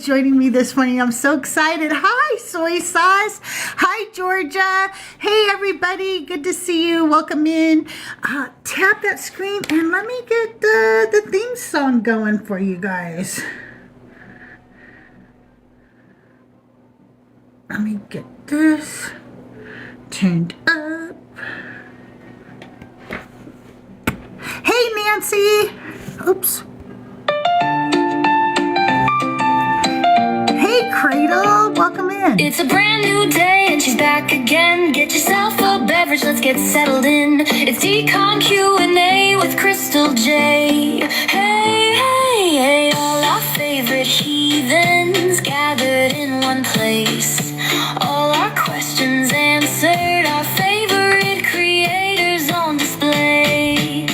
joining me this morning. I'm so excited. Hi, Soy Sauce. Hi, Georgia. Hey, everybody. Good to see you. Welcome in. Tap that screen and let me get the theme song going for you guys. Let me get this turned up. Hey, Nancy. Oops. Hey, Cradle. Welcome in. It's a brand new day and she's back again. Get yourself a beverage, let's get settled in. It's Decon Q and A with CrystalJae. Hey, hey, hey, all our favorite heathens gathered in one place. All our questions answered, our favorite creators on display.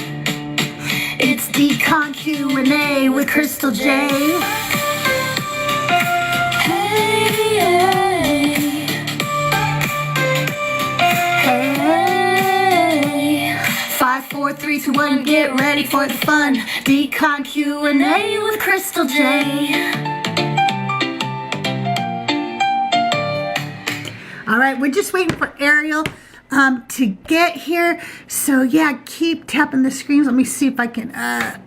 It's Decon Q and A with CrystalJae. Hey, 5, 4, 3, 2, 1, get ready for the fun. Decon Q and A with CrystalJae. All right, we're just waiting for Ariel to get here. So yeah, keep tapping the screens. Let me see if I can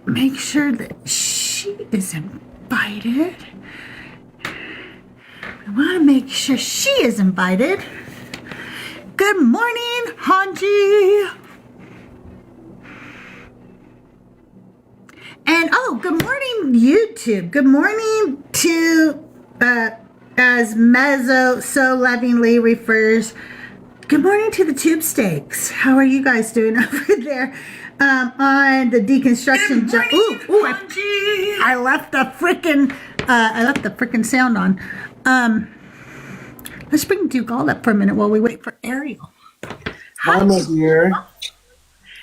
make sure that she is invited. I want to make sure she is invited. Good morning, Hanji. And oh, good morning, YouTube. Good morning to, as Mezzo so lovingly refers, good morning to the tube steaks. How are you guys doing over there on the deconstruction? I left the frickin' sound on. Let's bring Duke all up for a minute while we wait for Ariel. Hi, my dear.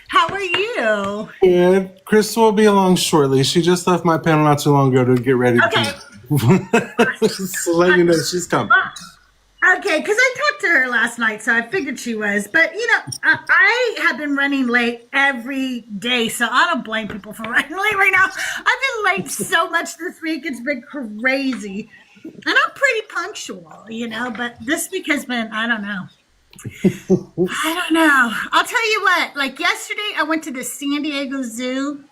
How are you? Good. Crystal will be along shortly. She just left my panel not too long ago to get ready. Okay. So let you know she's coming. Okay, because I talked to her last night, so I figured she was. But, you know, I have been running late every day, so I don't blame people for running late right now. I've been late so much this week. It's been crazy. And I'm pretty punctual, you know, but this week has been, I don't know. I don't know. I'll tell you what, like yesterday I went to the San Diego Zoo.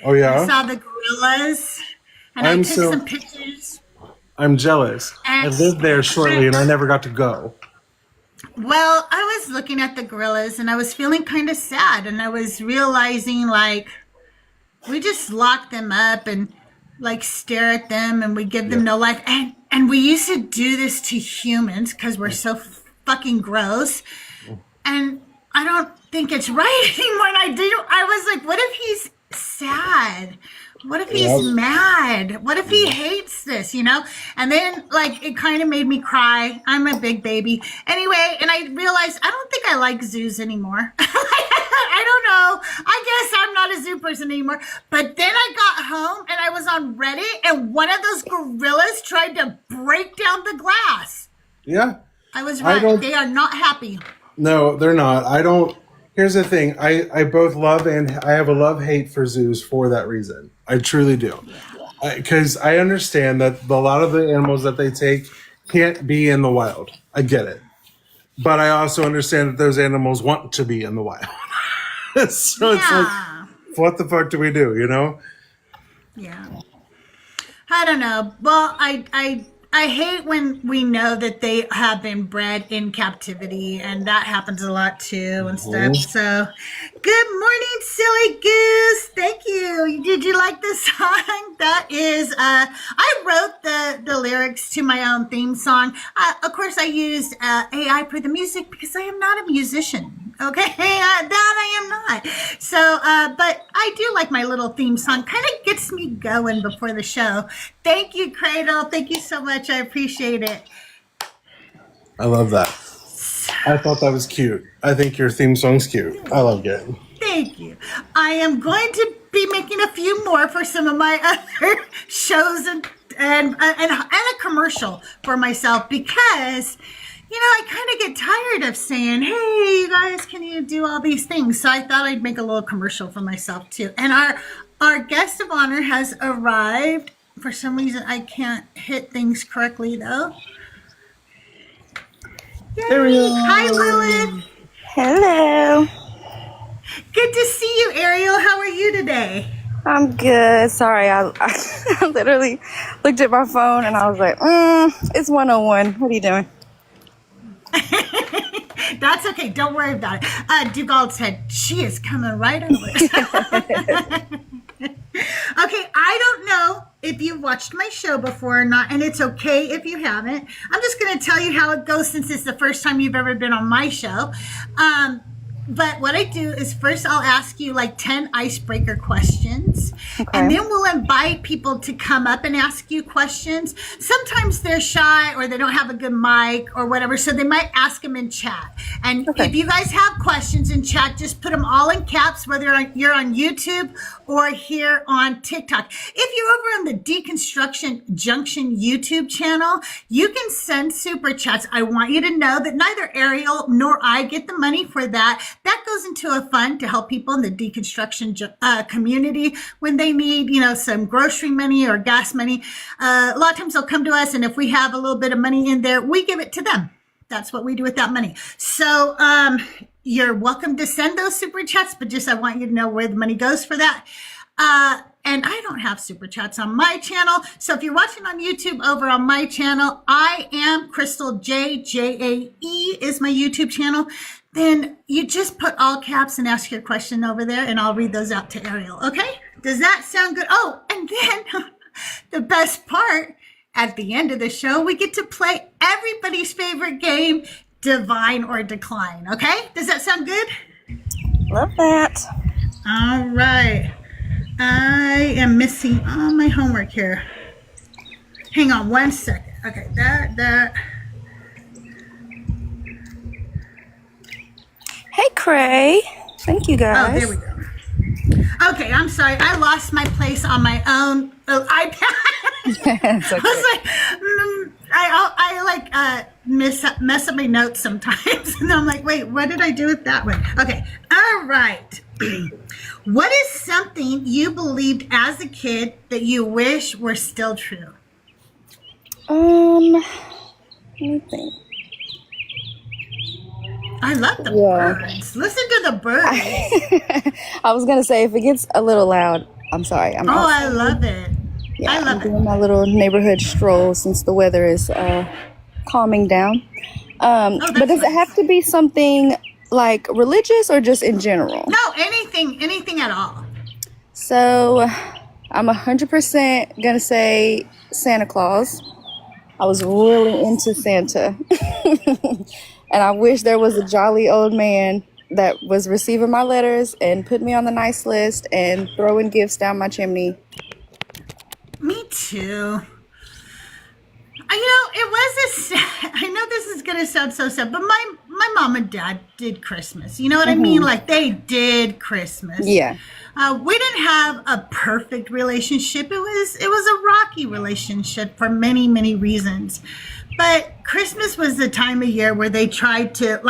Oh, yeah? I saw the gorillas, and I took some pictures. I'm jealous. And I lived there shortly, and I never got to go. Well, I was looking at the gorillas, and I was feeling kind of sad, and I was realizing, like, we just lock them up and like stare at them and we give them no life, and we used to do this to humans because we're so fucking gross, and I don't think it's right anymore. And I was like, what if he's sad? What if he's mad? What if he hates this, you know? And then, like, it kind of made me cry. I'm a big baby. Anyway, and I realized I don't think I like zoos anymore. I don't know. I guess I'm not a zoo person anymore. But then I got home and I was on Reddit and one of those gorillas tried to break down the glass. Yeah. I was right. They are not happy. No, they're not. I don't. Here's the thing. I both love and I have a love-hate for zoos for that reason. I truly do. Because I understand that a lot of the animals that they take can't be in the wild. I get it. But I also understand that those animals want to be in the wild. So it's like, what the fuck do we do, you know? Yeah. I don't know. Well, I hate when we know that they have been bred in captivity, and that happens a lot too and stuff. So, good morning, silly goose. Thank you. Did you like this song? That is, I wrote the lyrics to my own theme song. Of course, I used AI for the music because I am not a musician. Okay, that I am not. So, but I do like my little theme song. Kind of gets me going before the show. Thank you, Cradle. Thank you so much. I appreciate it. I love that. I thought that was cute. I think your theme song's cute. I love it. Thank you. I am going to be making a few more for some of my other shows and a commercial for myself because, you know, I kind of get tired of saying, hey, you guys, can you do all these things? So I thought I'd make a little commercial for myself too. And our guest of honor has arrived. For some reason, I can't hit things correctly, though. Yay! Hi, Lilith. Hello. Good to see you, Ariel. How are you today? I'm good. Sorry, I literally looked at my phone and I was like, it's 101. What are you doing? That's okay. Don't worry about it. Dugald said, she is coming right over. Okay, I don't know if you've watched my show before or not, and it's okay if you haven't. I'm just going to tell you how it goes since it's the first time you've ever been on my show. But what I do is first I'll ask you like 10 icebreaker questions, and then we'll invite people to come up and ask you questions. Sometimes they're shy or they don't have a good mic or whatever, so they might ask them in chat. And if you guys have questions in chat, just put them all in caps, whether you're on YouTube or here on TikTok. If you're over on the Deconstruction Junction YouTube channel, you can send super chats. I want you to know that neither Ariel nor I get the money for that. That goes into a fund to help people in the deconstruction community when they need, some grocery money or gas money. A lot of times they'll come to us, and if we have a little bit of money in there, we give it to them. That's what we do with that money. So you're welcome to send those super chats, but just I want you to know where the money goes for that. And I don't have super chats on my channel. So if you're watching on YouTube over on my channel, I am CrystalJae, Jae is my YouTube channel. Then you just put all caps and ask your question over there, and I'll read those out to Ariel. Okay? Does that sound good? Oh, and then the best part, at the end of the show, we get to play everybody's favorite game, Divine or Decline. Okay? Does that sound good? Love that. All right. I am missing all my homework here. Hang on 1 second. Okay, that. Hey, Cray. Thank you, guys. Oh, there we go. Okay, I'm sorry. I lost my place on my own iPad. It's okay. I mess up my notes sometimes, and I'm like, wait, what did I do with that one? Okay, all right. What is something you believed as a kid that you wish were still true? Let me think. I love the birds. Listen to the birds. I was gonna say if it gets a little loud, I'm sorry. I love it. Yeah, I love I'm doing my little neighborhood stroll since the weather is calming down. But does it have to be something like religious or just in general? No, anything at all. So I'm 100% gonna say Santa Claus. I was really into Santa. And I wish there was a jolly old man that was receiving my letters and put me on the nice list and throwing gifts down my chimney. Me too. I know this is going to sound so sad, but my mom and dad did Christmas. You know what I mean? Like, they did Christmas. Yeah. We didn't have a perfect relationship. It was a rocky relationship for many, many reasons. But Christmas was the time of year where they tried to,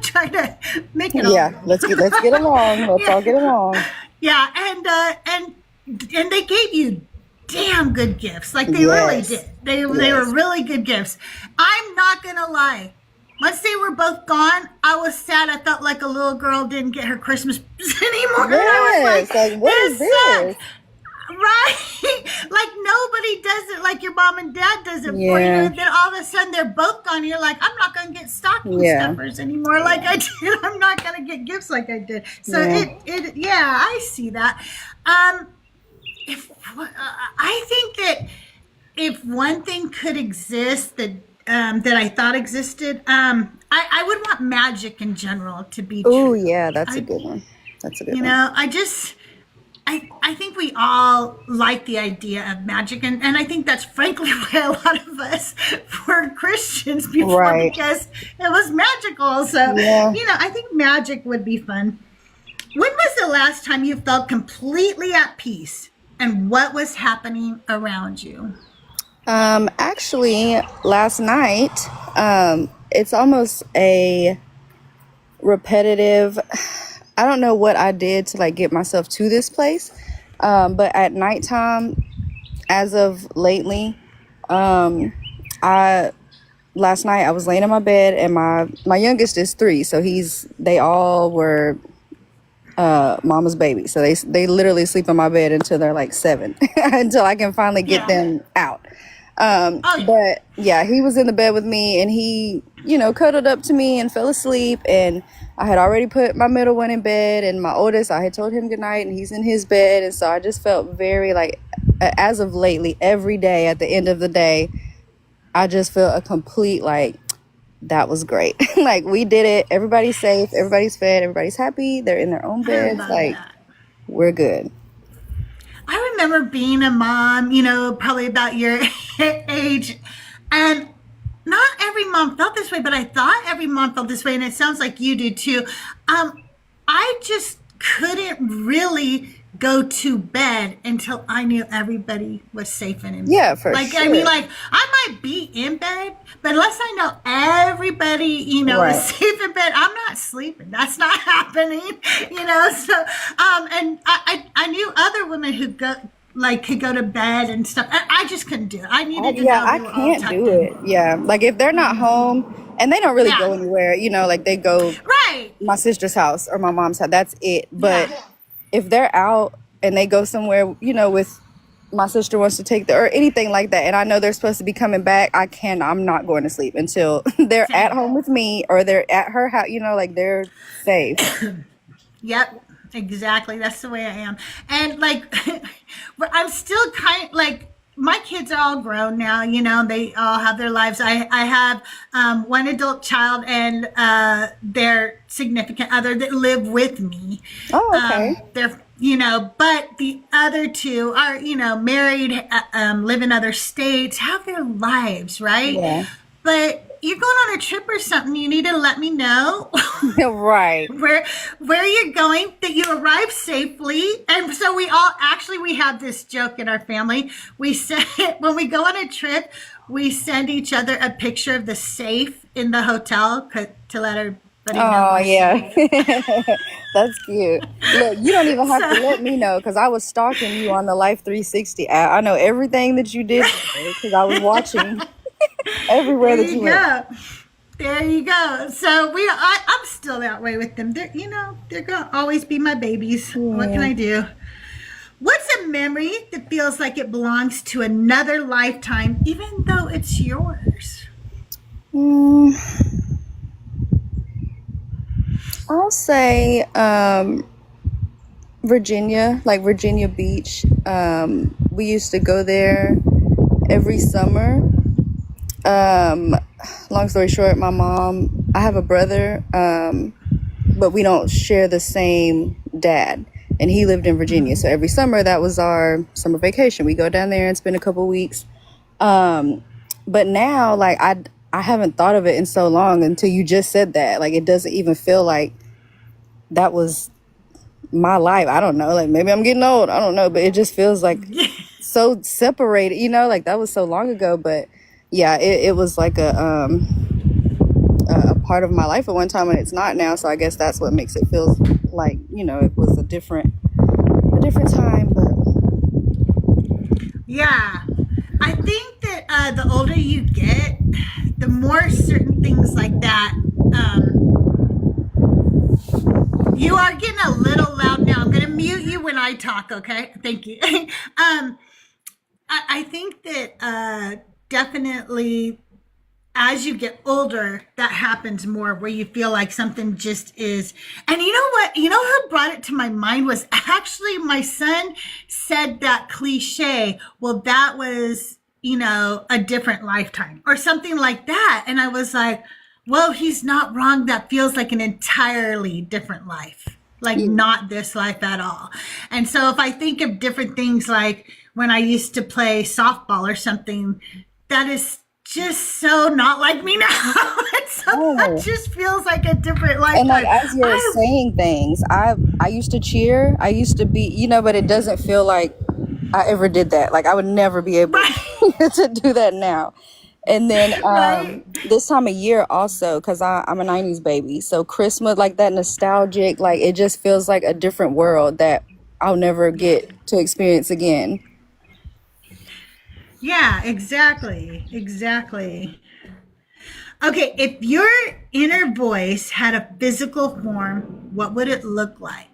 try to make it all. Yeah, let's get along. Let's all get along. Yeah, and they gave you damn good gifts. Like, they really did. They were really good gifts. I'm not gonna lie. Once they were both gone, I was sad. I felt like a little girl didn't get her Christmas anymore. Yes, like what is this? Right? Like, nobody does it like your mom and dad does it for you. And then all of a sudden they're both gone. You're like, I'm not going to get stocking stuffers anymor like I did. I'm not going to get gifts like I did. So I see that. I think that if one thing could exist that I thought existed, I would want magic in general to be true. Oh yeah, that's a good one. That's a good one. I think we all like the idea of magic, and I think that's frankly why a lot of us were Christians before, because it was magical. So, I think magic would be fun. When was the last time you felt completely at peace, and what was happening around you? Actually, last night, it's almost a repetitive. I don't know what I did to get myself to this place, but at nighttime, as of lately, I last night I was laying in my bed, and my youngest is 3, so they all were mama's baby, so they literally sleep in my bed until they're like 7 until I can finally get Yeah. them out. Oh, yeah. But yeah, he was in the bed with me, and he, cuddled up to me and fell asleep. And I had already put my middle one in bed, and my oldest, I had told him goodnight, and he's in his bed. And so I just felt very like, as of lately, every day at the end of the day, I just feel a complete like, that was great. Like, we did it. Everybody's safe. Everybody's fed. Everybody's happy. They're in their own I beds. love Like, that. we're good. I remember being a mom, probably about your age, and not every mom felt this way, but I thought every mom felt this way, and it sounds like you do too. I just couldn't really go to bed until I knew everybody was safe and in Yeah, bed. for Like, I mean, sure. like, I might be in bed, but unless I know everybody, is Right. safe in bed, I'm not sleeping. That's not happening. So, and I knew other women who could go to bed and stuff. I just couldn't do it. I needed to Yeah, know I they were all can't tucked do in. it. Yeah. Like, if they're not home, and they don't really Yeah. go anywhere, like they go Right. my sister's house or my mom's house, that's it. But Yeah. if they're out and they go somewhere, with my sister wants to take or anything like that, and I know they're supposed to be coming back, I'm not going to sleep until they're at Same. home with me or they're at her house, like they're safe. Yep, exactly. That's the way I am. And like, but I'm still like, my kids are all grown now. They all have their lives. I have one adult child and their significant other that live with me. Oh, okay. But the other two are, married, live in other states, have their lives, right? Yeah. But you're going on a trip or something, you need to let me know Right. where you're going, that you arrive safely. And so we have this joke in our family. We said when we go on a trip, we send each other a picture of the safe in the hotel to let everybody know Oh, we're yeah. safe. That's cute. Look, you don't even have to So let me know because I was stalking you on the Life 360 app. I know everything that you did because I was watching everywhere there that you you went. go. There you go. So I'm still that way with them. They're gonna always be my babies. What can Yeah. I do? What's a memory that feels like it belongs to another lifetime, even though it's yours? Mm, I'll say Virginia, like Virginia Beach. We used to go there every summer. Long story short, I have a brother, but we don't share the same dad. And he lived in Virginia. So every summer, that was our summer vacation. We go down there and spend a couple weeks. But now, like, I haven't thought of it in so long until you just said that. Like, it doesn't even feel like that was my life. I don't know. Like, maybe I'm getting old. I don't know. But it just feels like so separated, like that was so long ago. But yeah, it was like a part of my life at one time, and it's not now. So I guess that's what makes it feel like, it was a different time. But Yeah. I think that the older you get, the more certain things like that. You are getting a little loud now. I'm going to mute you when I talk, okay? Thank you. I think that definitely as you get older, that happens more where you feel like something just is. And you know what? You know who brought it to my mind was actually my son said that cliche. Well, that was, a different lifetime or something like that. And I was like, well, he's not wrong. That feels like an entirely different life, like yeah. not this life at all. And so if I think of different things like when I used to play softball or something, that is just so not like me now. And so that Oh. just feels like a different And like lifetime. as you're saying things, I used to cheer. I used to be, but it doesn't feel like I ever did that. Like I would never be able Right, to do that now. And then right. this time of year also, because I'm a 90s baby. So Christmas, like that nostalgic, like it just feels like a different world that I'll never get to experience again. Yeah, exactly. Exactly. Okay, if your inner voice had a physical form, what would it look like?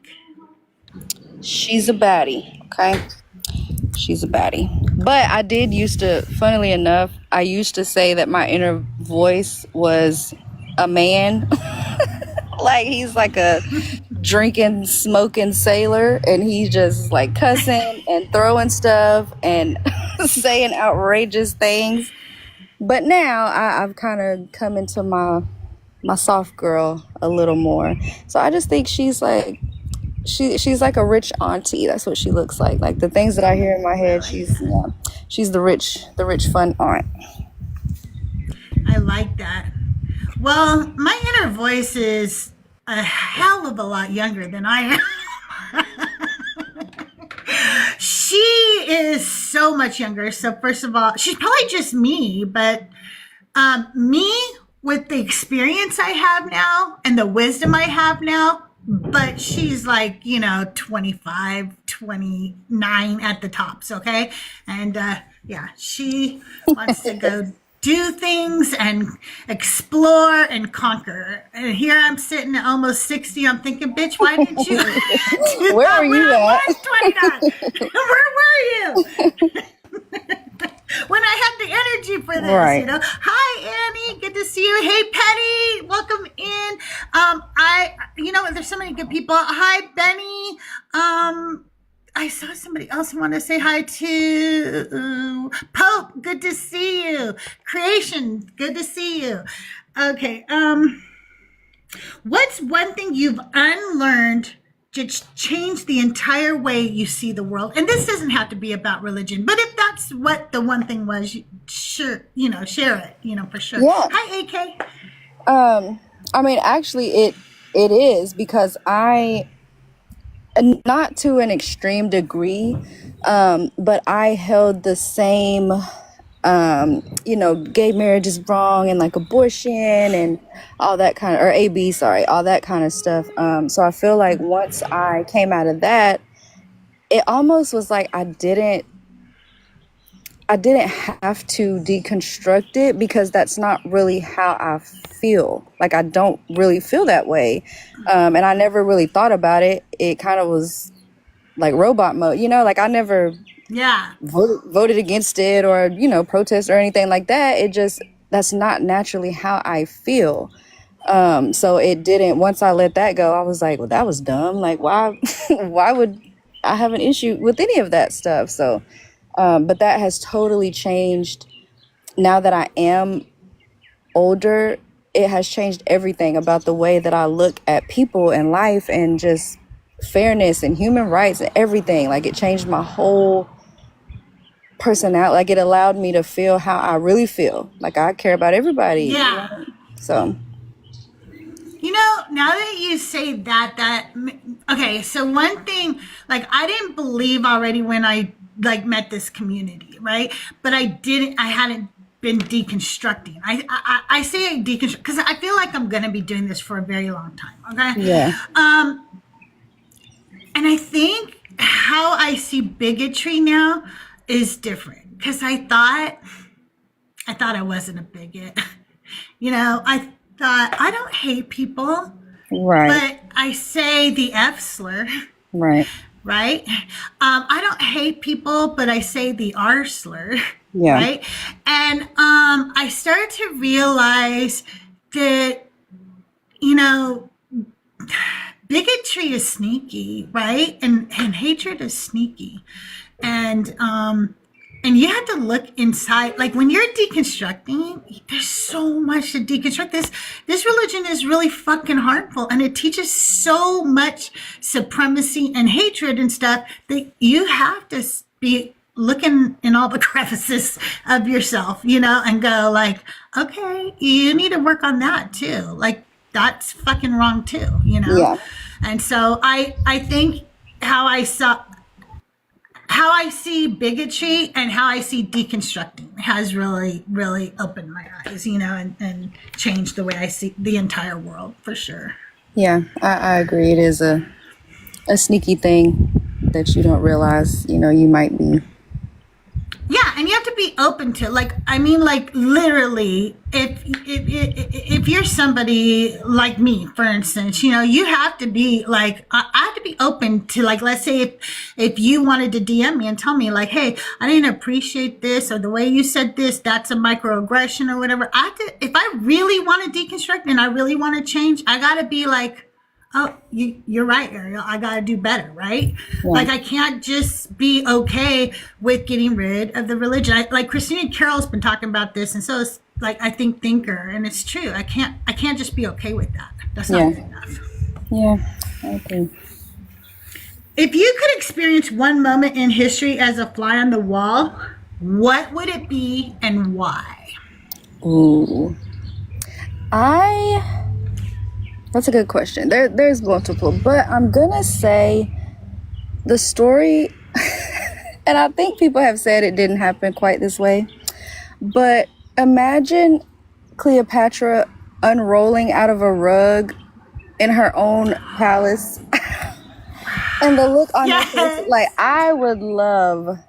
She's a baddie, okay? She's a baddie. But I did used to, funnily enough, I used to say that my inner voice was a man. Like he's like a drinking, smoking sailor, and he's just like cussing and throwing stuff and saying outrageous things. But now I've kind of come into my soft girl a little more. So I just think she's like she's like a rich auntie. That's what she looks like. Like the things that I hear in my head, Really? she's the rich fun aunt. I like that. Well, my inner voice is a hell of a lot younger than I am. She is so much younger. So first of all, she's probably just me, but me with the experience I have now and the wisdom I have now, but she's like, 25, 29 at the tops, okay? And yeah, she wants to go do things and explore and conquer. And here I'm sitting at almost 60. I'm thinking, bitch, why didn't you do Where that are when you I at? was 29? Where were you? When I had the energy for this, Right. Hi Annie, good to see you. Hey Petty, welcome in. There's so many good people. Hi Benny. I saw somebody else I want to say hi to. Pope, good to see you. Creation, good to see you. Okay. What's one thing you've unlearned to change the entire way you see the world? And this doesn't have to be about religion, but if that's what the one thing was, sure, share it, for sure. Yeah. Hi, AK. I mean, actually, it is because not to an extreme degree, but I held the same, gay marriage is wrong and like abortion and all that kind of, or AB, sorry, all that kind of stuff. So I feel like once I came out of that, it almost was like I didn't have to deconstruct it because that's not really how I feel. Like I don't really feel that way. And I never really thought about it. It kind of was like robot mode, like I never voted against it or, protest or anything like that. That's not naturally how I feel. So it didn't, once I let that go, I was like, well, that was dumb. Like why, why would I have an issue with any of that stuff? So, but that has totally changed now that I am older. It has changed everything about the way that I look at people and life and just fairness and human rights and everything. Like it changed my whole personality. Like it allowed me to feel how I really feel. Like I care about everybody. Yeah. So. Now that you say that, okay, so one thing, like I didn't believe already when I like met this community, right? But I hadn't been deconstructing. I say I deconstruct because I feel like I'm going to be doing this for a very long time, okay? Yeah. And I think how I see bigotry now is different because I thought I wasn't a bigot. I thought I don't hate people, right? But I say the F slur, right? Right? I don't hate people, but I say the R slur, yeah. Right? And I started to realize that bigotry is sneaky, right? And hatred is sneaky, and you have to look inside. Like when you're deconstructing, there's so much to deconstruct. This religion is really fucking harmful, and it teaches so much supremacy and hatred and stuff that you have to be looking in all the crevices of yourself, and go like, okay, you need to work on that too. Like that's fucking wrong too, Yeah. And so I think how I see bigotry and how I see deconstructing has really, really opened my eyes, and changed the way I see the entire world for sure. Yeah, I agree. It is a sneaky thing that you don't realize, you might be. Yeah, and you have to be open to, like, I mean, like, literally, if you're somebody like me, for instance, you know, you have to be like, I have to be open to, like, let's say if you wanted to DM me and tell me like, hey, I didn't appreciate this, or the way you said this, that's a microaggression or whatever. I have to, if I really want to deconstruct and I really want to change, I gotta be like, oh, you're right, Ariel. I got to do better, right? Yeah. Like, I can't just be okay with getting rid of the religion. Like, Christina Carroll's been talking about this, and so it's like, I think Thinker, and it's true. I can't just be okay with that. That's not good enough. Yeah, I agree. If you could experience one moment in history as a fly on the wall, what would it be and why? Ooh. That's a good question. There's multiple, but I'm gonna say the story, and I think people have said it didn't happen quite this way, but imagine Cleopatra unrolling out of a rug in her own palace, and the look on her face, like, I would love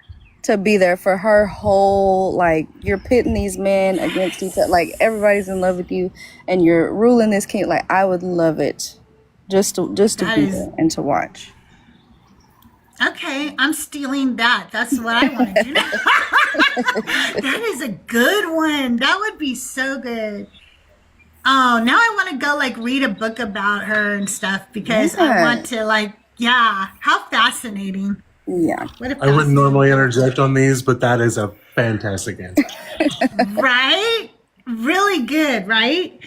to be there for her whole, like, you're pitting these men against each other, like, everybody's in love with you and you're ruling this king. Like, I would love it just to be there and to watch. Okay, I'm stealing that. That's what I want to do. That is a good one. That would be so good. Oh, now I want to go, like, read a book about her and stuff, because I want to, like, how fascinating. Yeah. I wouldn't normally interject on these, but that is a fantastic answer. Right? Really good, right?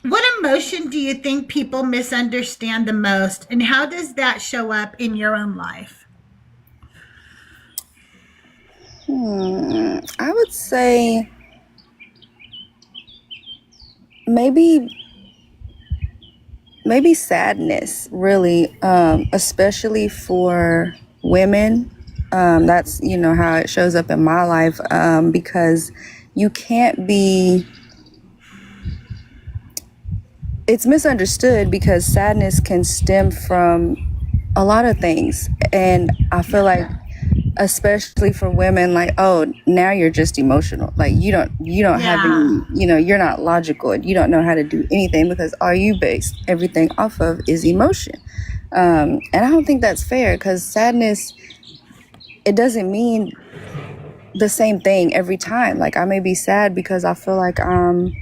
What emotion do you think people misunderstand the most, and how does that show up in your own life? I would say maybe sadness, really, especially for women. That's, you know, how it shows up in my life, because you can't be, it's misunderstood because sadness can stem from a lot of things. And I feel like, especially for women, like, oh, now you're just emotional. Like, you don't have any, you know, you're not logical. You don't know how to do anything because all you base everything off of is emotion. And I don't think that's fair, because sadness, it doesn't mean the same thing every time. Like, I may be sad because I feel like I'm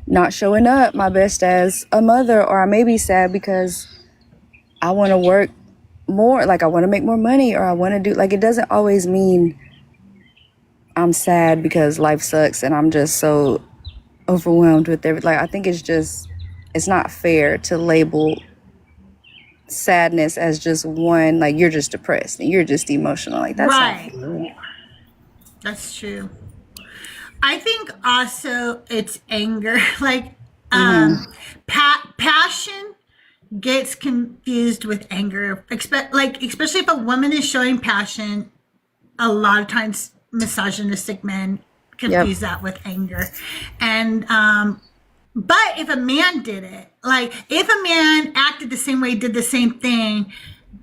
not showing up my best as a mother, or I may be sad because I want to work more, like I want to make more money, or I want to do, like, it doesn't always mean I'm sad because life sucks and I'm just so overwhelmed with everything. Like, I think it's not fair to label sadness as just one, like, you're just depressed and you're just emotional. Like, that's right. not fair. That's true. I think also it's anger. Like, passion gets confused with anger. Especially if a woman is showing passion, a lot of times misogynistic men confuse that with anger. And but if a man did it, like, if a man acted the same way, did the same thing,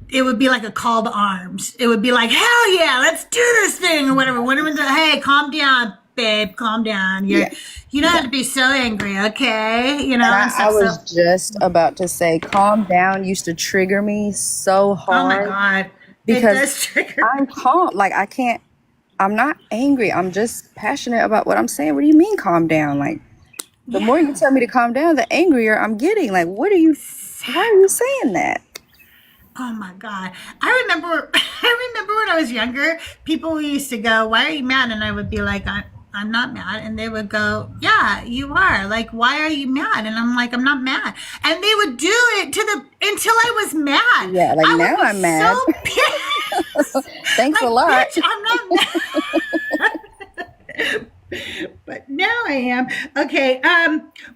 it would be like a call to arms. It would be like, hell yeah, let's do this thing, or whatever. Women say, hey, calm down, babe, calm down. You don't have to be so angry, okay? You know. I was just about to say, calm down used to trigger me so hard. Oh my God. Because it does trigger I'm calm. Like, I'm not angry. I'm just passionate about what I'm saying. What do you mean calm down? Like, the more you tell me to calm down, the angrier I'm getting. Like, why are you saying that? Oh my God. I remember when I was younger, people used to go, why are you mad? And I would be like, I'm not mad. And they would go, yeah, you are. Like, why are you mad? And I'm like, I'm not mad. And they would do it until I was mad. Yeah, like, now I'm mad. So pissed. Thanks like, a lot. Bitch, I'm not mad. But now I am. Okay.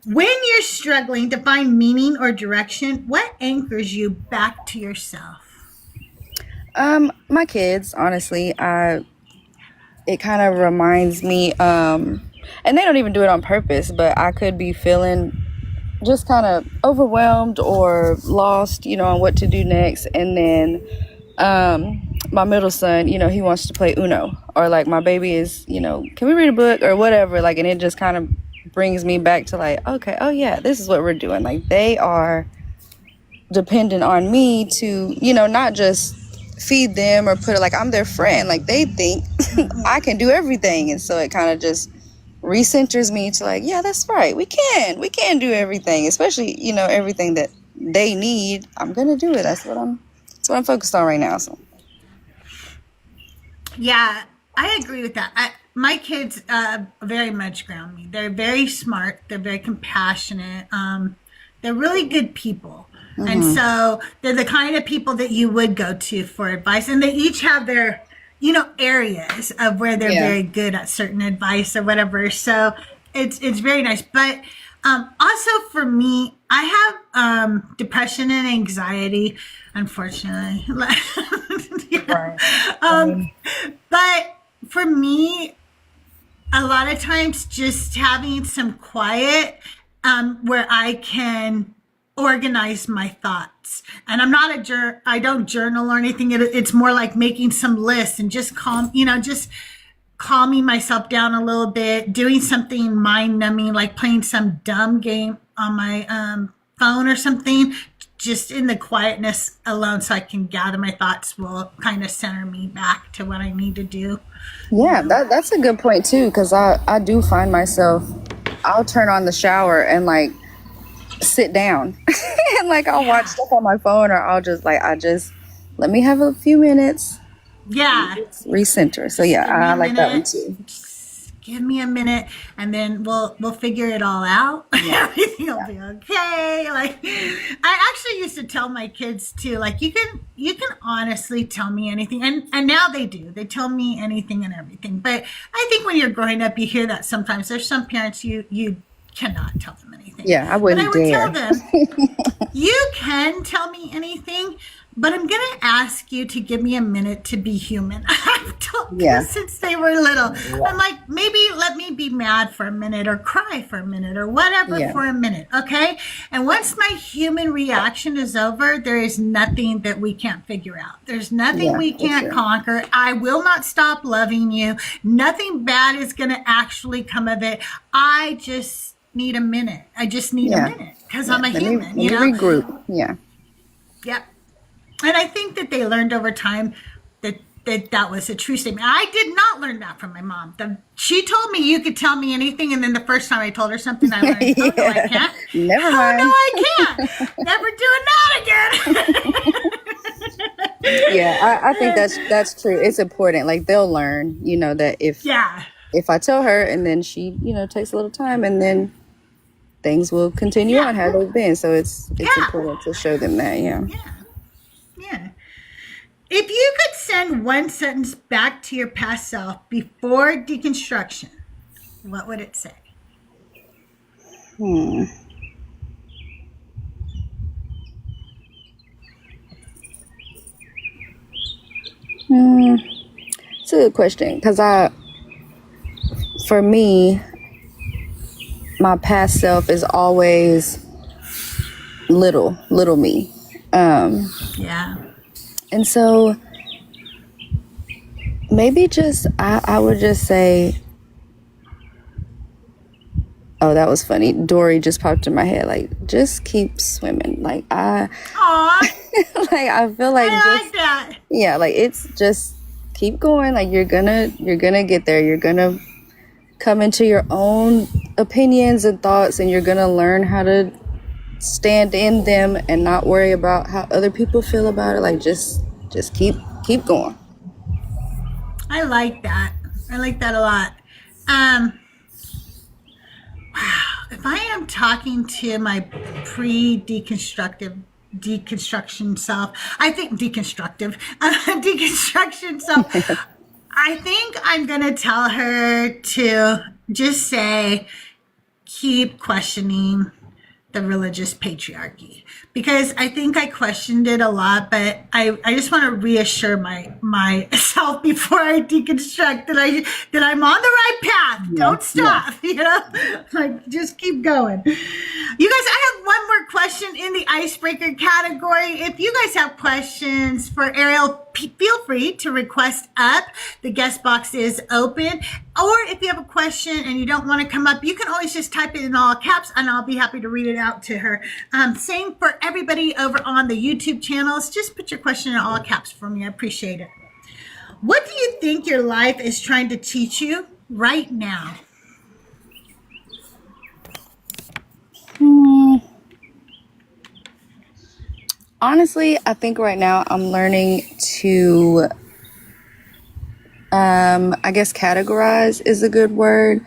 When you're struggling to find meaning or direction, what anchors you back to yourself? My kids, honestly. It kind of reminds me, and they don't even do it on purpose, but I could be feeling just kind of overwhelmed or lost, you know, on what to do next. And then my middle son, he wants to play Uno, or like my baby is, can we read a book or whatever, like, and it just kind of brings me back to like, okay, oh yeah, this is what we're doing. Like, they are dependent on me to, not just feed them or put it, like I'm their friend. Like, they think I can do everything, and so it kind of just recenters me to like, yeah, that's right, we can do everything, especially everything that they need. I'm gonna do it. That's what I'm focused on right now. So Yeah, I agree with that. My kids very much ground me. They're very smart. They're very compassionate. They're really good people. And so they're the kind of people that you would go to for advice. And they each have their, areas of where they're very good at certain advice or whatever. So it's very nice. But also for me, I have depression and anxiety, unfortunately. But for me, a lot of times just having some quiet where I can organize my thoughts. And I'm not I don't journal or anything. It's more like making some lists and just just calming myself down a little bit, doing something mind numbing, like playing some dumb game on my phone or something, just in the quietness alone, so I can gather my thoughts, will kind of center me back to what I need to do. yeah, that's a good point too, because I do find myself, I'll turn on the shower and like sit down and like I'll watch stuff on my phone, or I'll just like, let me have a few minutes, recenter. So yeah, I like that one too. Just give me a minute, and then we'll figure it all out. Everything will be okay. Like, I actually used to tell my kids too, like, you can honestly tell me anything, and now they do. They tell me anything and everything. But I think when you're growing up, you hear that sometimes. There's some parents you cannot tell them anything. Yeah, I wouldn't dare. Tell them, you can tell me anything, but I'm going to ask you to give me a minute to be human. I've told them since they were little. I'm like, maybe let me be mad for a minute, or cry for a minute, or whatever for a minute, okay? And once my human reaction is over, there is nothing that we can't figure out. There's nothing we can't conquer. I will not stop loving you. Nothing bad is going to actually come of it. I just need a minute. I just need a minute, because I'm a human. Let me regroup. Yeah. Yep. And I think that they learned over time that was a true statement. I did not learn that from my mom. She told me you could tell me anything, and then the first time I told her something, I learned, oh, no, I can't. Never mind. Oh, no, I can't. Never doing that again. Yeah, I think that's true. It's important. Like, they'll learn, that if I tell her, and then she, takes a little time, and then things will continue on how they've been. So it's important to show them that. Yeah. If you could send one sentence back to your past self before deconstruction, what would it say? It's a good question, because for me, my past self is always little me. And so maybe just, I would just say, oh, that was funny. Dory just popped in my head. Like, just keep swimming. Like, Aww. like, I feel like I like that. Yeah, like, it's just keep going. Like, you're gonna get there. You're gonna come into your own opinions and thoughts, and you're gonna learn how to stand in them and not worry about how other people feel about it. Like, just keep going. I like that. I like that a lot. Wow. If I am talking to my deconstruction self, I think deconstruction self, I think I'm going to tell her to just say, keep questioning the religious patriarchy, because I think I questioned it a lot, but I just want to reassure myself before I deconstruct that I'm on the right path. Don't Yeah. stop. Like just keep going. You guys, I have one more question in the icebreaker category. If you guys have questions for Ariel, feel free to request up. The guest box is open. Or if you have a question and you don't want to come up, you can always just type it in all caps and I'll be happy to read it out to her. Same for everybody over on the YouTube channels. Just put your question in all caps for me. I appreciate it. What do you think your life is trying to teach you right now? Honestly, I think right now I'm learning to, I guess categorize is a good word.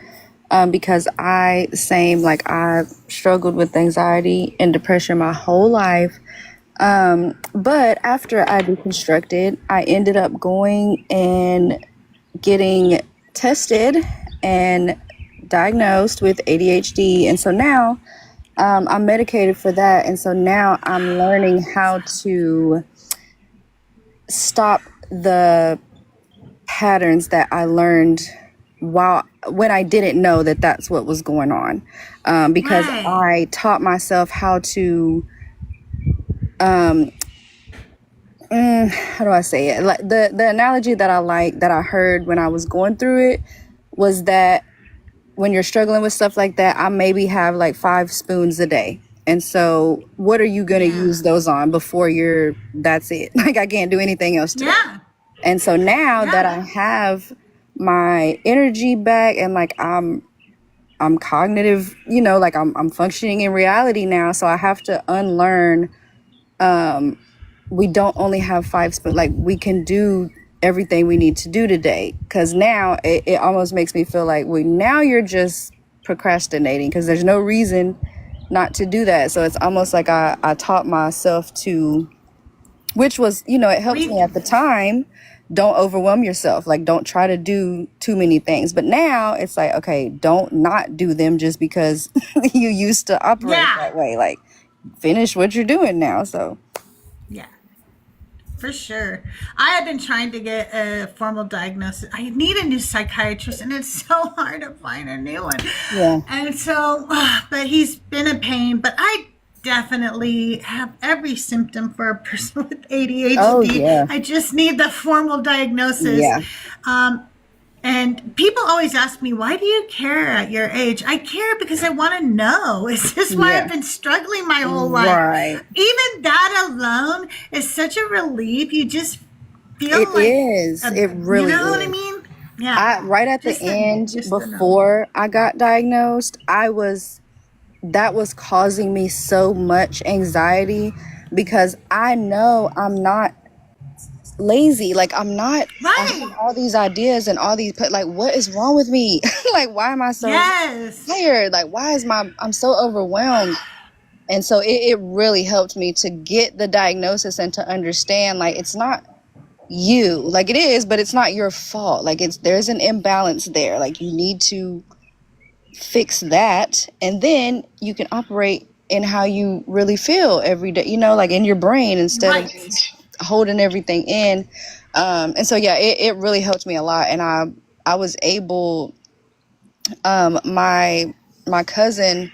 Because I've struggled with anxiety and depression my whole life. But after I deconstructed, I ended up going and getting tested and diagnosed with ADHD. And so now I'm medicated for that. And so now I'm learning how to stop the patterns that I learned when I didn't know that that's what was going on. Because I taught myself how to, how do I say it? Like the analogy that I heard when I was going through it was that when you're struggling with stuff like that, I maybe have like 5 spoons a day. And so what are you going to use those on before that's it? Like I can't do anything else today. Yeah. And so now that I have my energy back and like I'm cognitive, like I'm functioning in reality now. So I have to unlearn, we don't only have 5 spoons, like we can do everything we need to do today. Cause now it almost makes me feel like, well, now you're just procrastinating because there's no reason not to do that. So it's almost like I taught myself to, which was, it helped me at the time. Don't overwhelm yourself. Like, don't try to do too many things. But now it's like, okay, don't not do them just because you used to operate that way. Like, finish what you're doing now. So, yeah, for sure. I have been trying to get a formal diagnosis. I need a new psychiatrist, and it's so hard to find a new one. Yeah. And so, but he's been a pain. But I definitely have every symptom for a person with ADHD. Oh, yeah. I just need the formal diagnosis. Yeah. And people always ask me, why do you care at your age? I care because I want to know. Is this why I've been struggling my whole life? Right. Even that alone is such a relief. You just feel it is. It really You know is. what I mean? Yeah. Right at the end, before I got diagnosed, that was causing me so much anxiety because I know I'm not lazy. Like I'm not, I have all these ideas and all these, like, what is wrong with me? Like, why am I so tired? Like, why is I'm so overwhelmed? And so it really helped me to get the diagnosis and to understand, like, it's not you, like it is, but it's not your fault. Like there's an imbalance there. Like you need to fix that, and then you can operate in how you really feel every day, like in your brain instead of holding everything in. And so it really helped me a lot. And I was able, my cousin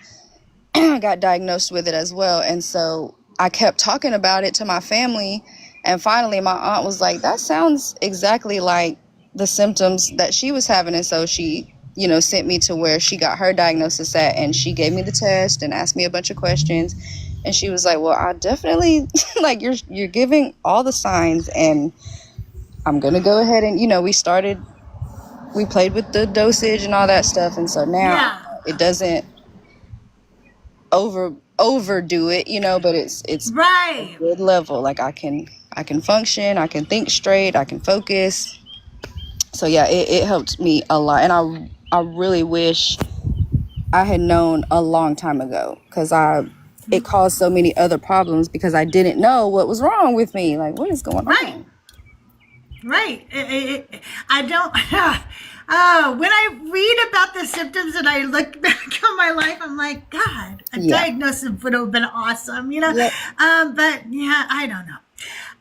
got diagnosed with it as well, and so I kept talking about it to my family, and finally my aunt was like, that sounds exactly like the symptoms that she was having. And so she sent me to where she got her diagnosis at, and she gave me the test and asked me a bunch of questions. And she was like, well, I definitely, like, you're giving all the signs, and I'm going to go ahead and, we played with the dosage and all that stuff. And so now it doesn't overdo it, but it's a good level. Like I can function, I can think straight, I can focus. So yeah, it helped me a lot. And I really wish I had known a long time ago, because it caused so many other problems because I didn't know what was wrong with me. Like, what is going on? Right. I don't. When I read about the symptoms and I look back on my life, I'm like, God, a diagnosis would have been awesome, But yeah, I don't know.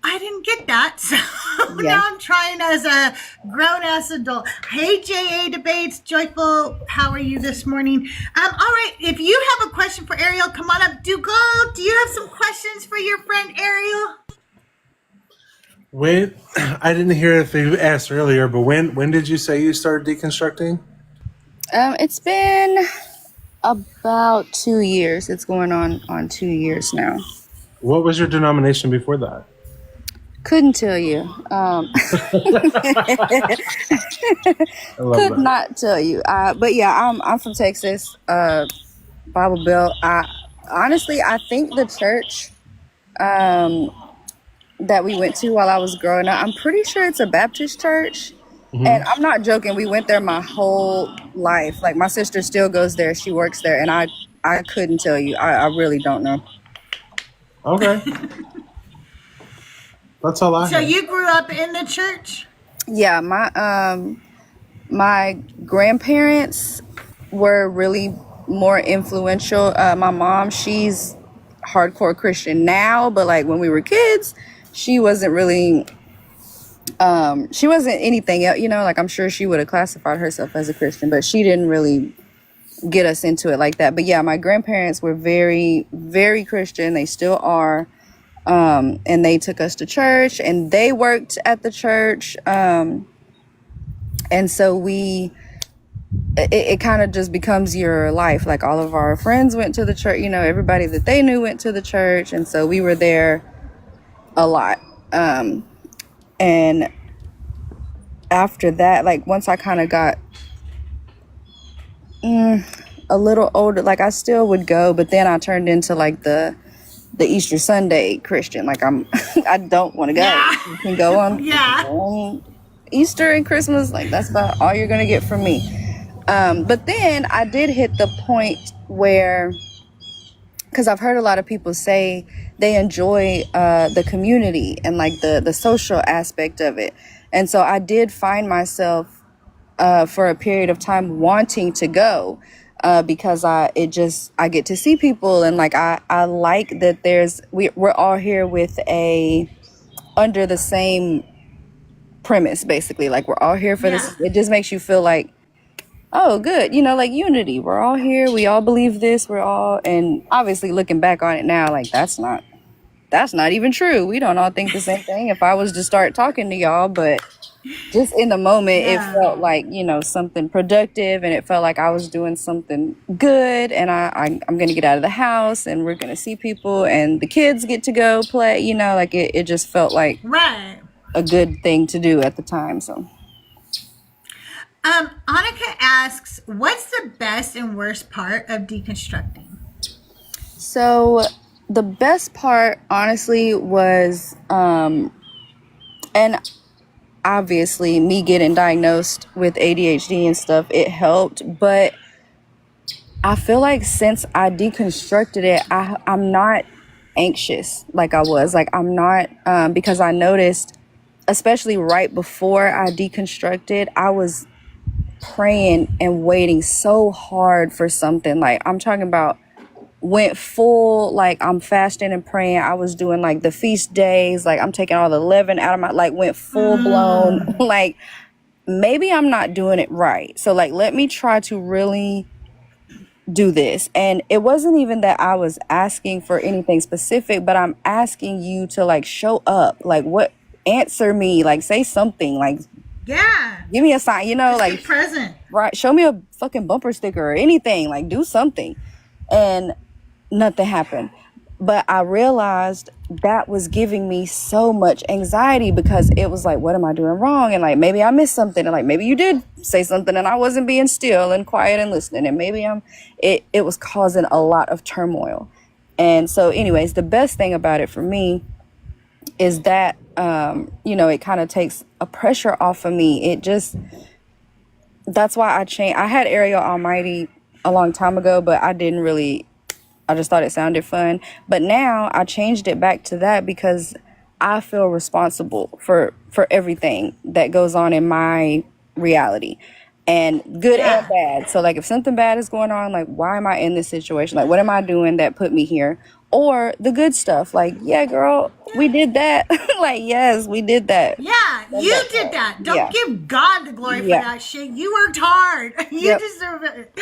I didn't get that. So Yeah. now I'm trying as a grown ass adult. Hey, JA Debates, Joyful, how are you this morning? All right, if you have a question for Ariel, come on up. Dougal, do you have some questions for your friend Ariel? When I didn't hear if you asked earlier, but when did you say you started deconstructing? It's been about 2 years. It's going on 2 years now. What was your denomination before that? Couldn't tell you. I love Could that. not tell you. But yeah, I'm from Texas, Bible Belt. I think the church that we went to while I was growing up, I'm pretty sure it's a Baptist church. And I'm not joking. We went there my whole life. Like my sister still goes there. She works there, and I couldn't tell you. I really don't know. Okay. That's all I So have. you grew up in the church? Yeah, my grandparents were really more influential. My mom, she's hardcore Christian now, but like when we were kids, she wasn't really she wasn't anything else, like I'm sure she would have classified herself as a Christian, but she didn't really get us into it like that. But yeah, my grandparents were very, very Christian. They still are. And they took us to church, and they worked at the church. And so it kind of just becomes your life. Like all of our friends went to the church, everybody that they knew went to the church. And so we were there a lot. And after that, like once I kind of got a little older, like I still would go, but then I turned into like the Easter Sunday Christian. Like I don't want to go. Yeah. You can go on, Yeah. on Easter and Christmas. Like that's about all you're gonna get from me. But then I did hit the point where, because I've heard a lot of people say they enjoy the community and like the social aspect of it, and so I did find myself for a period of time wanting to go. Because I get to see people, and like I like that we're all here with under the same premise, basically. Like we're all here for this. It just makes you feel like, oh, good, like unity. We're all here. We all believe this. And obviously looking back on it now, like that's not even true. We don't all think the same thing. If I was to start talking to y'all, but just in the moment, It felt like, something productive, and it felt like I was doing something good, and I'm going to get out of the house, and we're going to see people, and the kids get to go play, like it just felt like a good thing to do at the time. So Annika asks, what's the best and worst part of deconstructing? So the best part, honestly, was, and obviously me getting diagnosed with ADHD and stuff, it helped. But I feel like since I deconstructed it, I'm not anxious like I was. Like I'm not, because I noticed, especially right before I deconstructed, I was praying and waiting so hard for something. Like I'm talking about went full, like I'm fasting and praying. I was doing like the feast days, like I'm taking all the leaven out of my, like went full blown, like maybe I'm not doing it right. So like, let me try to really do this. And it wasn't even that I was asking for anything specific, but I'm asking you to like show up, like what, answer me, like say something, like give me a sign, Just like be present. Right, show me a fucking bumper sticker or anything, like do something. And nothing happened. But I realized that was giving me so much anxiety, because it was like, what am I doing wrong? And like, maybe I missed something. And like, maybe you did say something and I wasn't being still and quiet and listening. And maybe it was causing a lot of turmoil. And so anyways, the best thing about it for me is that, it kind of takes a pressure off of me. That's why I changed. I had Ariel Almighty a long time ago, but I just thought it sounded fun. But now I changed it back to that because I feel responsible for everything that goes on in my reality, and good and bad. So like if something bad is going on, like why am I in this situation? Like what am I doing that put me here? or the good stuff. Like, yeah, girl, we did that. Like, yes, we did that. Yeah, Done you that did part. that. Don't Yeah. give God the glory for Yeah. that shit. You worked hard. You Yep. deserve it.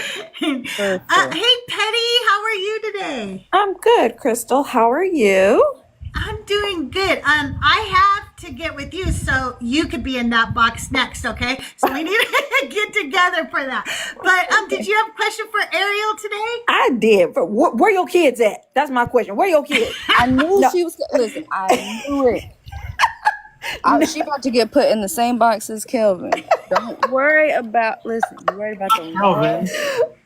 For sure. Hey, Petty, how are you today? I'm good, Crystal. How are you? I'm doing good. I have to get with you so you could be in that box next, okay? So we need to get together for that. But did you have a question for Ariel today? I did. But where your kids at? That's my question. Where your kids? I knew No. she was. Listen, I knew it. She about to get put in the same box as Kelvin. Don't worry about. Listen, you worried about the wrong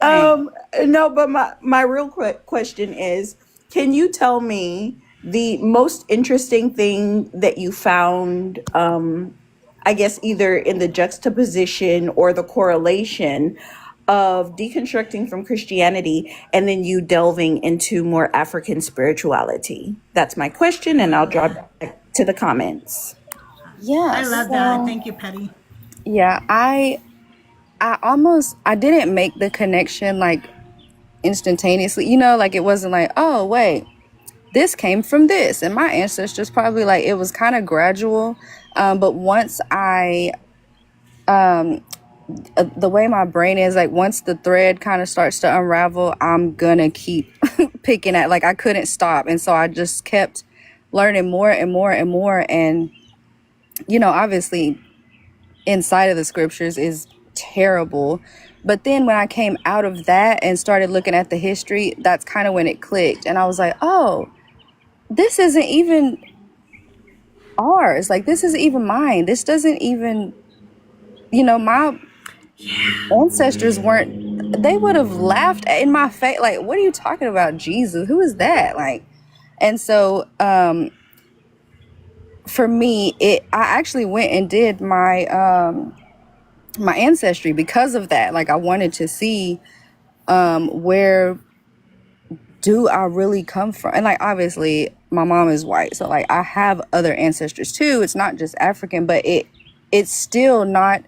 thing. No, but my real question is, can you tell me the most interesting thing that you found, I guess either in the juxtaposition or the correlation of deconstructing from Christianity and then you delving into more African spirituality? That's my question, and I'll drop back to the comments. Yeah, I love that. Thank you, Petty. Yeah, I didn't make the connection like instantaneously. You know, like it wasn't like, oh wait, this came from this, and my ancestors probably like it was kind of gradual. But once the way my brain is, like once the thread kind of starts to unravel, I'm gonna keep picking at, like I couldn't stop, and so I just kept learning more and more and more. And you know, obviously inside of the scriptures is terrible, but then when I came out of that and started looking at the history, that's kind of when it clicked, and I was like, oh, this isn't even ours, like this isn't even mine, this doesn't even, you know, my ancestors weren't, they would have laughed in my face like, what are you talking about, Jesus, who is that? Like, and so for me, I actually went and did my my ancestry because of that. Like I wanted to see where do I really come from. And like obviously my mom is white, so like I have other ancestors too. It's not just African, but it's still not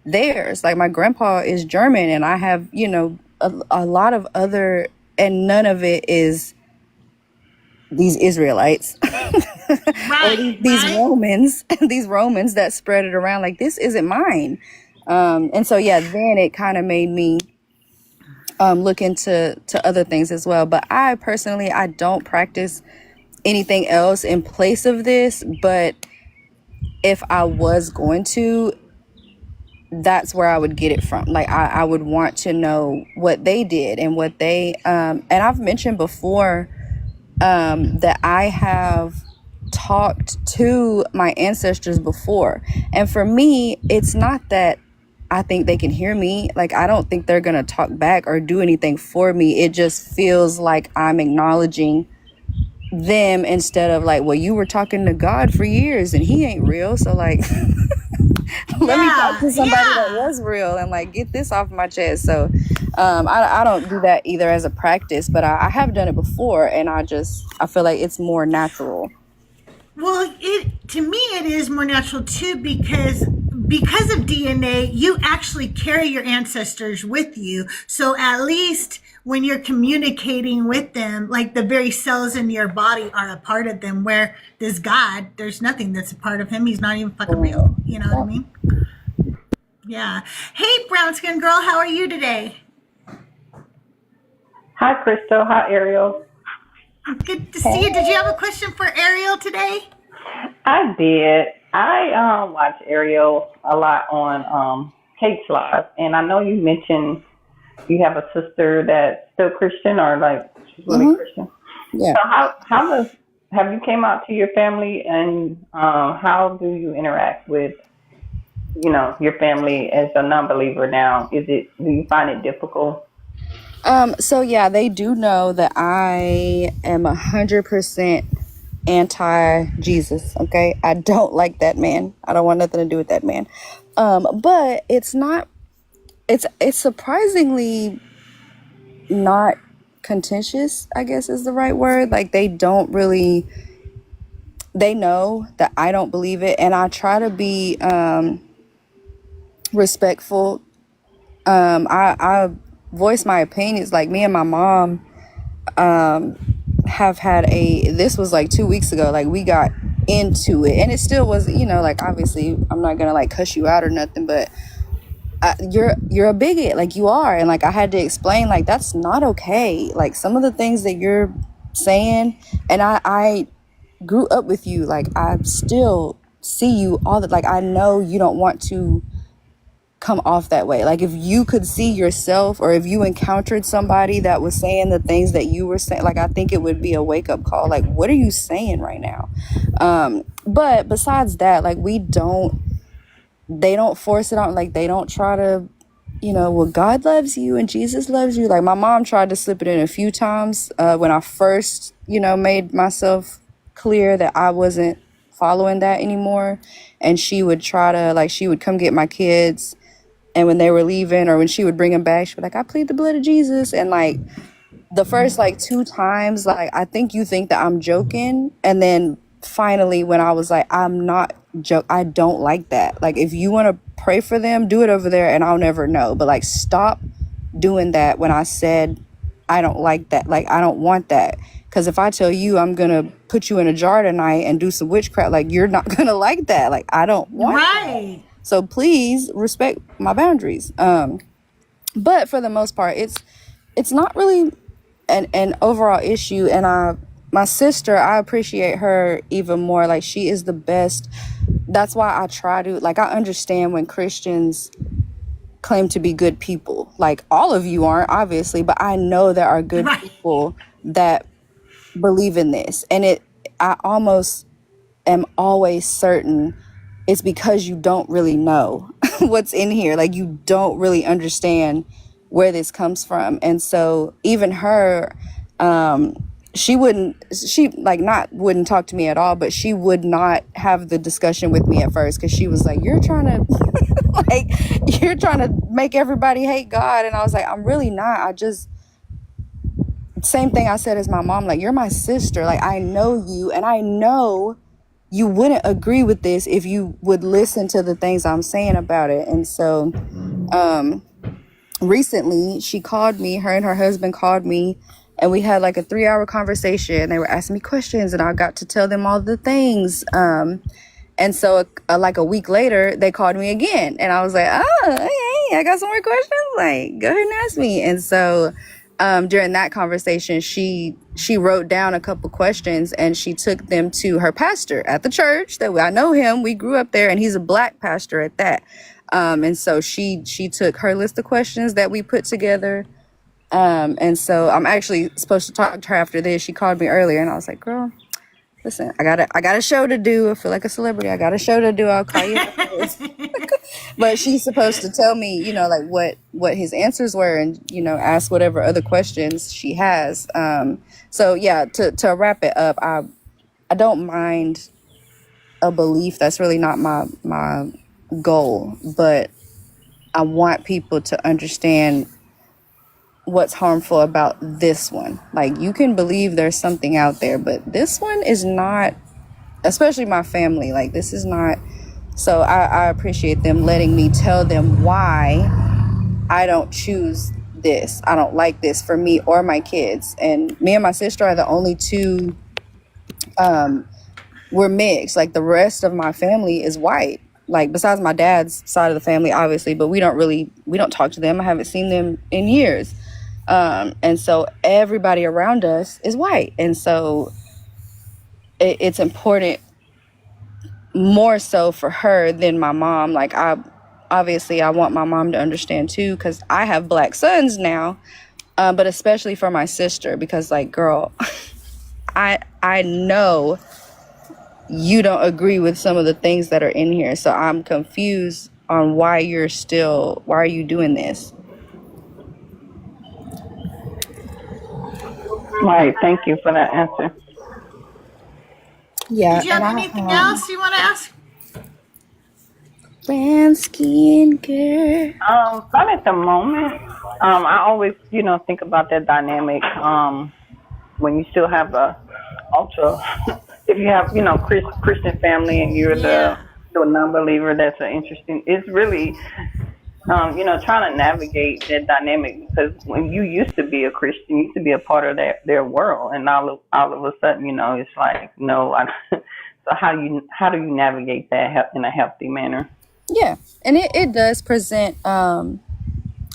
theirs. Like my grandpa is German, and I have, you know, a lot of other, and none of it is these Israelites. Right, or these right. Romans that spread it around. Like this isn't mine. And so yeah, then it kind of made me look into other things as well. But I personally, I don't practice anything else in place of this. But if I was going to, that's where I would get it from. Like I would want to know what they did and what they and I've mentioned before that I have talked to my ancestors before, and for me, it's not that I think they can hear me. Like I don't think they're gonna talk back or do anything for me. It just feels like I'm acknowledging them instead of like, well, you were talking to God for years and he ain't real, so like let me talk to somebody that was real and like get this off my chest. So I don't do that either as a practice, but I have done it before, and I feel like it's more natural. Well, to me it is more natural too, because of DNA, you actually carry your ancestors with you. So at least when you're communicating with them, like the very cells in your body are a part of them. Where there's God, there's nothing that's a part of him. He's not even fucking real. You know what I mean? Yeah. Hey, brown skin girl, how are you today? Hi, Crystal. Hi, Ariel. Good to see you. Did you have a question for Ariel today? I did. I watch Ariel a lot on Kate's Live, and I know you mentioned you have a sister that's still Christian, or like she's really Christian. Yeah. So have you came out to your family, and how do you interact with, you know, your family as a non-believer now? Do you find it difficult? So yeah, they do know that I am 100% anti-Jesus. Okay, I don't like that man. I don't want nothing to do with that man. But it's not. It's surprisingly not contentious, I guess is the right word. Like they don't really. They know that I don't believe it, and I try to be respectful. I voice my opinions. Like me and my mom, have had this was like 2 weeks ago, like we got into it, and it still was, like obviously I'm not gonna like cuss you out or nothing, but you're a bigot, like you are, and like I had to explain like that's not okay, like some of the things that you're saying, and I grew up with you, like I still see you all the, like I know you don't want to come off that way. Like if you could see yourself, or if you encountered somebody that was saying the things that you were saying, like I think it would be a wake-up call, like what are you saying right now? But besides that, like they don't force it on, like they don't try to, well, God loves you and Jesus loves you. Like my mom tried to slip it in a few times when I first made myself clear that I wasn't following that anymore, and she would try to, like, she would come get my kids, and when they were leaving or when she would bring them back, she'd be like, I plead the blood of Jesus. And like the first like 2 times, like I think you think that I'm joking, and then finally when I was like, I'm not joke, I don't like that. Like if you want to pray for them, do it over there and I'll never know, but like stop doing that when I said I don't like that, like I don't want that. Because if I tell you I'm gonna put you in a jar tonight and do some witchcraft, like you're not gonna like that. Like I don't want that. So please respect my boundaries. But for the most part, it's not really an overall issue. And my sister, I appreciate her even more. Like she is the best. That's why I try to, like, I understand when Christians claim to be good people. Like all of you aren't, obviously, but I know there are good people that believe in this. And I almost am always certain it's because you don't really know what's in here. Like you don't really understand where this comes from. And so even her, she wouldn't talk to me at all, but she would not have the discussion with me at first, because she was like, you're trying to you're trying to make everybody hate God. And I was like, I'm really not. Same thing I said as my mom, like, you're my sister, like I know you, and I know you wouldn't agree with this if you would listen to the things I'm saying about it. And so recently she called me, her and her husband called me, and we had like a 3-hour conversation. They were asking me questions and I got to tell them all the things. And so like a week later, they called me again, and I was like, oh, okay, I got some more questions. Like, go ahead and ask me. And so during that conversation, she wrote down a couple questions and she took them to her pastor at the church. That I know him. We grew up there, and he's a Black pastor at that. And so she took her list of questions that we put together. And so I'm actually supposed to talk to her after this. She called me earlier, and I was like, girl, listen, I got a show to do. I feel like a celebrity. I got a show to do. I'll call you afterwards. But she's supposed to tell me, like what his answers were, and, ask whatever other questions she has. So yeah, to wrap it up, I don't mind a belief. That's really not my goal, but I want people to understand what's harmful about this one. Like, you can believe there's something out there, but this one is not, especially my family, like this is not. So I appreciate them letting me tell them why I don't choose this. I don't like this for me or my kids. And me and my sister are the only two, we're mixed. Like the rest of my family is white. Like besides my dad's side of the family, obviously, but we don't talk to them. I haven't seen them in years. And so everybody around us is white. And so it's important, more so for her than my mom. Like I want my mom to understand too, because I have Black sons now, but especially for my sister, because like, girl, I know you don't agree with some of the things that are in here, so I'm confused on why are you doing this? Right. Thank you for that answer. Yeah. Did you have anything else you want to ask? Brand skin girl. Not at the moment. I always, think about that dynamic. When you still have a ultra, if you have, Christian family and you're the non-believer, that's an interesting. It's really trying to navigate that dynamic because when you used to be a Christian, you used to be a part of their world, and all of a sudden, it's like no. So how do you navigate that in a healthy manner? Yeah, and it does present.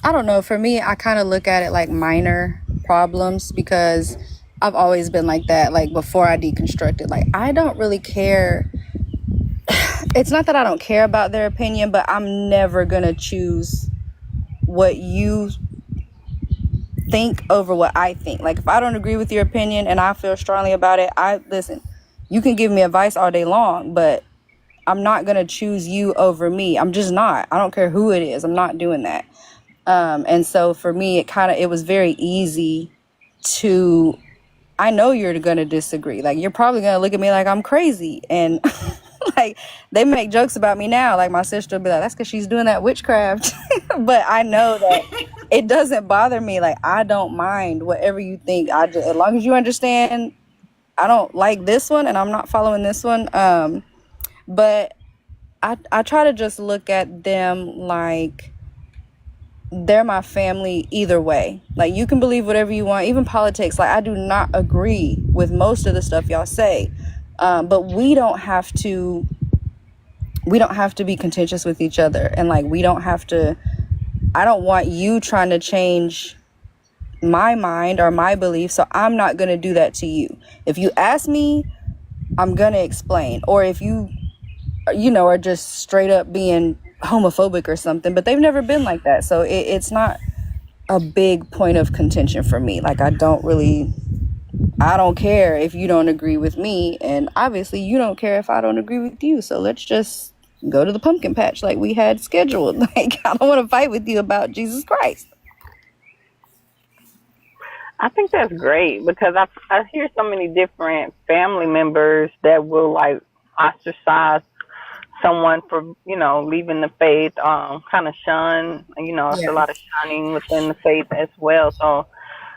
I don't know. For me, I kind of look at it like minor problems because I've always been like that. Like before I deconstructed, like I don't really care. It's not that I don't care about their opinion, but I'm never gonna choose what you think over what I think. Like if I don't agree with your opinion and I feel strongly about it, I listen. You can give me advice all day long, but I'm not gonna choose you over me. I'm just not. I don't care who it is. I'm not doing that. And so for me, it was very easy to, I know you're going to disagree. Like, you're probably going to look at me like I'm crazy. And like, they make jokes about me now. Like, my sister will be like, that's because she's doing that witchcraft. But I know that it doesn't bother me. Like, I don't mind whatever you think. As long as you understand, I don't like this one and I'm not following this one. But I try to just look at them like, they're my family either way. Like you can believe whatever you want, even politics. Like I do not agree with most of the stuff y'all say, but we don't have to be contentious with each other, and like we don't have to. I don't want you trying to change my mind or my belief, so I'm not gonna do that to you. If you ask me, I'm gonna explain. Or if you are just straight up being homophobic or something, but they've never been like that, so it's not a big point of contention for me. Like I don't care if you don't agree with me, and obviously you don't care if I don't agree with you, so let's just go to the pumpkin patch like we had scheduled. Like I don't want to fight with you about Jesus Christ. I think that's great because I hear so many different family members that will like ostracize someone for leaving the faith, kind of shun. It's a lot of shunning within the faith as well. So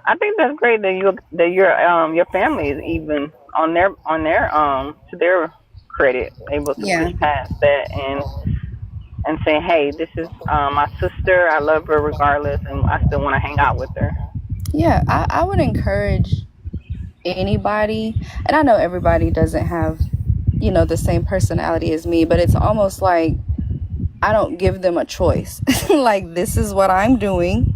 I think that's great that your family is even on their to their credit able to push past that and say, hey, this is my sister. I love her regardless, and I still want to hang out with her. Yeah, I would encourage anybody, and I know everybody doesn't have the same personality as me, but it's almost like I don't give them a choice. Like this is what I'm doing,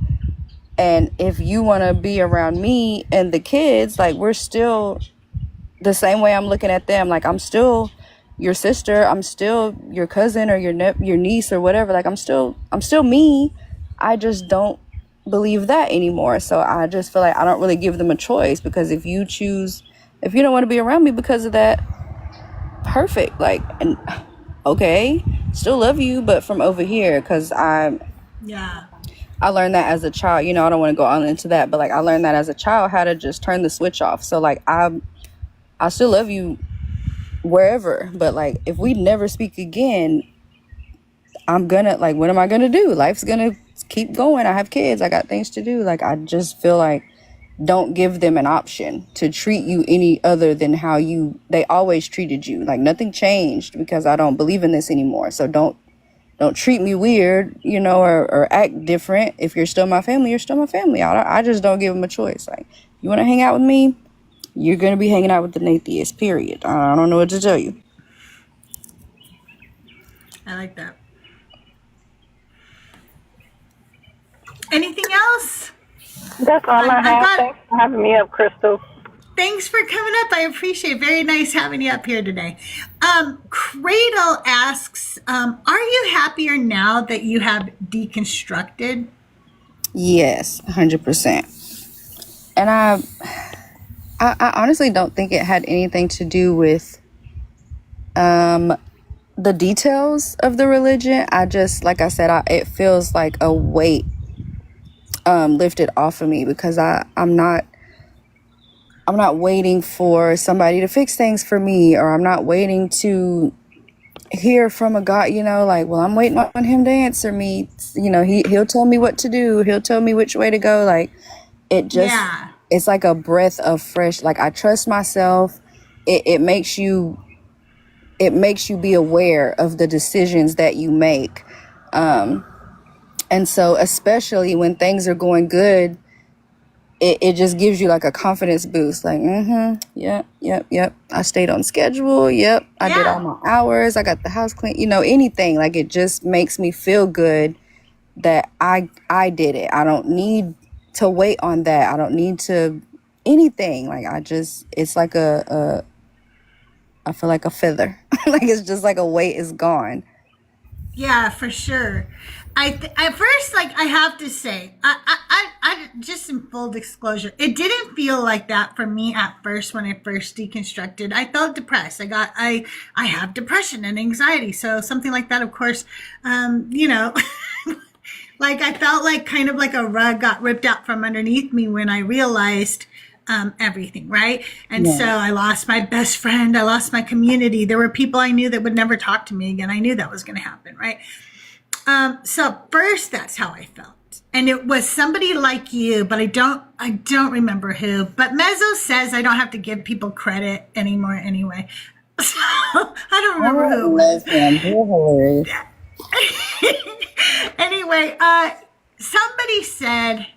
and if you want to be around me and the kids, like we're still the same way I'm looking at them. Like I'm still your sister, I'm still your cousin or your niece or whatever. Like I'm still me. I just don't believe that anymore. So I just feel like I don't really give them a choice, because if you don't want to be around me because of that, perfect. Like, and okay, still love you, but from over here, because I learned that as a child. I don't want to go on into that, but like I learned that as a child how to just turn the switch off. So like I still love you wherever, but like if we never speak again, I'm gonna, like, what am I gonna do? Life's gonna keep going. I have kids, I got things to do. Like I just feel like don't give them an option to treat you any other than how they always treated you. Like nothing changed because I don't believe in this anymore. So don't treat me weird, or act different. If you're still my family, you're still my family. I just don't give them a choice. Like, you want to hang out with me, you're going to be hanging out with an atheist, period. I don't know what to tell you. I like that. Anything else? That's all I have. Thanks for having me up, Crystal. Thanks for coming up. I appreciate it. Very nice having you up here today. Cradle asks, are you happier now that you have deconstructed? Yes, 100%. And I honestly don't think it had anything to do with the details of the religion. I just, like I said, it feels like a weight lifted off of me, because I'm not waiting for somebody to fix things for me, or I'm not waiting to hear from a God, like, well, I'm waiting on him to answer me. He'll tell me what to do. He'll tell me which way to go. Like it just, it's like a breath of fresh, like I trust myself. It makes you be aware of the decisions that you make. And so especially when things are going good, it just gives you like a confidence boost. Like, yep. I stayed on schedule. Yep. I did all Yeah. my hours. I got the house clean. Anything. Like, it just makes me feel good that I did it. I don't need to wait on that. I don't need to anything. Like, it's like I feel like a feather. Like, it's just like a weight is gone. Yeah, for sure. At first, like, I have to say, I just in full disclosure, it didn't feel like that for me at first when I first deconstructed. I felt depressed. I have depression and anxiety, so something like that, of course, you know, like I felt like kind of like a rug got ripped out from underneath me when I realized everything, right? And so I lost my best friend. I lost my community. There were people I knew that would never talk to me again. I knew that was going to happen, right? So first, that's how I felt. And it was somebody like you, but I don't remember who. But Mezzo says I don't have to give people credit anymore anyway. So I don't remember who it was. Hilarious. Anyway, somebody said,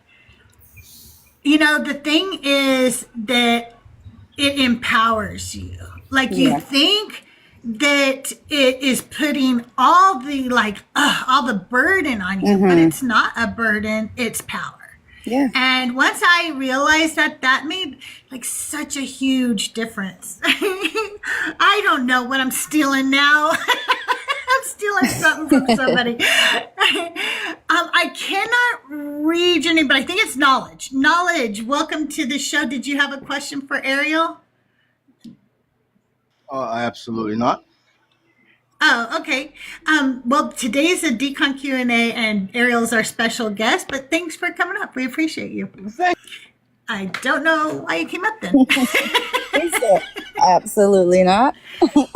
the thing is that it empowers you. Like you think that it is putting all the burden on you, but it's not a burden, it's power. Yeah. And once I realized that made like such a huge difference. I don't know what I'm stealing now. I'm stealing something from somebody. I cannot read your name, but I think it's Knowledge. Knowledge, welcome to the show. Did you have a question for Ariel? Absolutely not. Oh, okay. Well, today's a Decon Q and A, and Ariel's our special guest. But thanks for coming up. We appreciate you. I don't know why you came up then. Absolutely not.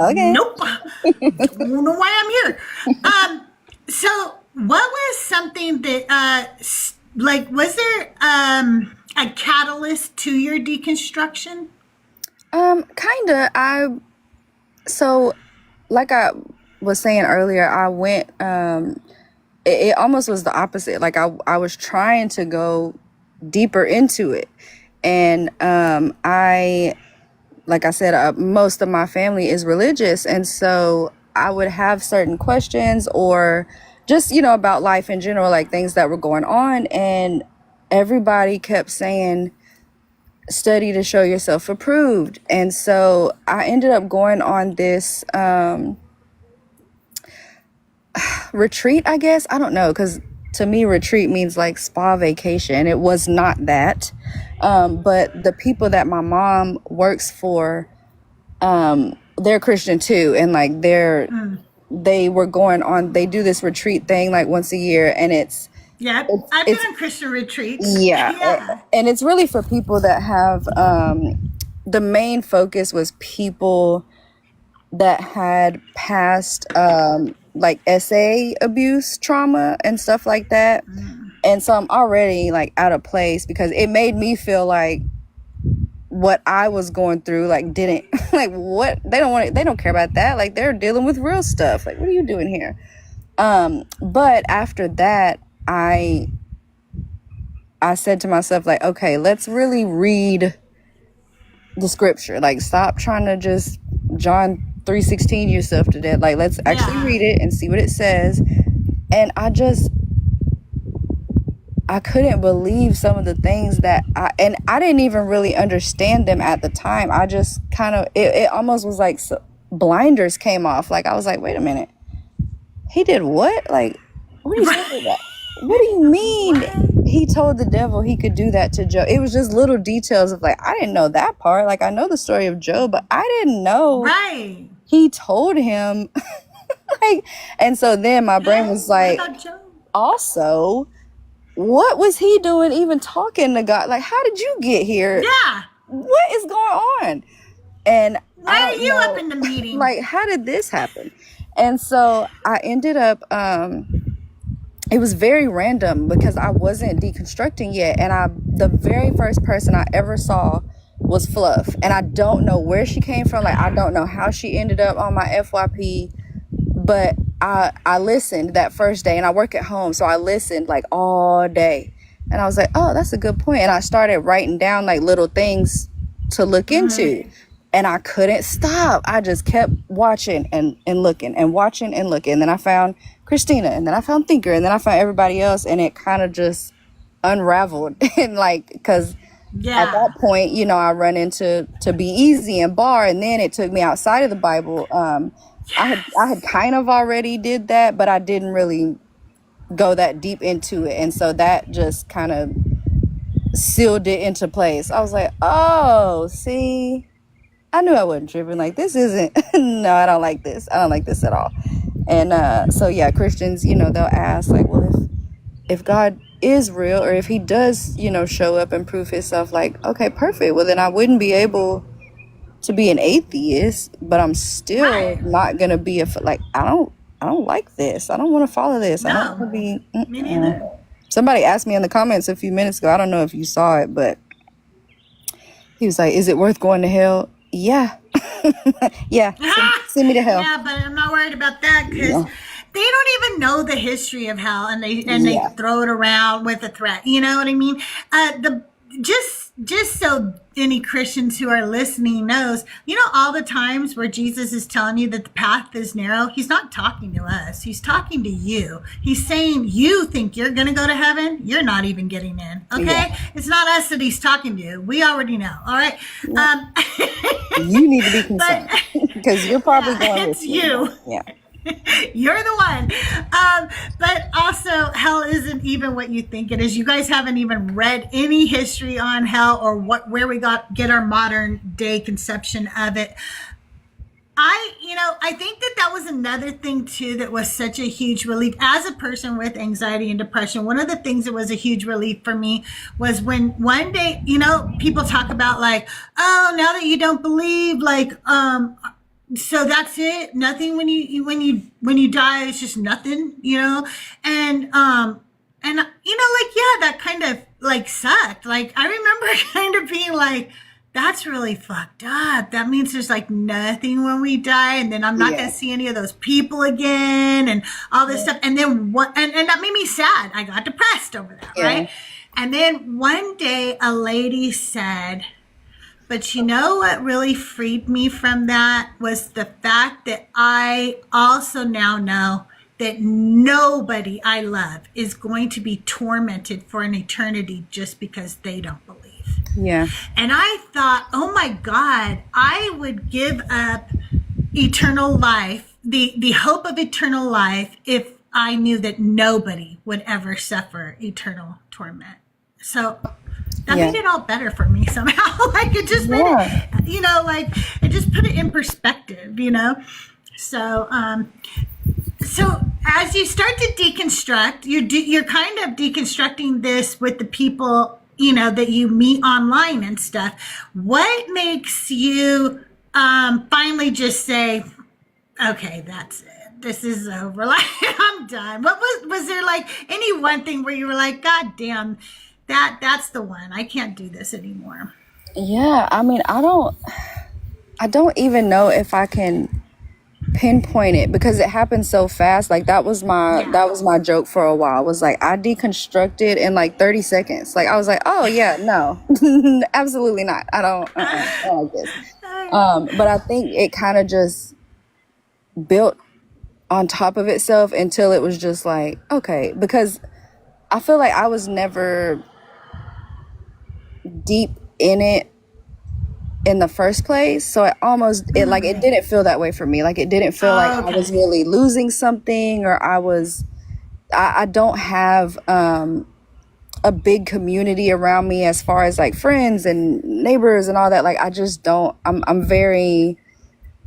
Okay. Nope. Don't know why I'm here. So, what was something that, was there a catalyst to your deconstruction? Kinda. So, like I was saying earlier, I went, it almost was the opposite. Like I was trying to go deeper into it. And like I said, most of my family is religious. And so I would have certain questions or just, about life in general, like things that were going on. And everybody kept saying, study to show yourself approved. And so I ended up going on this retreat, I guess. I don't know, because to me, retreat means like spa vacation. It was not that. But the people that my mom works for, they're Christian too. And like they were going on, they do this retreat thing like once a year, and it's I've been on Christian retreats. Yeah. And it's really for people that have, the main focus was people that had past, like SA abuse trauma and stuff like that. And so I'm already like out of place because it made me feel like what I was going through, like didn't like what they don't care about that. Like they're dealing with real stuff. Like, what are you doing here? But after that, I said to myself, like, okay, let's really read the scripture. Like, stop trying to just John 3:16 yourself to death. Like, let's actually read it and see what it says. And I couldn't believe some of the things that I didn't even really understand them at the time. I just kind of, it almost was like blinders came off. Like, I was like, wait a minute. He did what? Like, what are you saying about? What do you mean? He told the devil he could do that to Job. It was just little details of like, I didn't know that part. Like, I know the story of Job, but I didn't know he told him. Like, and so then my brain was like, also, what was he doing even talking to God? Like, how did you get here? Yeah. What is going on? And why are you up in the meeting? Like, how did this happen? And so I ended up, it was very random because I wasn't deconstructing yet. And the very first person I ever saw was Fluff. And I don't know where she came from. Like, I don't know how she ended up on my FYP, but I listened that first day, and I work at home, so I listened like all day, and I was like, oh, that's a good point. And I started writing down like little things to look into, and I couldn't stop. I just kept watching and looking and watching and looking. And then I found Christina, and then I found Thinker, and then I found everybody else, and it kind of just unraveled. And like, because at that point, you know, I run into to Be Easy and Bar, and then it took me outside of the Bible. I had kind of already did that, but I didn't really go that deep into it, and so that just kind of sealed it into place. I was like, oh, see, I knew I wasn't tripping. Like, this isn't no, I don't like this. I don't like this at all. And so yeah, Christians, you know, they'll ask like, well, if God is real, or if he does, you know, show up and prove himself, like, okay, perfect, well then I wouldn't be able to be an atheist, but I'm still not gonna be like, I don't like this, I don't want to follow this. I don't want to be Me neither. Somebody asked me in the comments a few minutes ago, I don't know if you saw it, but he was like, is it worth going to hell? Yeah. Yeah, send me to hell. Yeah, but I'm not worried about that, because they don't even know the history of hell, and they throw it around with a threat. You know what I mean? Just so any Christians who are listening knows, you know, all the times where Jesus is telling you that the path is narrow, he's not talking to us. He's talking to you. He's saying, you think you're going to go to heaven? You're not even getting in. Okay. Yeah. It's not us that he's talking to. We already know. All right. Yeah. You need to be concerned because you're probably going it's you. Yeah. You're the one. But also, hell isn't even what you think it is. You guys haven't even read any history on hell, or where we get our modern day conception of it. I think that was another thing too that was such a huge relief as a person with anxiety and depression. One of the things that was a huge relief for me was when one day, you know, people talk about like, oh, now that you don't believe, like, so that's it. Nothing when you die, it's just nothing, you know? And you know, like, yeah, that kind of like sucked. Like, I remember kind of being like, that's really fucked up. That means there's like nothing when we die, and then I'm not going to see any of those people again and all this stuff. And then and that made me sad. I got depressed over that, right? And then one day a lady said, but you know what really freed me from that was the fact that I also now know that nobody I love is going to be tormented for an eternity just because they don't believe. Yeah. And I thought, oh my God, I would give up eternal life, the hope of eternal life, if I knew that nobody would ever suffer eternal torment. So that made it all better for me somehow. Like, it just made it, you know, like, it just put it in perspective, you know? So, so as you start to deconstruct, you're kind of deconstructing this with the people, you know, that you meet online and stuff. What makes you finally just say, okay, that's it. This is over. Like, I'm done. What was there like any one thing where you were like, God damn, that's the one. I can't do this anymore. Yeah, I mean, I don't even know if I can pinpoint it because it happened so fast. Like, that was my joke for a while. Was like, I deconstructed in like 30 seconds. Like, I was like, oh yeah, no, absolutely not. I don't like this. But I think it kind of just built on top of itself until it was just like, okay, because I feel like I was never deep in it in the first place, so it like, it didn't feel that way for me. Like, it didn't feel like I was really losing something, or I don't have a big community around me as far as like friends and neighbors and all that. Like, I just don't. I'm very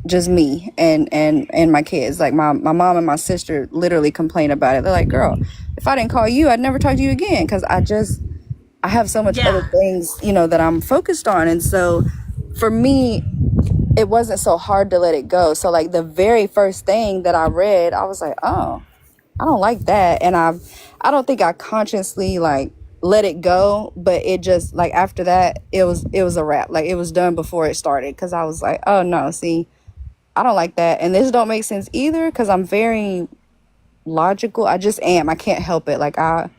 just me and my kids. Like, my mom and my sister literally complain about it. They're like, girl, if I didn't call you, I'd never talk to you again, because I have so much other things, you know, that I'm focused on. And so for me, it wasn't so hard to let it go. So like, the very first thing that I read, I was like, oh, I don't like that. And I don't think I consciously like let it go, but it just, like, after that, it was a wrap. Like, it was done before it started, because I was like, oh no, see, I don't like that. And this don't make sense either, because I'm very logical. I just am. I can't help it. Like I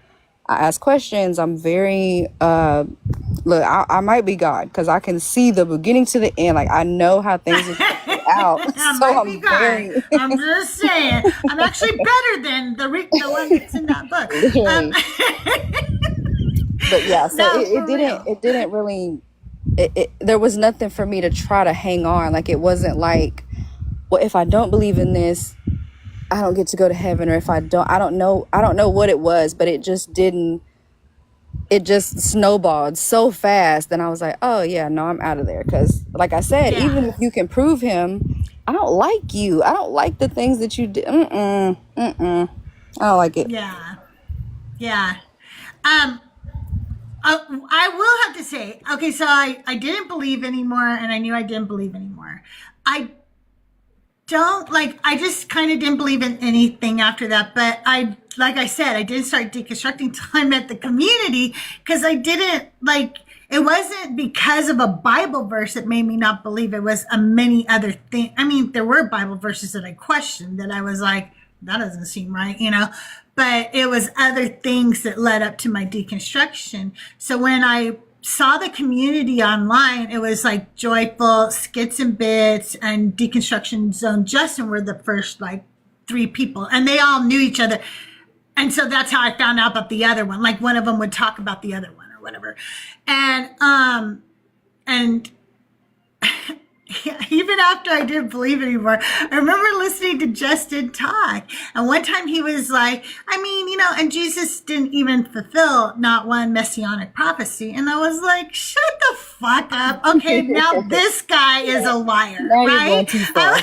ask questions. I'm very look. I might be God because I can see the beginning to the end. Like I know how things are going to play out. I So might be I'm God. very I'm just saying. I'm actually better than the one that's in that book. literally. But yeah, so No, it for didn't real. really there was nothing for me to try to hang on. Like it wasn't like, well, if I don't believe in this, I don't get to go to heaven, or if I don't know what it was, but it just didn't. It just snowballed so fast, and I was like, oh yeah, no, I'm out of there. Because like I said, even Yeah. if you can prove him, I don't like you. I don't like the things that you did. I don't like it. Yeah. Yeah. Um, I will have to say, okay, so I didn't believe anymore, and I knew I didn't believe anymore. I don't like, I just kind of didn't believe in anything after that. But like I said, I didn't start deconstructing till I met the community because I didn't like, it wasn't because of a Bible verse that made me not believe. It was a many other things. I mean, there were Bible verses that I questioned that I was like, that doesn't seem right, but it was other things that led up to my deconstruction. So when I saw the community online, it was like Joyful, Skits and Bits, and Deconstruction Zone Justin were the first like 3 people, and they all knew each other. And so that's how I found out about the other one. Like one of them would talk about the other one or whatever. And yeah, even after I didn't believe anymore, I remember listening to Justin talk. And one time he was like, I mean, and Jesus didn't even fulfill not one messianic prophecy. And I was like, shut the fuck up. Okay, now this guy is a liar, Now you're going right? too far.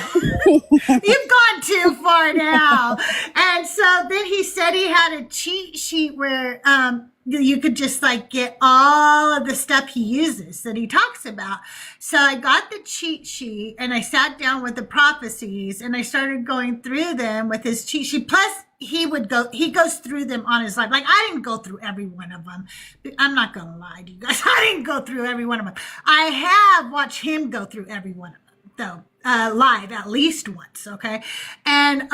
You've gone too far now. And so then he said he had a cheat sheet where you could just like get all of the stuff he uses that he talks about. So I got the cheat sheet and I sat down with the prophecies and I started going through them with his cheat sheet. Plus he goes through them on his life. Like I didn't go through every one of them. I'm not going to lie to you guys. I didn't go through every one of them. I have watched him go through every one of them though, live at least once. Okay. And,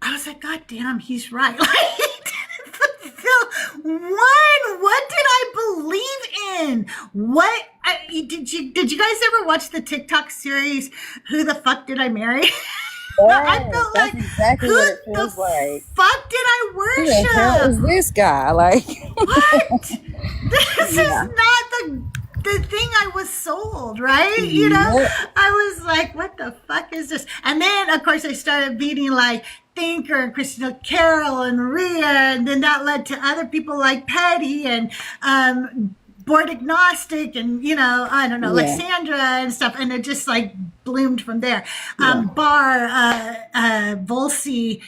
I was like, God damn, he's right. Like, he didn't fulfill one. What did I believe in? Did you guys ever watch the TikTok series, Who the Fuck Did I Marry? I Yes, felt that's like, exactly who what it the feels like. fuck did I Who the hell worship? is this guy? Like, What? This is yeah. not the thing I was sold, right? Yep. I was like, what the fuck is this? And then, of course, I started meeting like Thinker and Christina Carroll and Maria, and then that led to other people like Petty and Board Agnostic and, I don't know, like Yeah. Sandra and stuff. And it just like bloomed from there. Yeah. Bar, Volsi,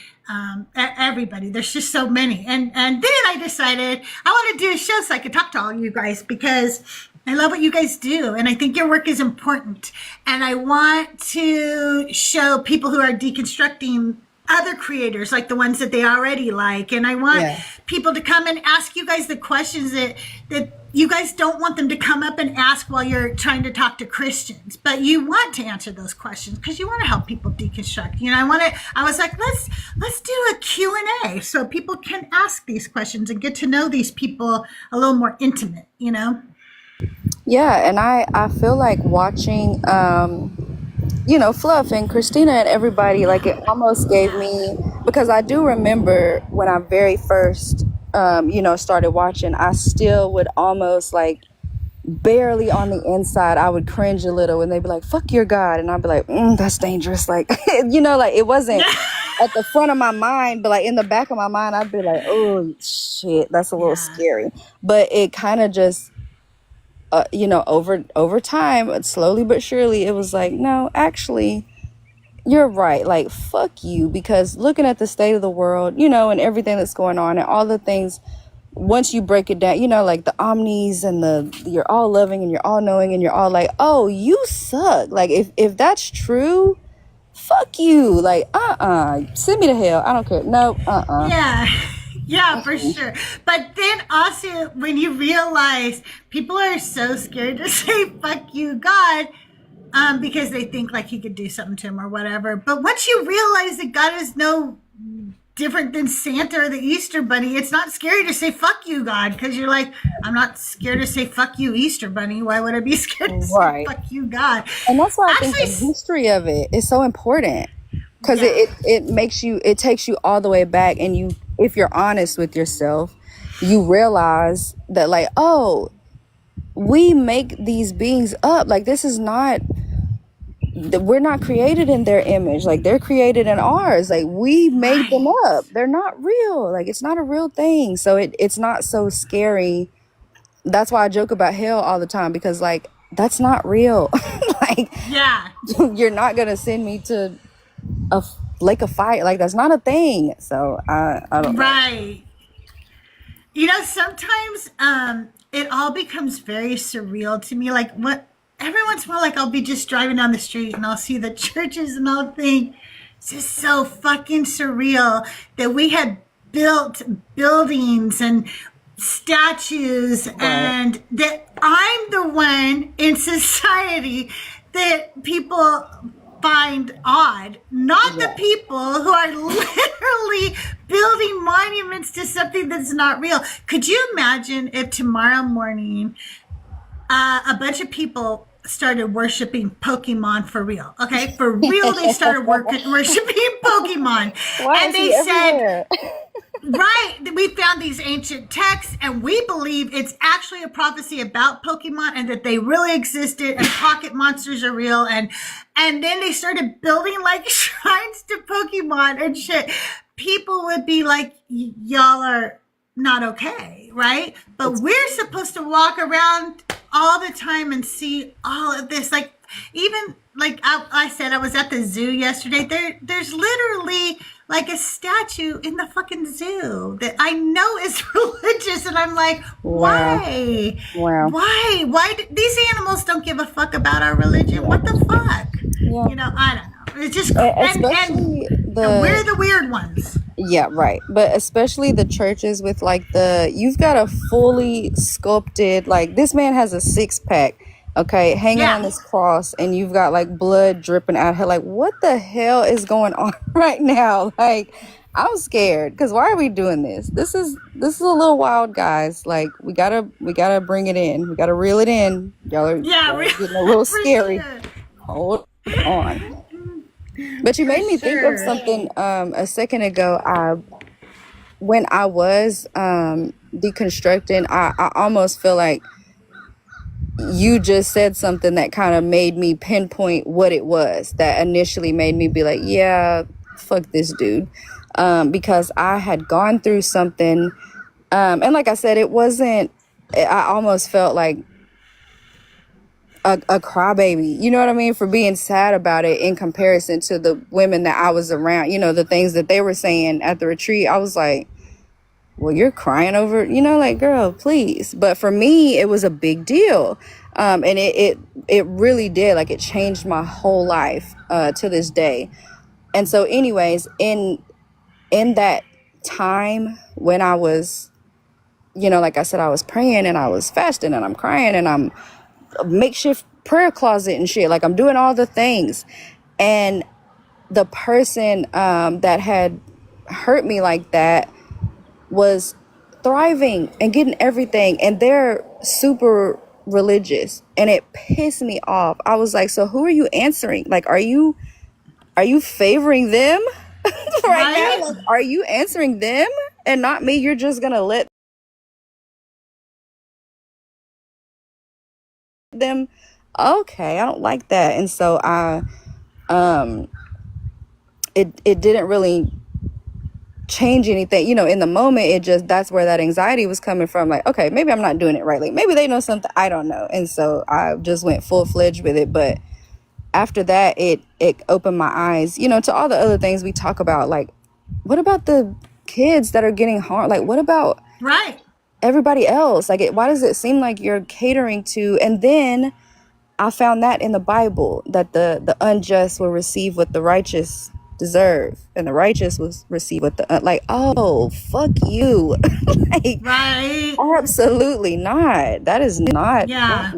everybody. There's just so many. And then I decided I want to do a show so I could talk to all you guys because I love what you guys do. And I think your work is important. And I want to show people who are deconstructing other creators, like the ones that they already like. And I want people to come and ask you guys the questions that you guys don't want them to come up and ask while you're trying to talk to Christians, but you want to answer those questions because you want to help people deconstruct. I was like, let's do a Q and A so people can ask these questions and get to know these people a little more intimate, Yeah, and I feel like watching Fluff and Christina and everybody, like it almost gave me, because I do remember when I very first started watching, I still would almost like barely on the inside, I would cringe a little and they'd be like, fuck your God, and I'd be like, that's dangerous, like like it wasn't at the front of my mind, but like in the back of my mind I'd be like, oh shit, that's a little scary. But it kind of just over time, slowly but surely, it was like, no, actually, you're right. Like, fuck you. Because looking at the state of the world, and everything that's going on and all the things, once you break it down, like the omnis and you're all loving and you're all knowing and you're all like, oh, you suck. Like, if that's true, fuck you. Like, send me to hell. I don't care. Nope. Yeah, for sure. But then also when you realize people are so scared to say fuck you, God, because they think like he could do something to him or whatever. But once you realize that God is no different than Santa or the Easter Bunny. It's not scary to say "fuck you, God," because you're like, I'm not scared to say "fuck you, Easter Bunny." Why would I be scared to say Right. "fuck you, God"? And that's why I think Actually, the history of it is so important, because yeah, it makes you, it takes you all the way back, and you, if you're honest with yourself, you realize that, like, oh, we make these beings up. Like, this is not, we're not created in their image. Like, they're created in ours. Like, we made them right, up. They're not real. Like, it's not a real thing. So it's not so scary. That's why I joke about hell all the time, because, like, that's not real. Like, yeah, you're not gonna send me to a lake of fire. Like, that's not a thing. So I don't know. right. Sometimes it all becomes very surreal to me. Like what every once in a while, like I'll be just driving down the street and I'll see the churches and I'll think it's just so fucking surreal that we had built buildings and statues and that I'm the one in society that people find odd, not the people who are literally building monuments to something that's not real. Could you imagine if tomorrow morning a bunch of people started worshiping Pokemon for real? Okay, for real, they started worshiping Pokemon, Why and is they he said, everywhere? right, we found these ancient texts and we believe it's actually a prophecy about Pokemon and that they really existed and pocket monsters are real, and then they started building like shrines to Pokemon and shit. People would be like, y'all are not okay, right? But we're supposed to walk around all the time and see all of this. Like, even like I said, I was at the zoo yesterday. There's literally like a statue in the fucking zoo that I know is religious, and I'm like, Wow. why? Wow. These animals don't give a fuck about our religion? What the fuck? Yeah. I don't know. It's just Especially and we're the weird ones. yeah, right. But especially the churches with, like, you've got a fully sculpted, like, this man has a six-pack, okay, hanging on Yeah. this cross, and you've got, like, blood dripping out here. Like, what the hell is going on right now? Like, I'm scared, because why are we doing this? This is a little wild, guys. Like, we gotta bring it in. We gotta reel it in. Y'all are getting a little For scary. sure. Hold on. But you For made me think of sure. something a second ago. When I was deconstructing, I almost feel like you just said something that kind of made me pinpoint what it was that initially made me be like, yeah, fuck this dude. Because I had gone through something, and like I said, it wasn't, I almost felt like a crybaby, you know what I mean, for being sad about it in comparison to the women that I was around, the things that they were saying at the retreat. I was like, well, you're crying over, like, girl, please. But for me, it was a big deal. And it really did, like, it changed my whole life to this day. And so anyways, in that time when I was, like I said, I was praying and I was fasting and I'm crying and I'm a makeshift prayer closet and shit. Like, I'm doing all the things. And the person that had hurt me like that was thriving and getting everything, and they're super religious, and it pissed me off. I was like, so who are you answering? Like, are you favoring them right now? Like, are you answering them and not me? You're just gonna let them? Okay, I don't like that. And so it didn't really change anything, in the moment. It just, that's where that anxiety was coming from. Like, okay, maybe I'm not doing it right. Like, maybe they know something I don't know. And so I just went full-fledged with it. But after that, it opened my eyes, to all the other things we talk about. Like, what about the kids that are getting harmed? Like, what about everybody else? Like, why does it seem like you're catering to? And then I found that in the Bible, that the unjust will receive what the righteous deserve, and the righteous will receive what the like, oh, fuck you. Like, absolutely not. That is not. Yeah.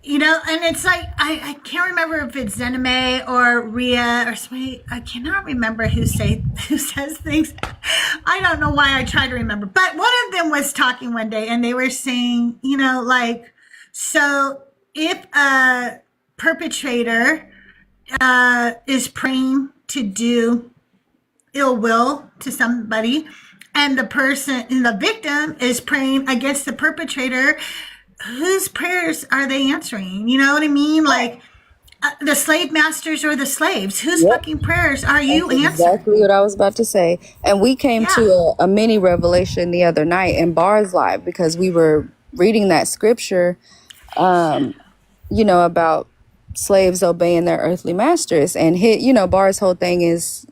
You know, and it's like I can't remember if it's Zenime or Ria or somebody. I cannot remember who says things. I don't know why I try to remember, but one of them was talking one day, and they were saying, you know, like, so if a perpetrator is praying to do ill will to somebody, and the victim is praying against the perpetrator, whose prayers are they answering? You know what I mean? Like the slave masters or the slaves, whose Yep. fucking prayers are you That's answering? exactly what I was about to say. And we came Yeah. to a mini revelation the other night in Bars Live because we were reading that scripture, you know, about slaves obeying their earthly masters. And you know, Bar's whole thing is,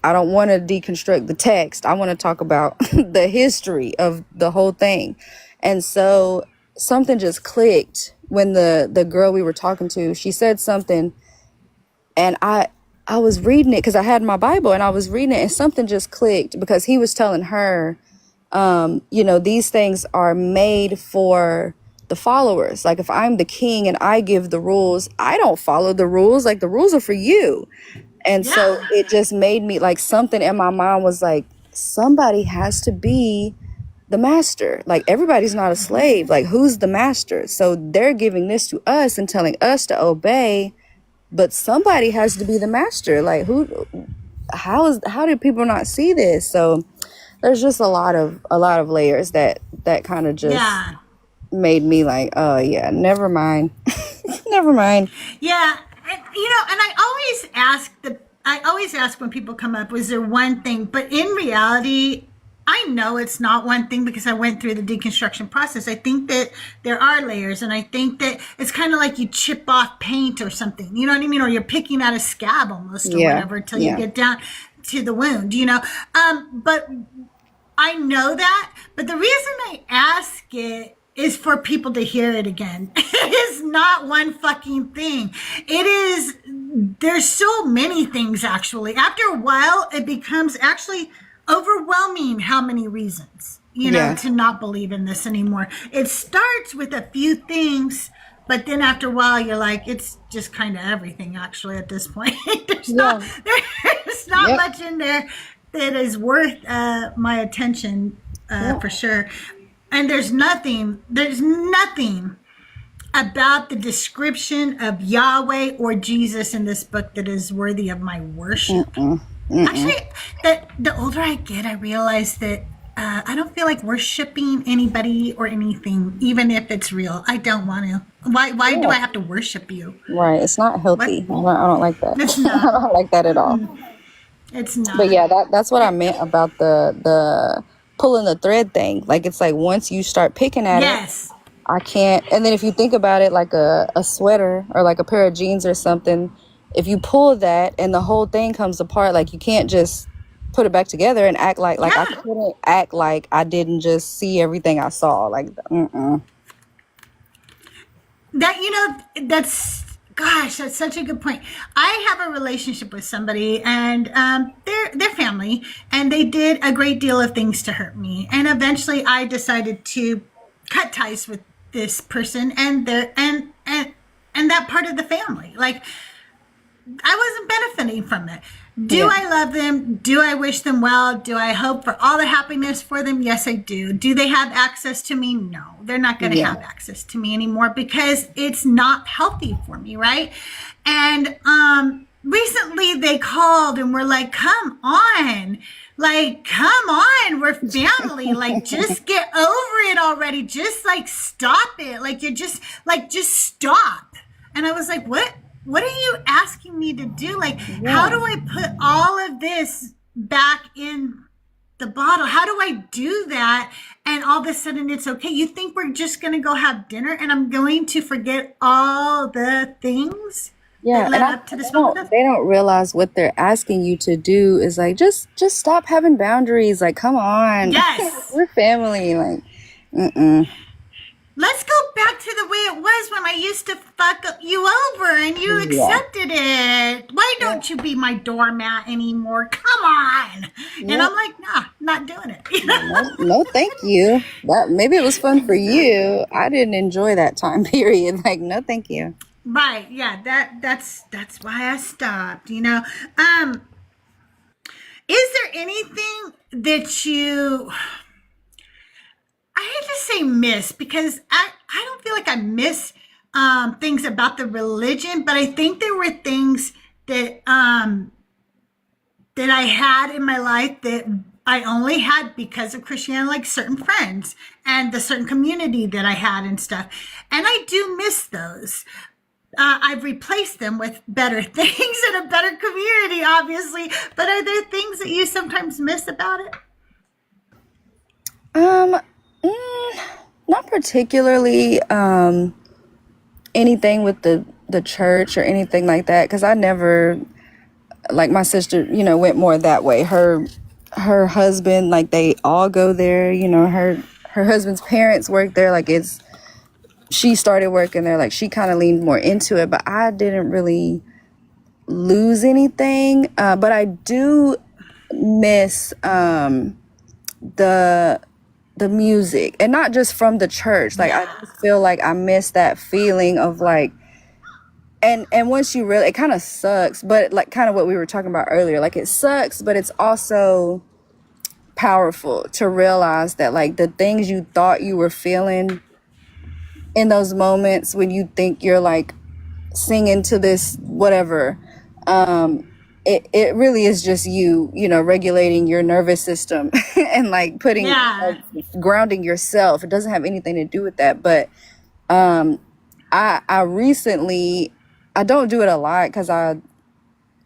I don't want to deconstruct the text. I want to talk about the history of the whole thing. And so something just clicked when the girl we were talking to, she said something, and I was reading it because I had my Bible and I was reading it, and something just clicked because he was telling her, you know, these things are made for the followers. Like if I'm the king and I give the rules, I don't follow the rules. Like the rules are for you. And so Yeah. it just made me like, something in my mind was like, somebody has to be the master. Like everybody's not a slave. Like who's the master? So they're giving this to us and telling us to obey, but somebody has to be the master. Like how did people not see this? So there's just a lot of layers that kind of just Yeah. made me like, oh yeah, never mind. Never mind. Yeah. And, you know, and I always ask when people come up, was there one thing? But in reality, I know it's not one thing because I went through the deconstruction process. I think that there are layers, and I think that it's kind of like you chip off paint or something, you know what I mean? Or you're picking out a scab almost or Yeah. whatever until Yeah. you get down to the wound, you know? But I know that, but the reason I ask it is for people to hear it again. It is not one fucking thing. There's so many things actually. After a while, it becomes actually overwhelming how many reasons, you know, Yeah. to not believe in this anymore. It starts with a few things, but then after a while, you're like, it's just kind of everything actually at this point. there's not Yep. much in there that is worth my attention for sure. And there's nothing about the description of Yahweh or Jesus in this book that is worthy of my worship. Actually, the older I get, I realize that I don't feel like worshiping anybody or anything, even if it's real. I don't want to. Why do I have to worship you? Right. It's not healthy. I don't like that. It's I not. don't like that at all. It's not. But yeah, that's what I meant about the pulling the thread thing. Like it's like once you start picking at it, Yes. I can't. And then if you think about it like a sweater or like a pair of jeans or something, if you pull that and the whole thing comes apart, like you can't just put it back together and act like I Yeah. couldn't act like I didn't just see everything I saw. Like That, you know, that's such a good point. I have a relationship with somebody, and they're family, and they did a great deal of things to hurt me. And eventually, I decided to cut ties with this person and their and that part of the family. Like I wasn't benefiting from it. Do Yeah. I love them? Do I wish them well? Do I hope for all the happiness for them? Yes, I do. Do they have access to me? No, they're not going to Yeah. have access to me anymore because it's not healthy for me, right? And recently they called and were like, come on. Like, come on, we're family. Like, just get over it already. Just like stop it. Like, you're just stop. And I was like, what are you asking me to do? Like, how do I put all of this back in the bottle? How do I do that? And all of a sudden it's okay. You think we're just going to go have dinner and I'm going to forget all the things that led up to this moment? they don't realize what they're asking you to do is like, just stop having boundaries. Like, come on. Yes. We're family. Like, Let's go back to to the way it was when I used to fuck you over and you Yeah. accepted it. Why don't you be my doormat anymore? Come on. And Yeah. I'm like, nah, not doing it. You know? No, thank you. That maybe it was fun for you. I didn't enjoy that time period. Like, no, thank you. Right. Yeah. That's why I stopped, you know. Is there anything that you, I hate to say miss, because I don't feel like I miss things about the religion, but I think there were things that that I had in my life that I only had because of Christianity, like certain friends and the certain community that I had and stuff. And I do miss those. I've replaced them with better things and a better community, obviously. But are there things that you sometimes miss about it? Um, not particularly anything with the church or anything like that, because I never, like my sister, went more that way. Her husband, like they all go there. Her husband's parents work there. Like she started working there. Like she kind of leaned more into it, but I didn't really lose anything. But I do miss the music, and not just from the church. Like I just feel like I miss that feeling of like, and once you really, it kind of sucks, but like kind of what we were talking about earlier, like it sucks, but it's also powerful to realize that like the things you thought you were feeling in those moments when you think you're like singing to this whatever, it really is just you regulating your nervous system and like putting like, grounding yourself. It doesn't have anything to do with that. But I recently, I don't do it a lot because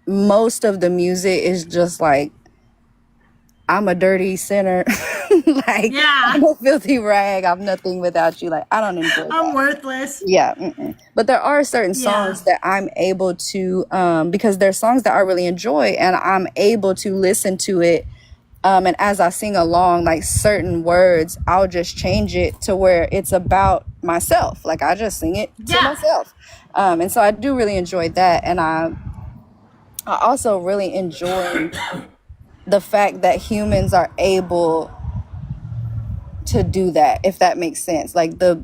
most of the music is just like, I'm a dirty sinner. Like, I'm a filthy rag. I'm nothing without you. Like, I don't enjoy that. I'm worthless. Yeah. But there are certain songs that I'm able to, because there's songs that I really enjoy and I'm able to listen to it. And as I sing along, like certain words, I'll just change it to where it's about myself. Like I just sing it to myself. And so I do really enjoy that. And I also really enjoy the fact that humans are able to do that, if that makes sense. Like the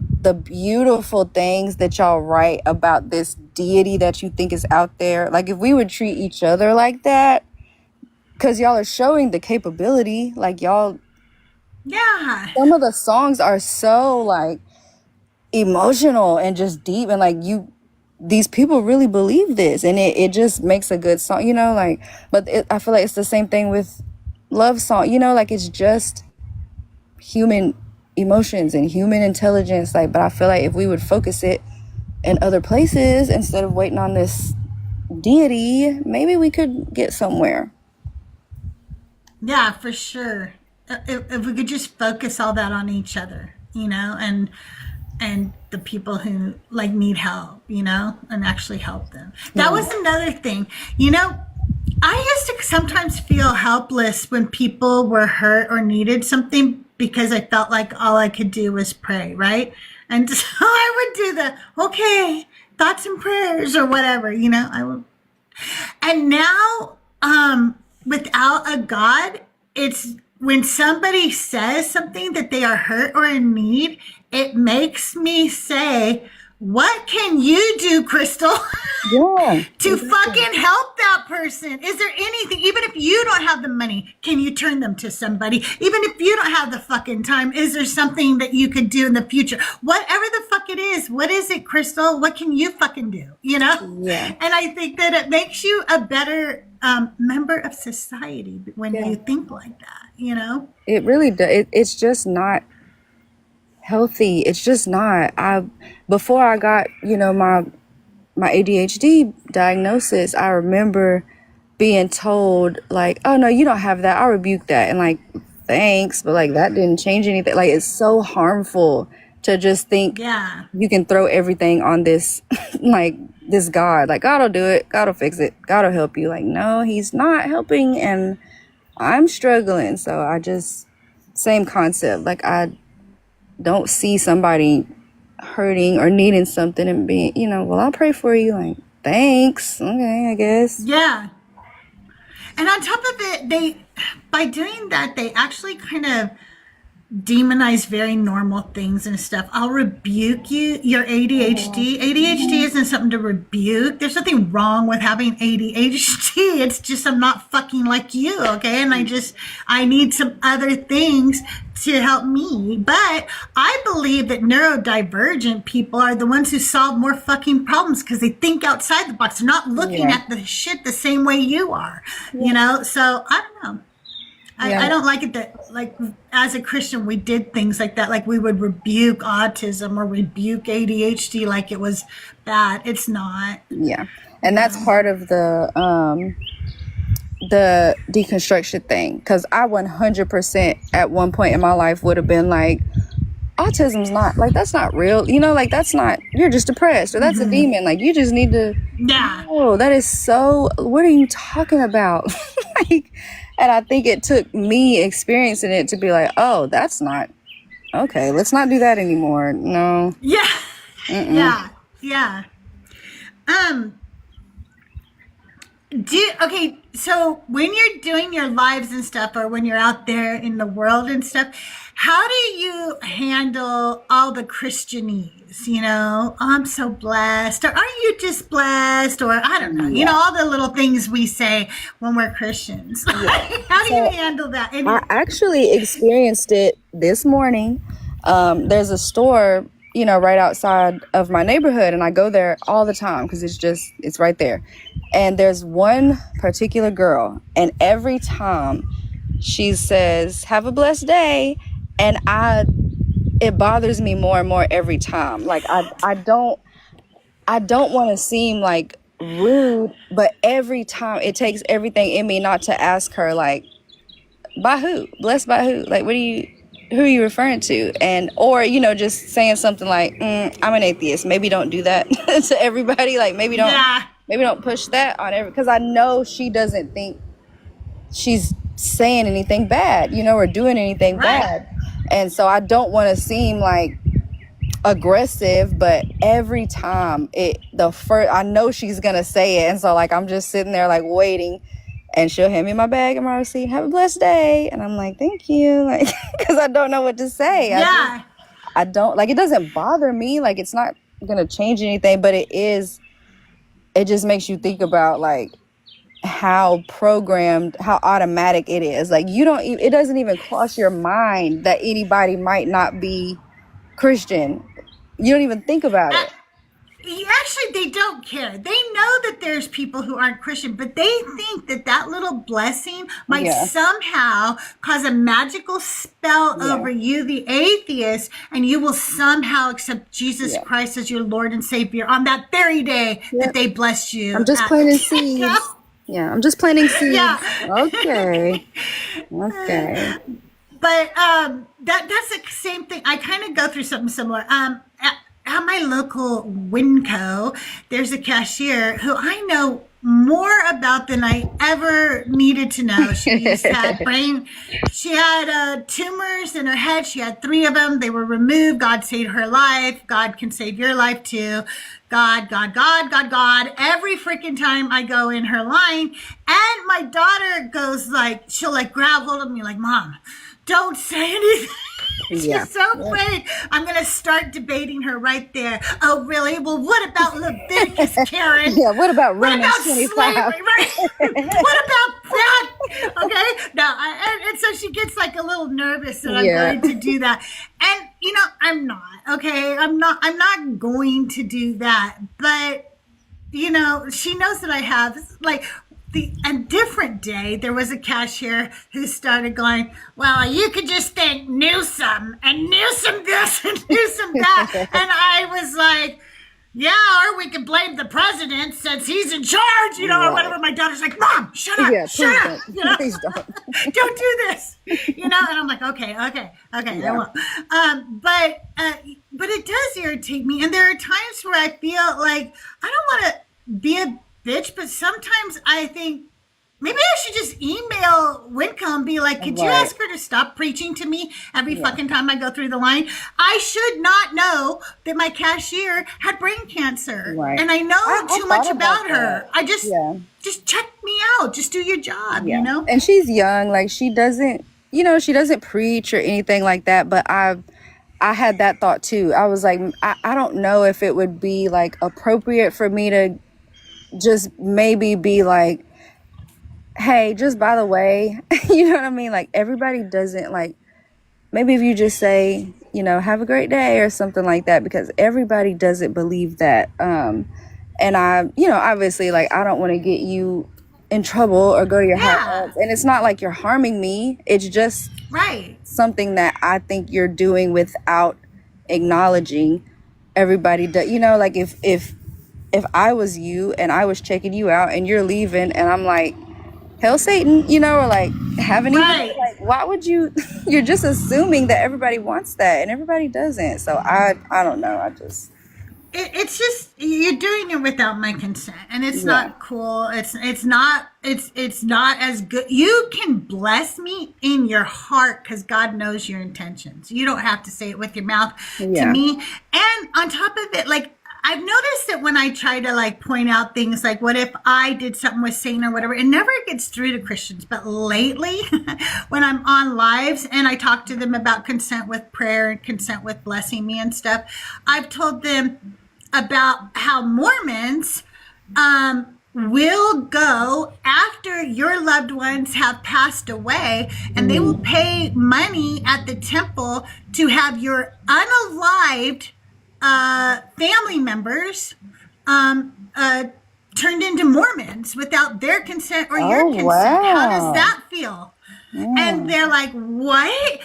beautiful things that y'all write about this deity that you think is out there. Like if we would treat each other like that, because y'all are showing the capability, like y'all, some of the songs are so like emotional and just deep, and like these people really believe this, and it just makes a good song, like, but I feel like it's the same thing with love song, like it's just human emotions and human intelligence, like, but I feel like if we would focus it in other places instead of waiting on this deity, maybe we could get somewhere. Yeah, for sure. If we could just focus all that on each other, and the people who like need help, and actually help them. That was another thing. I used to sometimes feel helpless when people were hurt or needed something because I felt like all I could do was pray, right? And so I would do the thoughts and prayers or whatever, I would. And now, without a God, it's when somebody says something that they are hurt or in need, it makes me say, what can you do, Crystal, to fucking help that person? Is there anything, even if you don't have the money, can you turn them to somebody? Even if you don't have the fucking time, is there something that you could do in the future? Whatever the fuck it is, what is it, Crystal? What can you fucking do? Yeah. And I think that it makes you a better member of society when you think like that, It really does. It's just not healthy. It's just not. Before I got my ADHD diagnosis, I remember being told like, oh no, you don't have that, I rebuke that, and like, thanks, but like that didn't change anything. Like it's so harmful to just think you can throw everything on this like this God, like God'll do it, God'll fix it, God'll help you. Like no, he's not helping, and I'm struggling. So I just, same concept, like I don't see somebody hurting or needing something and being, well, I'll pray for you. Like, thanks. Okay, I guess. Yeah. And on top of it, by doing that, they actually kind of demonize very normal things and stuff. I'll rebuke you, your ADHD. ADHD isn't something to rebuke. There's nothing wrong with having ADHD. It's just I'm not fucking like you, okay? And I need some other things to help me. But I believe that neurodivergent people are the ones who solve more fucking problems because they think outside the box. They're not looking at the shit the same way you are, So I don't know. I don't like it that, like, as a Christian, we did things like that. Like, we would rebuke autism or rebuke ADHD like it was bad. It's not. Yeah. And that's part of the deconstruction thing. Because I 100% at one point in my life would have been like, autism's not, like, that's not real. Like, that's not, you're just depressed or that's a demon. Like, you just need to. Yeah. Oh, that is so, what are you talking about? Like, and I think it took me experiencing it to be like, oh, that's not okay. Let's not do that anymore. No. Yeah. Yeah. Okay, so when you're doing your lives and stuff, or when you're out there in the world and stuff, how do you handle all the Christianese? I'm so blessed, or are you just blessed, or I don't know, all the little things we say when we're Christians. How do you handle that? I actually experienced it this morning. There's a store, right outside of my neighborhood, and I go there all the time because it's right there. And there's one particular girl, and every time she says, "Have a blessed day," and it bothers me more and more every time. Like, I don't want to seem like rude, but every time it takes everything in me not to ask her, like, by who? Blessed by who? Like, who are you referring to? And, or, just saying something like, I'm an atheist. Maybe don't do that to everybody. Like, maybe don't push that on because I know she doesn't think she's saying anything bad, or doing anything bad. And so I don't want to seem like aggressive, but every time I know she's going to say it. And so, like, I'm just sitting there, like, waiting, and she'll hand me my bag and my receipt. Have a blessed day. And I'm like, thank you. Like, because I don't know what to say. Yeah. I don't, like, it doesn't bother me. Like, it's not going to change anything, but it just makes you think about, like, how programmed, how automatic it is. Like, it doesn't even cross your mind that anybody might not be Christian. You don't even think about it. Actually, they don't care. They know that there's people who aren't Christian, but they think that little blessing might somehow cause a magical spell over you, the atheist, and you will somehow accept Jesus Christ as your Lord and Savior on that very day that they blessed you. I'm just planting seeds. Yeah, I'm just planting seeds. Yeah. Okay. But that's the same thing. I kind of go through something similar. At my local Winco, there's a cashier who I know more about than I ever needed to know. She had tumors in her head. She had 3 of them. They were removed. God saved her life. God can save your life too. God. Every freaking time I go in her line, and my daughter goes, like, she'll, like, grab hold of me, like, Mom, don't say anything. She's so great. I'm going to start debating her right there. Oh, really? Well, what about Leviticus, Karen? Yeah, what about Romans 25? Slavery, right? What about that? Okay? No, and so she gets, like, a little nervous that I'm going to do that. And, I'm not, okay? I'm not going to do that. But, she knows that I have, like, a different day, there was a cashier who started going, well, you could just thank Newsom and Newsom this and Newsom that. And I was like, yeah, or we could blame the president since he's in charge, or whatever. My daughter's like, Mom, shut up, shut up. Please don't. Don't do this. And I'm like, okay, I won't. But it does irritate me. And there are times where I feel like I don't want to be a bitch, but sometimes I think Maybe I should just email Wincom, be like, could you Right. ask her to stop preaching to me every Yeah. fucking time I go through the line? I should not know that my cashier had brain cancer. Right. And I know I too much thought about about her. that. I just Yeah. check me out. Just do your job, Yeah. you know? And she's young, like she doesn't, she doesn't preach or anything like that, but I had that thought too. I was like, I don't know if it would be like appropriate for me to just maybe be like, hey, just by the way, you know what I mean? Like everybody doesn't like, maybe if you just say, have a great day or something like that, because everybody doesn't believe that. And obviously, like, I don't want to get you in trouble or go to your higher Yeah. ups. And it's not like you're harming me. It's just Right. something that I think you're doing without acknowledging everybody. Like if I was you and I was checking you out and you're leaving and I'm like, hell Satan, or like haven't Right. even, like, why would you, you're just assuming that everybody wants that and everybody doesn't. So I don't know. It's just you're doing it without my consent, and it's Yeah. not cool. It's not as good. You can bless me in your heart because God knows your intentions. You don't have to say it with your mouth to Yeah. me. And on top of it, like, I've noticed that when I try to like point out things like what if I did something with Satan or whatever, it never gets through to Christians. But lately, when I'm on lives and I talk to them about consent with prayer and consent with blessing me and stuff, I've told them about how Mormons will go after your loved ones have passed away, and they will pay money at the temple to have your unalived family members turned into Mormons without their consent or your Oh, consent. wow. How does that feel? And they're like, what?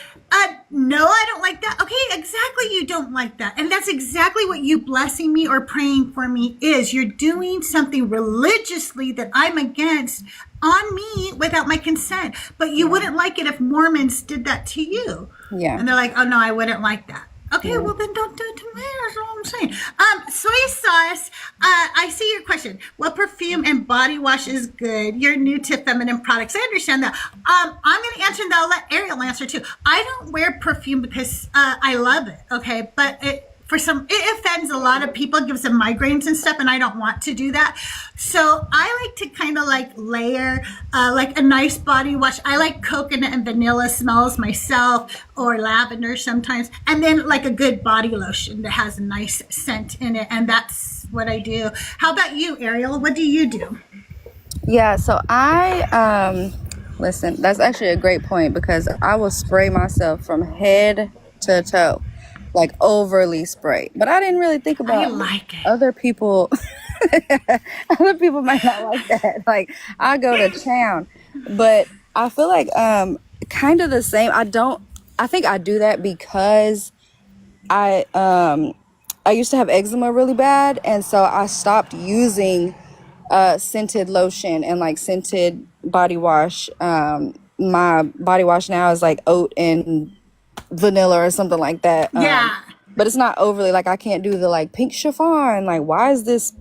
No, I don't like that. Okay, exactly. You don't like that. And that's exactly what you blessing me or praying for me is. You're doing something religiously that I'm against on me without my consent. But you wouldn't like it if Mormons did that to you. Yeah. And they're like, oh no, I wouldn't like that. Okay, well then don't do it to me. That's all I'm saying. Soy sauce. I see your question. What perfume and body wash is good? You're new to feminine products. I understand that. I'm going to answer, and I'll let Ariel answer too. I don't wear perfume because I love it. Okay, but it offends a lot of people, gives them migraines and stuff, and I don't want to do that. So I like to kind of like layer like a nice body wash. I like coconut and vanilla smells myself, or lavender sometimes, and then like a good body lotion that has a nice scent in it, and that's what I do. How about you, Ariel? What do you do? Yeah, so I listen, that's actually a great point because I will spray myself from head to toe, like overly spray. But I didn't really think I about like it. other people. Other people might not like that. Like I go to town, but I feel like kind of the same. I think I do that because I used to have eczema really bad, and so I stopped using scented lotion and like scented body wash. My body wash now is like oat and vanilla or something like that. Yeah. But it's not overly, like I can't do the like pink chiffon. Like why is this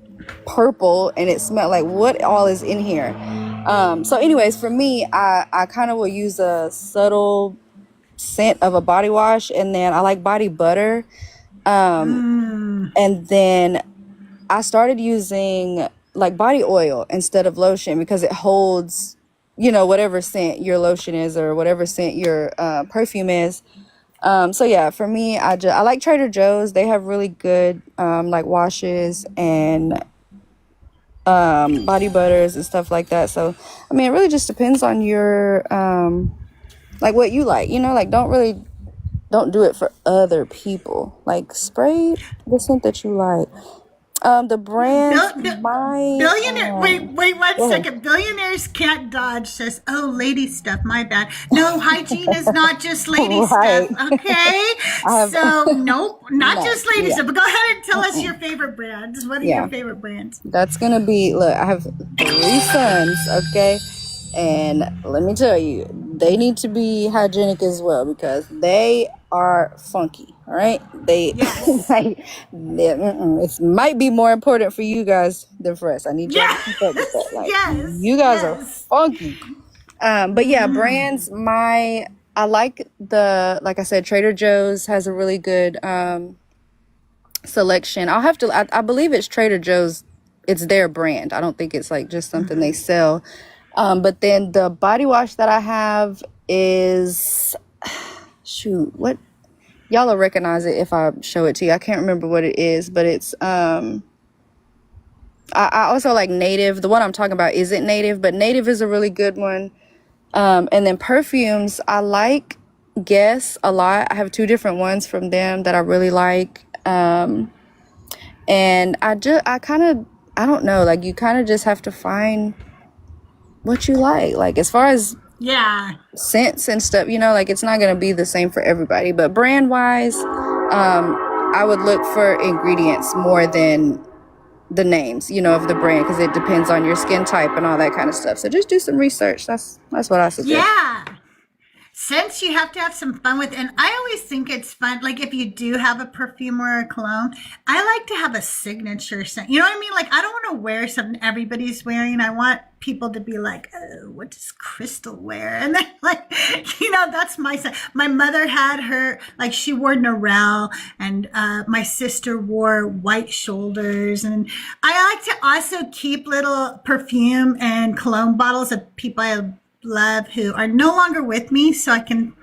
purple and it smelled like what all is in here? So anyways, for me, I kind of will use a subtle scent of a body wash, and then I like body butter. And then I started using like body oil instead of lotion because it holds, whatever scent your lotion is or whatever scent your perfume is. So yeah, for me, I like Trader Joe's. They have really good like washes and body butters and stuff like that. So I mean, it really just depends on your like what you like. Like don't do it for other people. Like spray the scent that you like. The brands, Billionaire. Wait 1 Go ahead. second. Billionaires can't dodge says, "Oh, lady stuff. My bad. No, hygiene is not just lady Right. stuff. Okay, have- so nope, not No, just lady yeah. stuff. But go ahead and tell us your favorite brands. What are Yeah. your favorite brands? That's gonna be, look, I have 3 sons, okay? And let me tell you, they need to be hygienic as well because they are funky, All right, they Yes. like it might be more important for you guys than for us. I need y'all to keep up with that. Yes. Like Yes. you guys are Yes. funky. But yeah, brands. I like like I said, Trader Joe's has a really good selection. I'll have to. I believe it's Trader Joe's. It's their brand. I don't think it's like just something they sell. But then the body wash that I have is shoot, what y'all will recognize it if I show it to you. I can't remember what it is, but it's I also like Native. The one I'm talking about isn't Native, but Native is a really good one. And then perfumes, I like Guess a lot. I have two different ones from them that I really like. And I don't know, like you kind of just have to find what you like as far as Yeah. scents and stuff, like it's not going to be the same for everybody, but brand wise, I would look for ingredients more than the names, of the brand, because it depends on your skin type and all that kind of stuff. So just do some research. That's what I suggest. Yeah. Since you have to have some fun with, and I always think it's fun, like if you do have a perfume or a cologne, I like to have a signature scent. You know what I mean? Like I don't want to wear something everybody's wearing. I want people to be like, oh, what does Crystal wear? And then like, that's my scent. My mother had her, like she wore Narelle, and my sister wore White Shoulders. And I like to also keep little perfume and cologne bottles of people I love who are no longer with me, so I can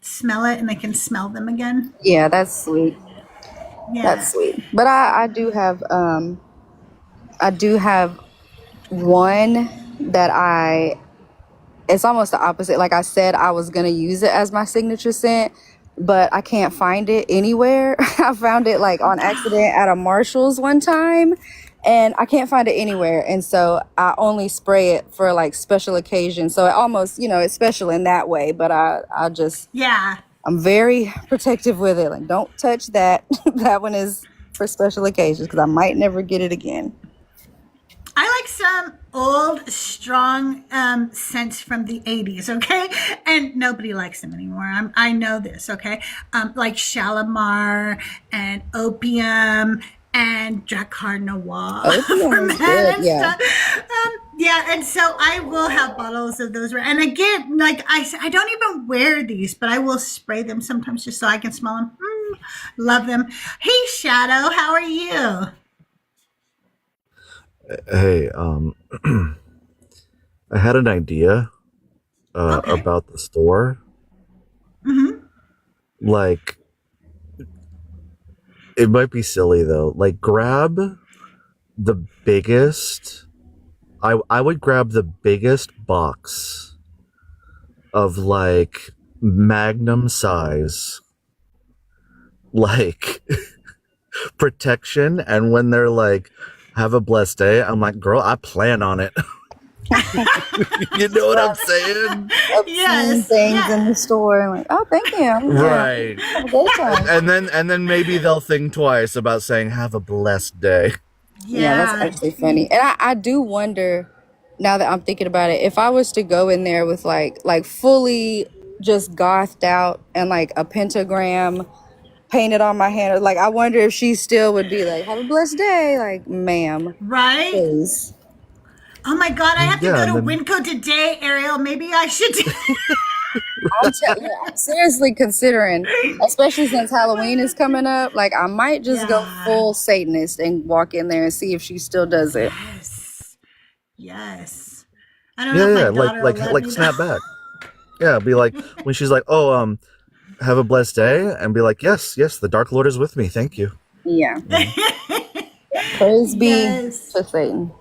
smell it and I can smell them again. Yeah, that's sweet. Yeah. That's sweet. But I do have one that it's almost the opposite. Like I said, I was gonna use it as my signature scent, but I can't find it anywhere. I found it like on accident at a Marshall's one time, and I can't find it anywhere. And so I only spray it for like special occasions. So it almost, it's special in that way, but I just, Yeah. I'm very protective with it. Like, don't touch that. That one is for special occasions because I might never get it again. I like some old, strong scents from the 80s, okay? And nobody likes them anymore. I know this, okay? Like Shalimar and Opium and Drakkar Noir. Opium is good, yeah. Yeah, and so I will have bottles of those. And again, like I don't even wear these, but I will spray them sometimes just so I can smell them. Love them. Hey, Shadow, how are you? Hey, I had an idea Okay. about the store. Like, it might be silly though. Like, grab the biggest. I would grab the biggest box of like Magnum size, like protection, and when they're like, "Have a blessed day," I'm like, "Girl, I plan on it." You know what I'm saying? Yes. Things Yes. in the store, like, oh, thank you. Yeah. Right. Have a good time. And then maybe they'll think twice about saying "Have a blessed day." Yeah, that's actually funny. And I do wonder, now that I'm thinking about it, if I was to go in there with like fully just gothed out and like a pentagram painted on my hand, like I wonder if she still would be like, "Have a blessed day," like, ma'am, Right? please. Oh my God, I have to Yeah, go to and then Winco today, Ariel. Maybe I should do I'm seriously considering, especially since Halloween is coming up, like I might just go Yeah. full Satanist and walk in there and see if she still does it. Yes. Yes. I don't know if yeah, my daughter will let like me snap though. back. Yeah, be like when she's like, "Oh, have a blessed day," and be like, "Yes, the Dark Lord is with me. Thank you." Yeah. Praise be Yes. to Satan.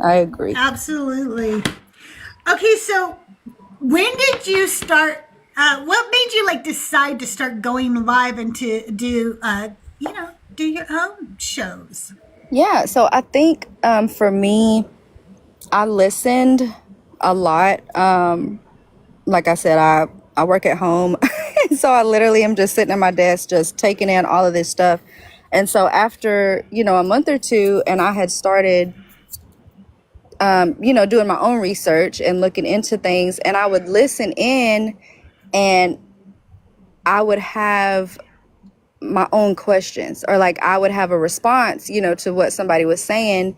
I agree. Absolutely. Okay, so when did you start? What made you like decide to start going live and to do, do your own shows? Yeah, so I think for me, I listened a lot. Like I said, I work at home, so I literally am just sitting at my desk, just taking in all of this stuff. And so after a month or two, and I had started doing my own research and looking into things, and I would listen in, and I would have my own questions, or like I would have a response, you know, to what somebody was saying,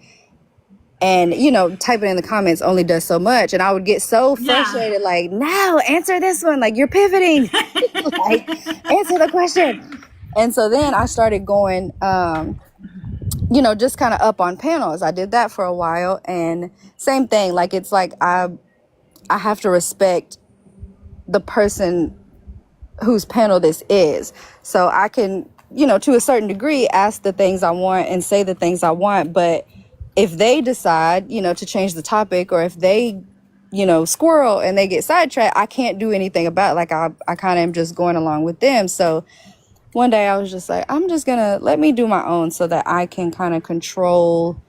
and you know, typing in the comments only does so much, and I would get so frustrated, like, no, answer this one, like you're pivoting. Like, answer the question. And so then I started going, you know, just kind of up on panels. I did that for a while, and same thing, like it's like I have to respect the person whose panel this is, so I can, you know, to a certain degree ask the things I want and say the things I want. But if they decide, you know, to change the topic, or if they, you know, squirrel and they get sidetracked, I can't do anything about it. Like I kind of am just going along with them. So one day I was just like, I'm just gonna let me do my own, so that I can kind of control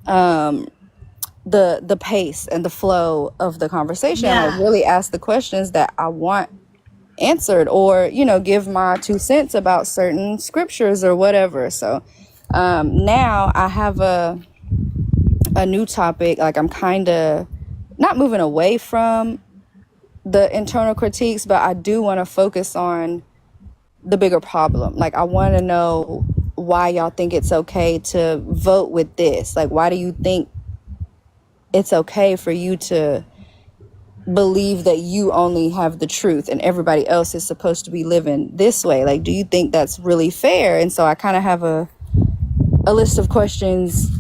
the pace and the flow of the conversation. Yeah. Like really ask the questions that I want answered, or you know, give my 2 cents about certain scriptures or whatever. So now I have a new topic. Like I'm kind of not moving away from the internal critiques, but I do want to focus on the bigger problem. Like I want to know why y'all think it's okay to vote with this. Like why do you think it's okay for you to believe that you only have the truth and everybody else is supposed to be living this way? Like, do you think that's really fair? And so I kind of have a list of questions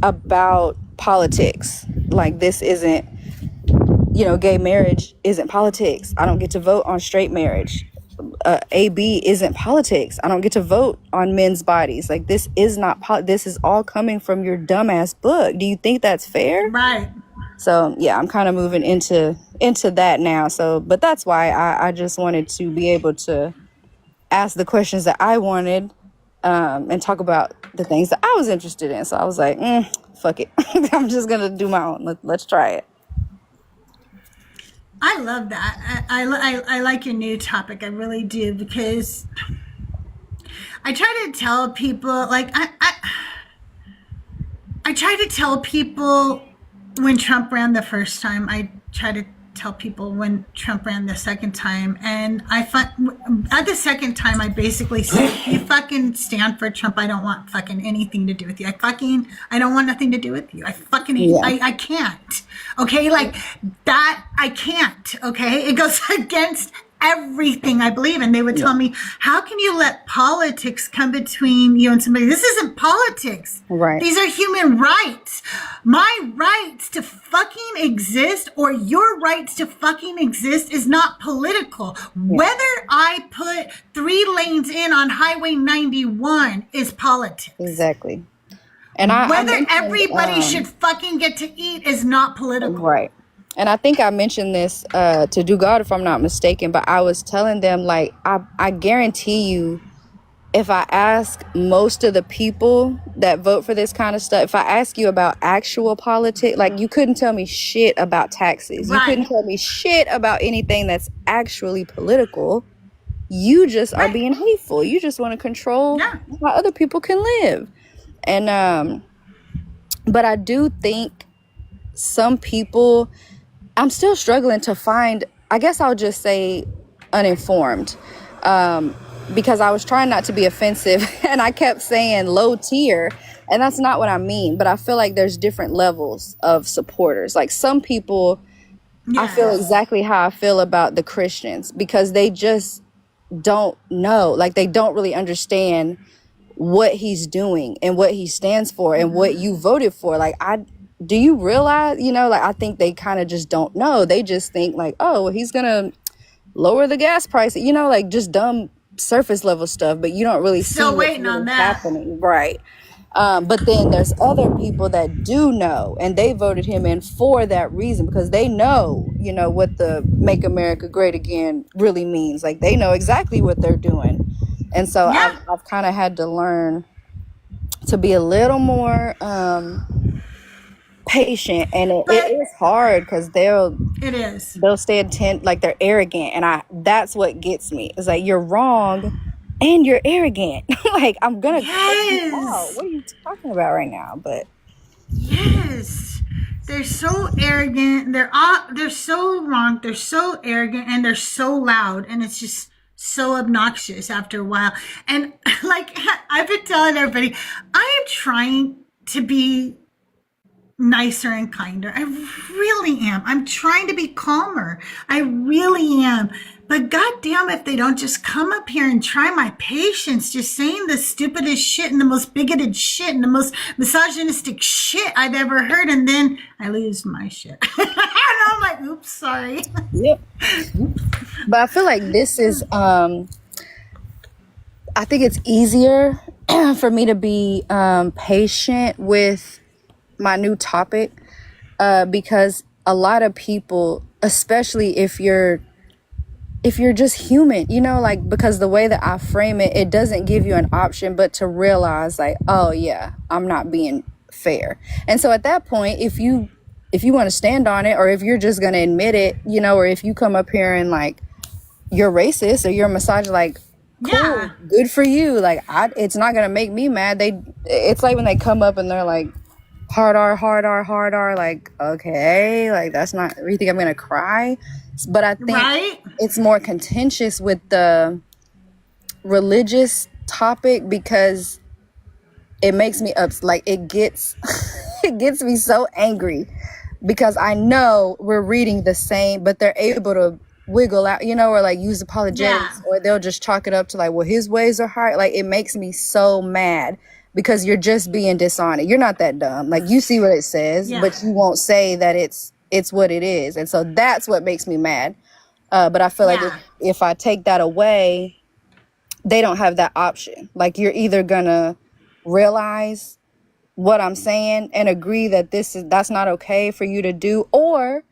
about politics. Like, this isn't, you know, gay marriage isn't politics. I don't get to vote on straight marriage. AB isn't politics. I don't get to vote on men's bodies. Like, this is not this is all coming from your dumbass book. Do you think that's fair? Right. So yeah, I'm kind of moving into that now. So, but that's why I just wanted to be able to ask the questions that I wanted, and talk about the things that I was interested in. So I was like, fuck it. I'm just gonna do my own. Let's try it. I love that. I like your new topic. I really do, because I try to tell people, like, I try to tell people when Trump ran the first time. I try to tell people when Trump ran the second time. And at the second time, I basically said, if you fucking stand for Trump, I don't want fucking anything to do with you. I don't want nothing to do with you. I can't. Okay. Like that. I can't. Okay. It goes against everything I believe in. They would tell me, how can you let politics come between you and somebody? This isn't politics. Right. These are human rights. My rights to fucking exist, or your rights to fucking exist, is not political. Whether I put 3 lanes in on Highway 91 is politics. Exactly. And whether everybody should fucking get to eat is not political. Right. And I think I mentioned this to Do God, if I'm not mistaken, but I was telling them, like, I guarantee you, if I ask most of the people that vote for this kind of stuff, if I ask you about actual politics, like, you couldn't tell me shit about taxes. Right. You couldn't tell me shit about anything that's actually political. You just are being hateful. You just want to control how other people can live. And but I do think some people, I'm still struggling to find, I guess I'll just say uninformed, because I was trying not to be offensive and I kept saying low tier, and that's not what I mean. But I feel like there's different levels of supporters. Like some people, I feel exactly how I feel about the Christians, because they just don't know, like they don't really understand what he's doing and what he stands for and what you voted for. Like, do you realize, you know, like, I think they kind of just don't know. They just think like, oh, well, he's gonna lower the gas price, you know, like just dumb surface level stuff, but you don't really see what's waiting really on that happening. Right. But then there's other people that do know, and they voted him in for that reason, because they know, you know, what the Make America Great Again really means. Like, they know exactly what they're doing. And so I've kind of had to learn to be a little more patient, and it is hard, because they'll stay intent, like they're arrogant, and that's what gets me. It's like, you're wrong and you're arrogant. Like, I'm gonna cut you out. What are you talking about right now? But they're so arrogant. They're so wrong. They're so arrogant, and they're so loud, and it's just so obnoxious after a while. And like I've been telling everybody, I am trying to be nicer and kinder. I really am. I'm trying to be calmer. I really am. But goddamn, if they don't just come up here and try my patience, just saying the stupidest shit and the most bigoted shit and the most misogynistic shit I've ever heard, and then I lose my shit. And I'm like, oops, sorry. Yep. But I feel like this is I think it's easier for me to be patient with my new topic because a lot of people, especially if you're just human, you know, like, because the way that I frame it, it doesn't give you an option but to realize like, oh yeah, I'm not being fair. And so at that point, if you want to stand on it, or if you're just going to admit it, you know, or if you come up here and like you're racist or you're misogynist, like, cool, Yeah. good for you. Like, it's not going to make me mad. It's like when they come up and they're like, hard R, like, okay, like, that's not, you think I'm going to cry? But I think Right? it's more contentious with the religious topic because it makes me like, it gets it gets me so angry because I know we're reading the same, but they're able to wiggle out, you know, or like use apologetics, Yeah. or they'll just chalk it up to like, well, his ways are hard. Like, it makes me so mad because you're just being dishonest. You're not that dumb. Like, you see what it says, Yeah. but you won't say that it's what it is. And so that's what makes me mad. But I feel like Yeah. if I take that away, they don't have that option. Like, you're either gonna realize what I'm saying and agree that that's not okay for you to do, or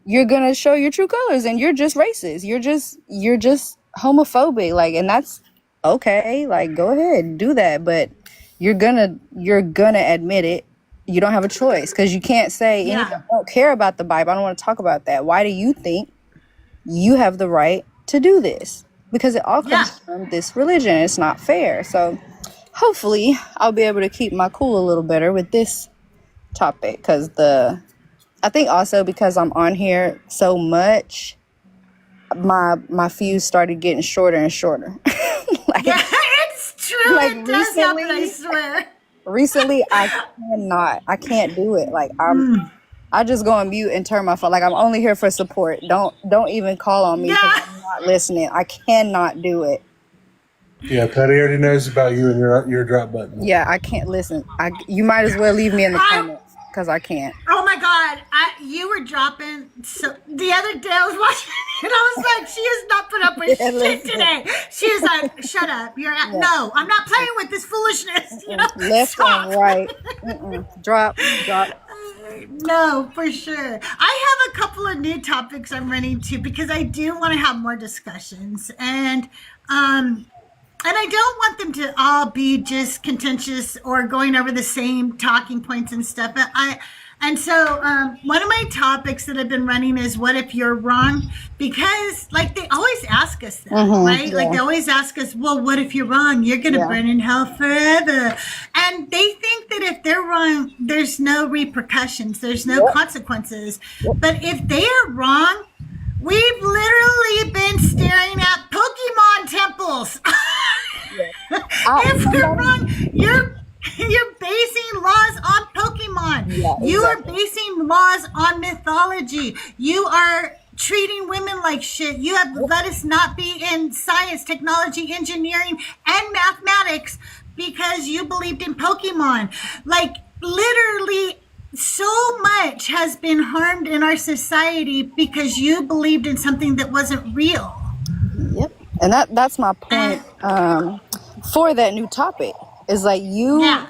you're gonna show your true colors and you're just racist. You're just homophobic. Like, and that's okay. Like, go ahead, do that. But you're gonna admit it. You don't have a choice, because you can't say, Yeah. I don't care about the Bible. I don't want to talk about that. Why do you think you have the right to do this? Because it all comes Yeah. from this religion. It's not fair. So hopefully I'll be able to keep my cool a little better with this topic, because I think also because I'm on here so much, my fuse started getting shorter and shorter. Like, Yeah, it's true. Like, It does happen, I recently- swear. recently I can't do it. Like, I just go on mute and turn my phone. Like, I'm only here for support. Don't even call on me because Yeah. I'm not listening. I cannot do it. Yeah, Patty already knows about you and your drop button. Yeah, I can't listen. You might as well leave me in the I- comments, because I can't. Oh my God, you were dropping. So the other day I was watching, and I was like, she has not put up with Yeah, shit listen. today. She is like, shut up. No, I'm not playing with this foolishness. You know, Left stop. and right. Drop. No, for sure. I have a couple of new topics I'm running to because I do want to have more discussions, and I don't want them to all be just contentious or going over the same talking points and stuff. So one of my topics that I've been running is, what if you're wrong? Because like, they always ask us that, right? yeah. Like, they always ask us, well, what if you're wrong? You're going to Yeah. burn in hell forever. And they think that if they're wrong, there's no repercussions. There's no consequences. But if they are wrong, we've literally been staring at Pokemon temples. If we're wrong, you're basing laws on Pokemon. Yeah, You are exactly. basing laws on mythology. You are treating women like shit. You have let us not be in science, technology, engineering, and mathematics because you believed in Pokemon. Like, literally, so much has been harmed in our society because you believed in something that wasn't real. Yep. And that's my point for that new topic. Is like, Yeah.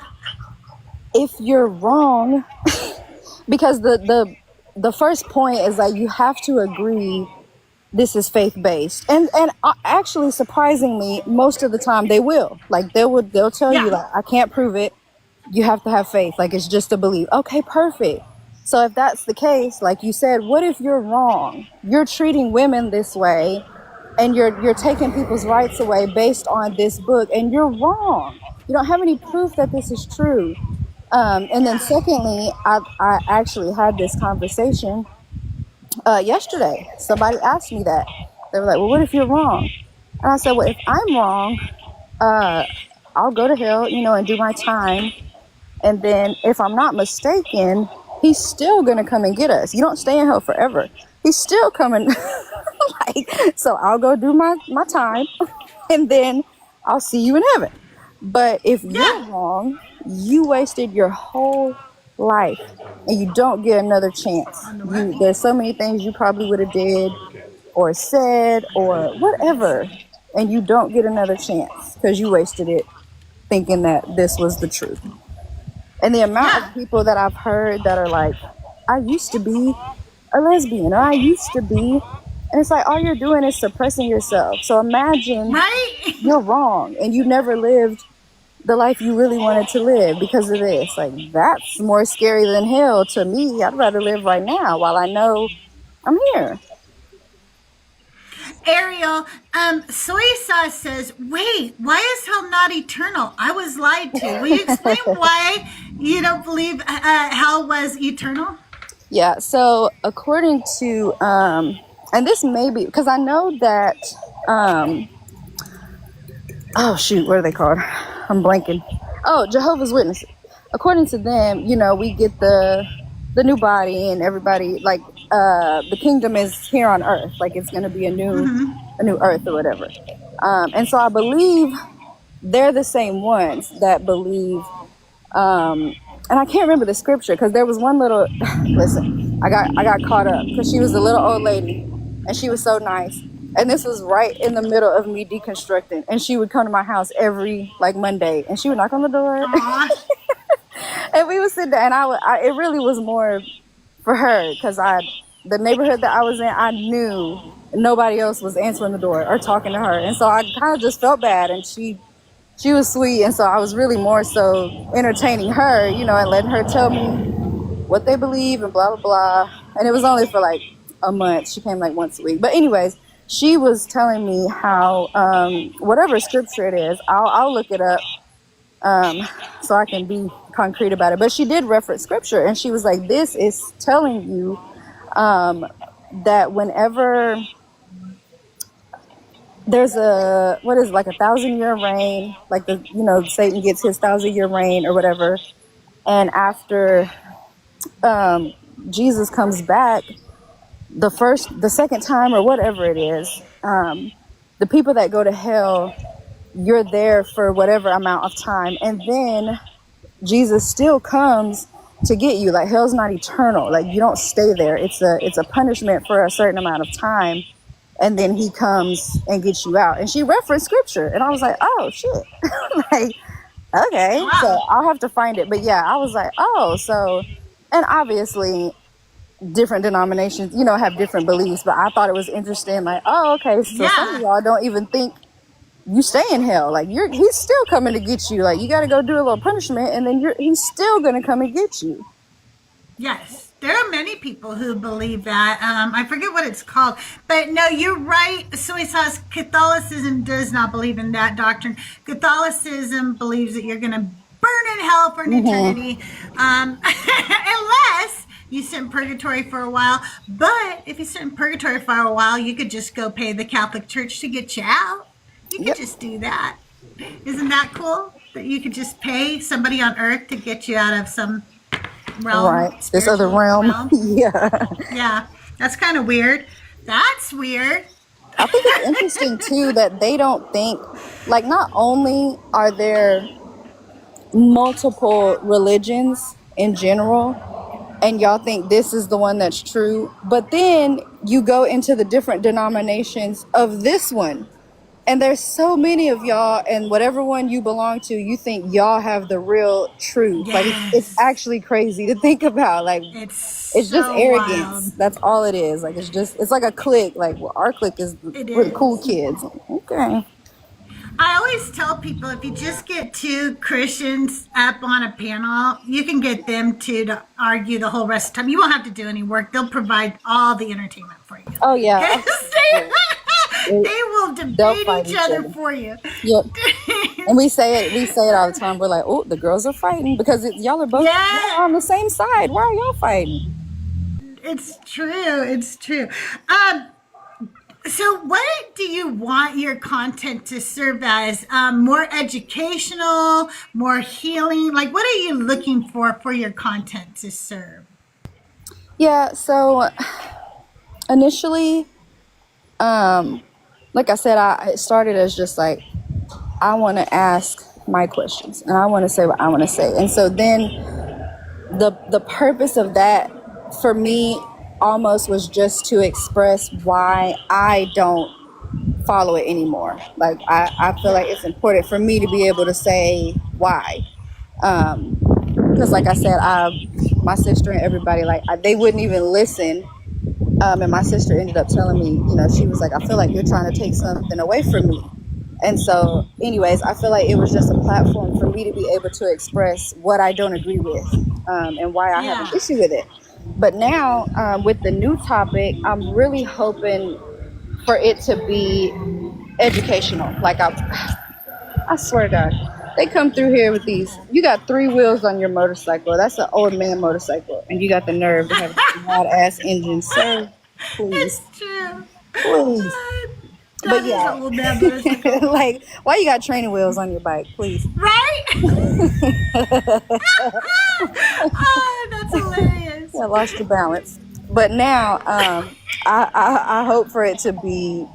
if you're wrong, because the first point is like, you have to agree this is faith based, and actually, surprisingly, most of the time they will. Like, they'll tell you, Yeah. like, I can't prove it. You have to have faith. Like, it's just a belief. Okay, perfect. So if that's the case, like you said, what if you're wrong? You're treating women this way, and you're taking people's rights away based on this book, and you're wrong. You don't have any proof that this is true. And then secondly, I actually had this conversation yesterday. Somebody asked me that. They were like, well, what if you're wrong? And I said, well, if I'm wrong, I'll go to hell, and do my time. And then if I'm not mistaken, he's still going to come and get us. You don't stay in hell forever. He's still coming. So I'll go do my time and then I'll see you in heaven. But if you're wrong, you wasted your whole life and you don't get another chance. There's so many things you probably would have did or said or whatever, and you don't get another chance because you wasted it thinking that this was the truth. And the amount of people that I've heard that are like, I used to be a lesbian, or I used to be, and it's like all you're doing is suppressing yourself. So imagine you're wrong and you never lived the life you really wanted to live because of this. Like, that's more scary than hell to me. I'd rather live right now while I know I'm here. Ariel, soy sauce says, wait, why is hell not eternal? I was lied to. Will you explain why you don't believe hell was eternal? Yeah, so according to, and this may be, because I know that, oh shoot, what are they called? I'm blanking. Oh, Jehovah's Witnesses. According to them, we get the new body and everybody, like, the kingdom is here on earth. Like, it's going to be a new earth or whatever. And so I believe they're the same ones that believe, and I can't remember the scripture because there was one little, listen, I got caught up because she was a little old lady and she was so nice. And this was right in the middle of me deconstructing. And she would come to my house every Monday and she would knock on the door. And we would sit there and it really was more for her because the neighborhood that I was in, I knew nobody else was answering the door or talking to her. And so I kind of just felt bad, and she was sweet. And so I was really more so entertaining her, and letting her tell me what they believe and blah, blah, blah. And it was only for like a month. She came like once a week. But anyways, she was telling me how, whatever scripture it is, I'll look it up so I can be concrete about it. But she did reference scripture, and she was like, this is telling you that whenever there's a 1,000-year reign, like Satan gets his 1,000-year reign or whatever, and after Jesus comes back the second time or whatever it is, the people that go to hell, you're there for whatever amount of time, and then Jesus still comes to get you. Like, hell's not eternal. Like, you don't stay there. It's a punishment for a certain amount of time, and then he comes and gets you out. And she referenced scripture, and I was like, oh shit. Like, okay, so I'll have to find it. But yeah, I was like, oh, so, and obviously different denominations, have different beliefs, but I thought it was interesting. Like, oh, okay, so some of y'all don't even think you stay in hell. Like, he's still coming to get you. Like, you got to go do a little punishment, and then he's still going to come and get you. Yes, there are many people who believe that. I forget what it's called, but no, you're right. Soy sauce. Catholicism does not believe in that doctrine. Catholicism believes that you're going to burn in hell for an eternity, unless you sit in purgatory for a while. But if you sit in purgatory for a while, you could just go pay the Catholic Church to get you out. You could just do that. Isn't that cool? That you could just pay somebody on earth to get you out of some realm. Right. This other realm. Yeah. Yeah. That's kind of weird. That's weird. I think it's interesting too that they don't think, like, not only are there multiple religions in general, and y'all think this is the one that's true, but then you go into the different denominations of this one. And there's so many of y'all, and whatever one you belong to, you think y'all have the real truth. Yes. Like, it's actually crazy to think about. Like, it's just arrogance. Wild. That's all it is. Like, it's like a clique. Like, well, our clique we're the cool kids. Okay. I always tell people, if you just get two Christians up on a panel, you can get them to argue the whole rest of the time. You won't have to do any work. They'll provide all the entertainment for you. Oh, yeah. They will debate each other for you. Yep. And we say it all the time. We're like, oh, the girls are fighting because y'all are both on the same side. Why are y'all fighting? It's true. It's true. So, what do you want your content to serve as? More educational, more healing? Like, what are you looking for your content to serve? Yeah, so initially, like I said, it started as just like I want to ask my questions and I want to say what I want to say. And so then the purpose of that for me almost was just to express why I don't follow it anymore. Like I feel like it's important for me to be able to say why. Because like I said, my sister and everybody, like they wouldn't even listen. And my sister ended up telling me, she was like, I feel like you're trying to take something away from me. And so, anyways, I feel like it was just a platform for me to be able to express what I don't agree with, and why I have an Yeah. issue with it. But now, with the new topic, I'm really hoping for it to be educational. Like I swear to God, they come through here with these. You got 3 wheels on your motorcycle. That's an old man motorcycle, and you got the nerve to have a loud ass engine, sir. Please, It's true. please. That But is yeah, an old man motorcycle. like, why you got training wheels on your bike, please? Right? Oh, that's hilarious. I lost your balance. But now, I hope for it to be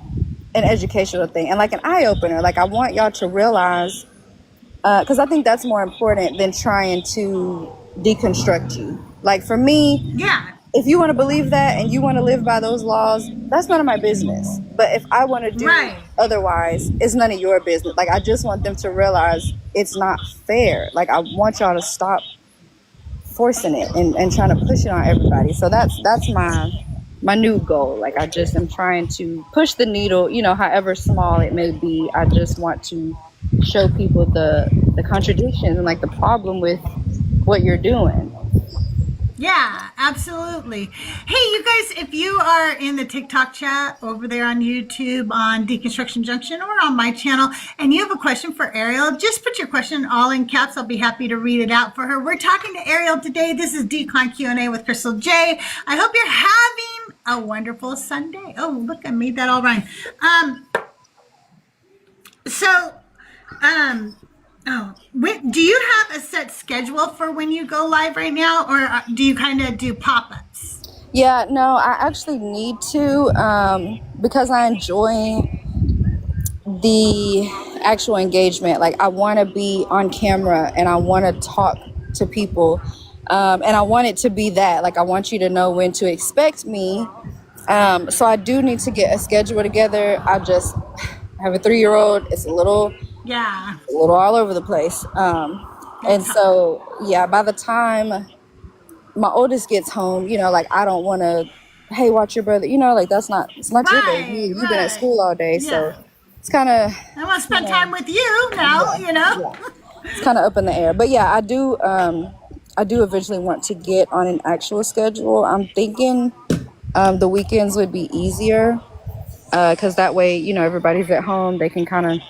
an educational thing and like an eye opener. Like I want y'all to realize, because I think that's more important than trying to deconstruct you. Like for me, Yeah. if you want to believe that and you want to live by those laws, that's none of my business. But if I want to do Right. otherwise, it's none of your business. Like I just want them to realize it's not fair. Like I want y'all to stop forcing it and trying to push it on everybody. So that's my new goal. Like I just am trying to push the needle, however small it may be. I just want to show people the contradictions and like the problem with what you're doing. Yeah, absolutely. Hey, you guys, if you are in the TikTok chat over there on YouTube on Deconstruction Junction or on my channel, and you have a question for Ariel, just put your question all in caps. I'll be happy to read it out for her. We're talking to Ariel today. This is Decon Q and A with CrystalJae. I hope you're having a wonderful Sunday. Oh, look, I made that all rhyme. So, do you have a set schedule for when you go live right now, or do you kind of do pop-ups? Yeah, no, I actually need to, because I enjoy the actual engagement. Like I want to be on camera and I want to talk to people, and I want it to be that. Like I want you to know when to expect me. So I do need to get a schedule together. I just have a 3-year-old. It's a little Yeah, all over the place. And it's hard. so, yeah, by the time my oldest gets home, like I don't want to, hey, watch your brother, like it's not your baby. Right, You've been at right. school all day. So Yeah. it's kind of, I want to spend time with you now, yeah, it's kind of up in the air. But yeah, I do eventually want to get on an actual schedule. I'm thinking the weekends would be easier, because that way, everybody's at home. They can kind of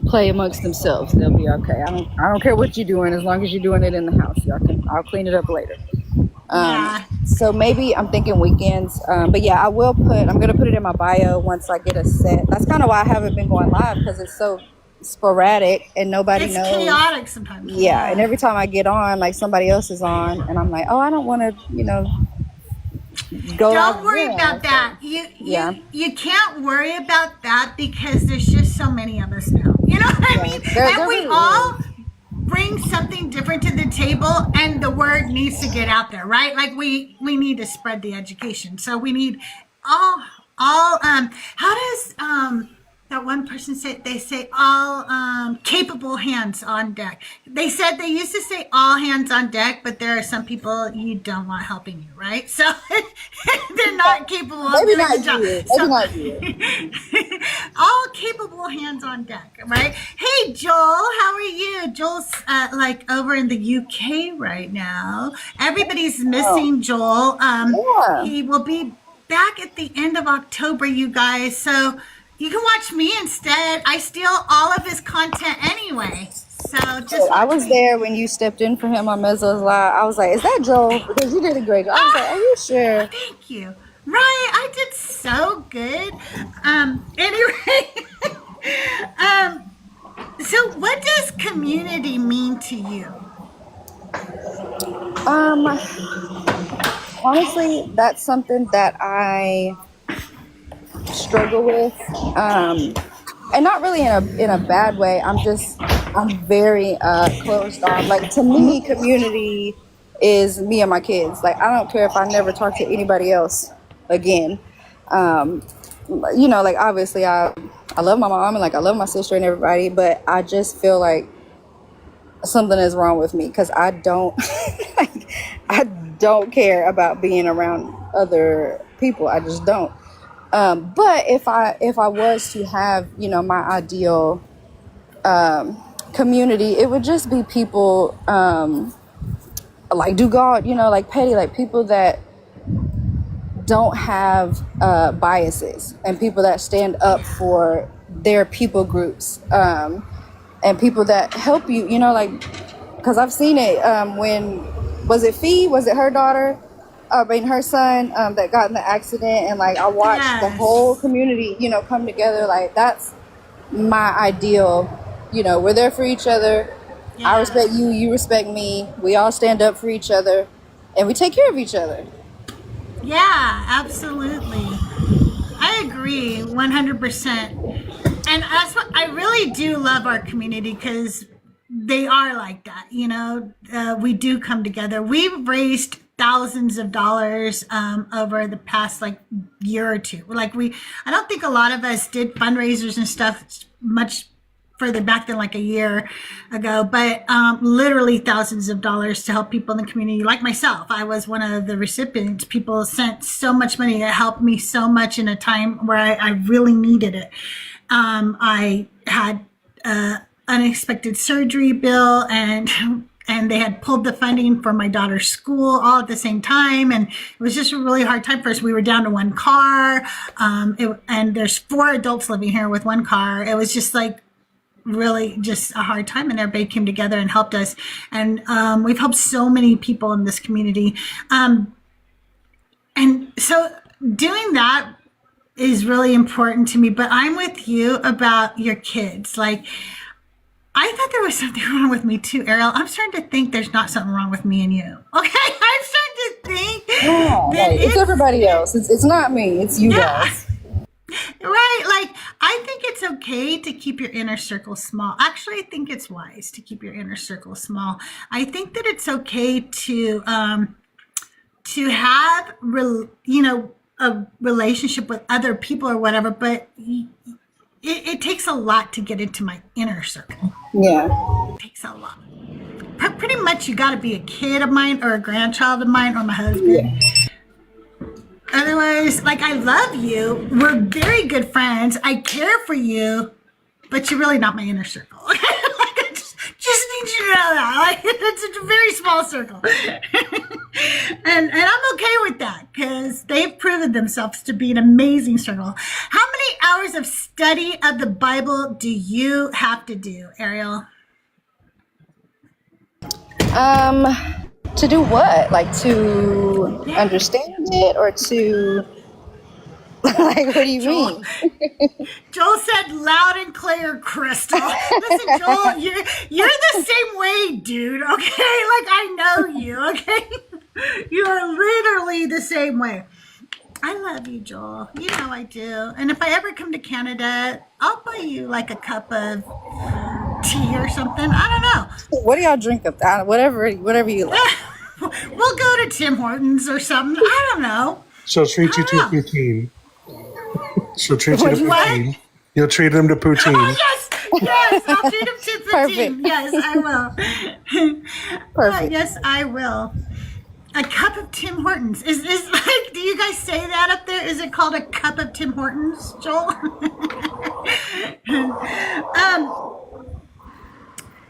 play amongst themselves. They'll be okay. I don't care what you're doing as long as you're doing it in the house. I'll clean it up later. Yeah. So maybe I'm thinking weekends. But yeah, I'm gonna put it in my bio once I get a set. That's kind of why I haven't been going live, because it's so sporadic and nobody It's knows. chaotic sometimes. Yeah, and every time I get on, like somebody else is on, and I'm like, oh, I don't want to, go Don't live worry again. about that. Yeah. You can't worry about that because there's just so many of us now. You know what I Yeah, mean? there And we really all is. bring something different to the table, and the word needs to get out there, right? Like we need to spread the education. So we need all how does that one person say, they say all capable hands on deck. They said they used to say all hands on deck, but there are some people you don't want helping you, right? So they're not capable of Maybe doing the not job. you. So Maybe not you. all capable hands on deck, right? Hey Joel, how are you? Joel's like over in the UK right now. Everybody's Oh, missing Joel. yeah. He will be back at the end of October, you guys. So you can watch me instead. I steal all of his content anyway. So just I watch was me. there when you stepped in for him on Mezzo's Live. I was like, is that Joel? Because you did a great job. I was like, are you sure? Thank you. Right, I did so good. Anyway, um, so what does community mean to you? Um, honestly, that's something that I struggle with. And not really in a bad way. I'm very closed off. Like, to me, community is me and my kids. Like, I don't care if I never talk to anybody else again. Um, like, obviously I love my mom and like I love my sister and everybody, but I just feel like something is wrong with me because I don't like, I don't care about being around other people. I just don't. But if I was to have, my ideal community, it would just be people like do God, like petty, like people that don't have biases and people that stand up Yeah, for their people groups, and people that help you, like, because I've seen it, when was it Fee? Was it her daughter? I mean, her son, that got in the accident, and like I watched the whole yes, community, come together. Like, that's my ideal. We're there for each other. I yeah, respect you, you respect me. We all stand up for each other, and we take care of each other. yeah, absolutely. I agree 100%. And that's what I really do love our community because they are like that. We do come together. We've raised thousands of dollars over the past like year or two. I don't think a lot of us did fundraisers and stuff much further back than like a year ago, but literally thousands of dollars to help people in the community. Like myself, I was one of the recipients. People sent so much money. It helped me so much in a time where I really needed it. I had unexpected surgery bill, and they had pulled the funding for my daughter's school all at the same time, and it was just a really hard time for us. We were down to one car, and there's 4 adults living here with one car. It was just like really just a hard time, and everybody came together and helped us, and we've helped so many people in this community, and so doing that is really important to me. But I'm with you about your kids. Like, I thought there was something wrong with me too, Ariel. I'm starting to think there's not something wrong with me and you. Okay, I'm starting to think Yeah, that like, it's everybody else. It's not me. It's you yeah, guys. right. Like, I think it's okay to keep your inner circle small. Actually, I think it's wise to keep your inner circle small. I think that it's okay to have a relationship with other people or whatever, but it takes a lot to get into my inner circle. Yeah. It takes a lot. Pretty much, you got to be a kid of mine or a grandchild of mine or my husband. Otherwise, like, I love you. We're very good friends. I care for you, but you're really not my inner circle. Like, I just need you to know that. Like, it's a very small circle. and I'm okay with that because they've proven themselves to be an amazing circle. How many hours of study of the Bible do you have to do, Ariel? Um, to do what? Like, to Yeah. understand it, or to like, what do you Joel, mean? Joel said loud and clear, Crystal. Listen, Joel, you're the same way, dude. Okay, like, I know you. Okay, you are literally the same way. I love you, Joel. You know I do. And if I ever come to Canada, I'll buy you like a cup of tea or something. I don't know. What do y'all drink up there? Whatever you like. We'll go to Tim Hortons or something. I don't know. She'll treat you I to don't know. poutine. She'll treat you to What'd you say? poutine. You'll treat them to Oh, poutine. yes, I'll treat him to Perfect. 15. Yes, I will. Perfect. Yes, I will. A cup of Tim Hortons is like. Do you guys say that up there? Is it called a cup of Tim Hortons, Joel?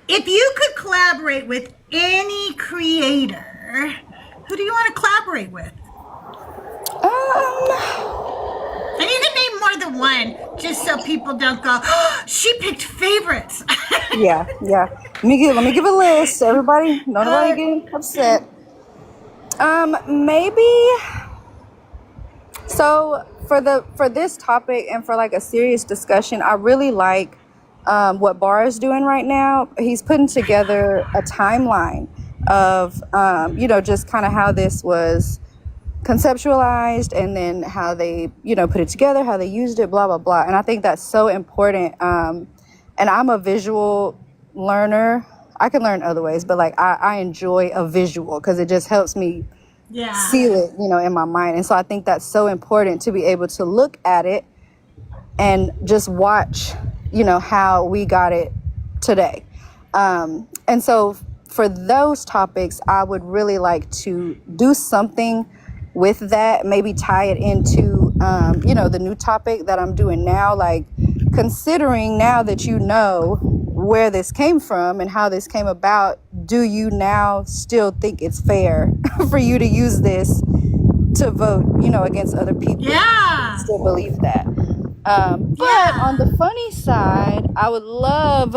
If you could collaborate with any creator, who do you want to collaborate with? Um, And you can name more than one, just so people don't go, oh, she picked favorites. yeah. Let me give a list. Everybody, nobody getting upset. Maybe So for this topic and for like a serious discussion, I really like what Bar is doing right now. He's putting together a timeline of just kind of how this was conceptualized, and then how they put it together, how they used it, blah blah blah. And I think that's so important. And I'm a visual learner. I can learn other ways, but like I enjoy a visual because it just helps me seal it, in my mind. And so I think that's so important to be able to look at it and just watch, how we got it today. And so for those topics, I would really like to do something with that, maybe tie it into, the new topic that I'm doing now, like considering now that where this came from and how this came about, do you now still think it's fair for you to use this to vote, against other people? Yeah. I still believe that. But on the funny side, I would love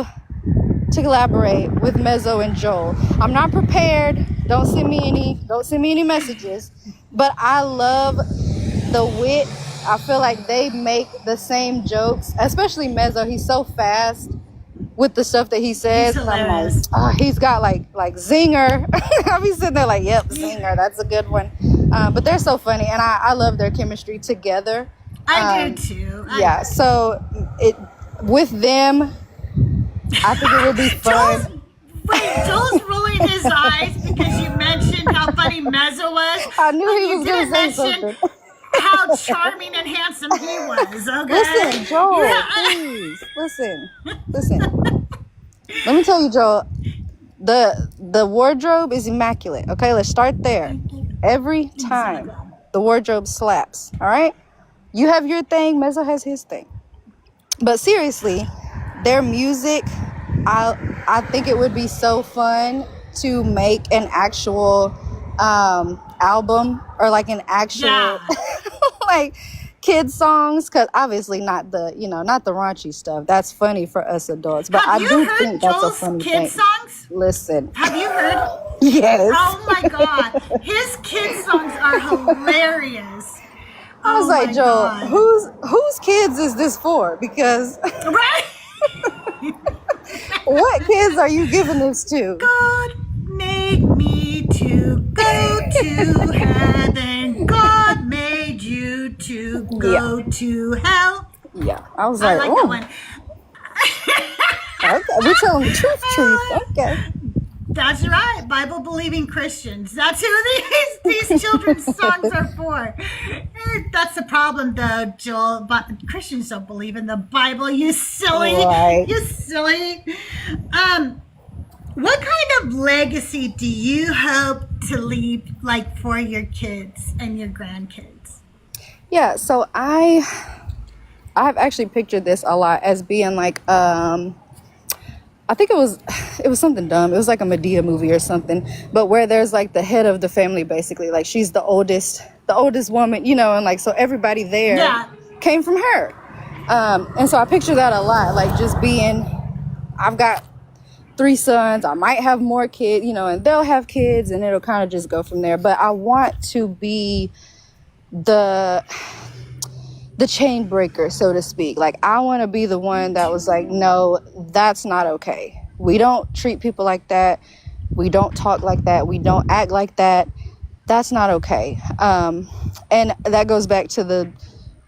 to collaborate with Mezzo and Joel. I'm not prepared. Don't send me any messages. But I love the wit. I feel like they make the same jokes, especially Mezzo. He's so fast with the stuff that he says. And I'm like, he's got like zinger. I'll be sitting there like, yep, zinger. That's a good one. But they're so funny, and I love their chemistry together. I do too. So with them, I think it would be fun. Joel's rolling his eyes because you mentioned how funny Mezzo was. I knew he was going to say something. How charming and handsome he was. Okay. Listen, Joel, please listen. Let me tell you, Joel. The wardrobe is immaculate. Okay, let's start there. Every time the wardrobe slaps. All right, you have your thing. Mezzo has his thing. But seriously, their music, I think it would be so fun to make an actual album, or like an actual like kids songs, because obviously not the raunchy stuff. That's funny for us adults, but I do think that's a funny thing. Songs? Listen, have you heard? Yes. Oh my god, his kids songs are hilarious. I was like, Joel, whose kids is this for? Because right. What kids are you giving this to? God made me to go to heaven. God made you to go to hell. Yeah, I was like, I like that one. Okay, we're telling the truth. Okay. That's right, Bible-believing Christians. That's who these children's songs are for. That's the problem, though, Joel. But Christians don't believe in the Bible. You silly. Right. You silly. What kind of legacy do you hope to leave, like, for your kids and your grandkids? Yeah, so I've actually pictured this a lot as being like I think it was something dumb. It was like a Medea movie or something, but where there's like the head of the family, basically, like she's the oldest woman, and like, so everybody there came from her. And so I picture that a lot, like just being, I've got 3 sons, I might have more kids, and they'll have kids, and it'll kind of just go from there. But I want to be the chain breaker, so to speak. Like, I want to be the one that was like, no, that's not okay. We don't treat people like that. We don't talk like that. We don't act like that. That's not okay. And that goes back to the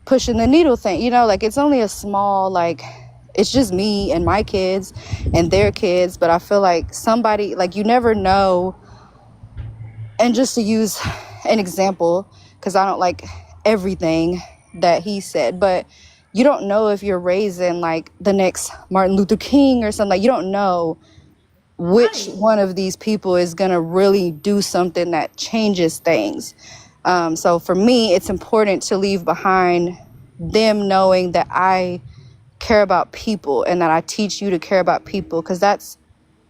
pushing the needle thing, like it's only a small, like, it's just me and my kids and their kids. But I feel like somebody, like, you never know. And just to use an example, because I don't like everything that he said, but you don't know if you're raising like the next Martin Luther King or something. Like, you don't know which one of these people is gonna really do something that changes things. So for me, it's important to leave behind them knowing that I care about people and that I teach you to care about people, because that's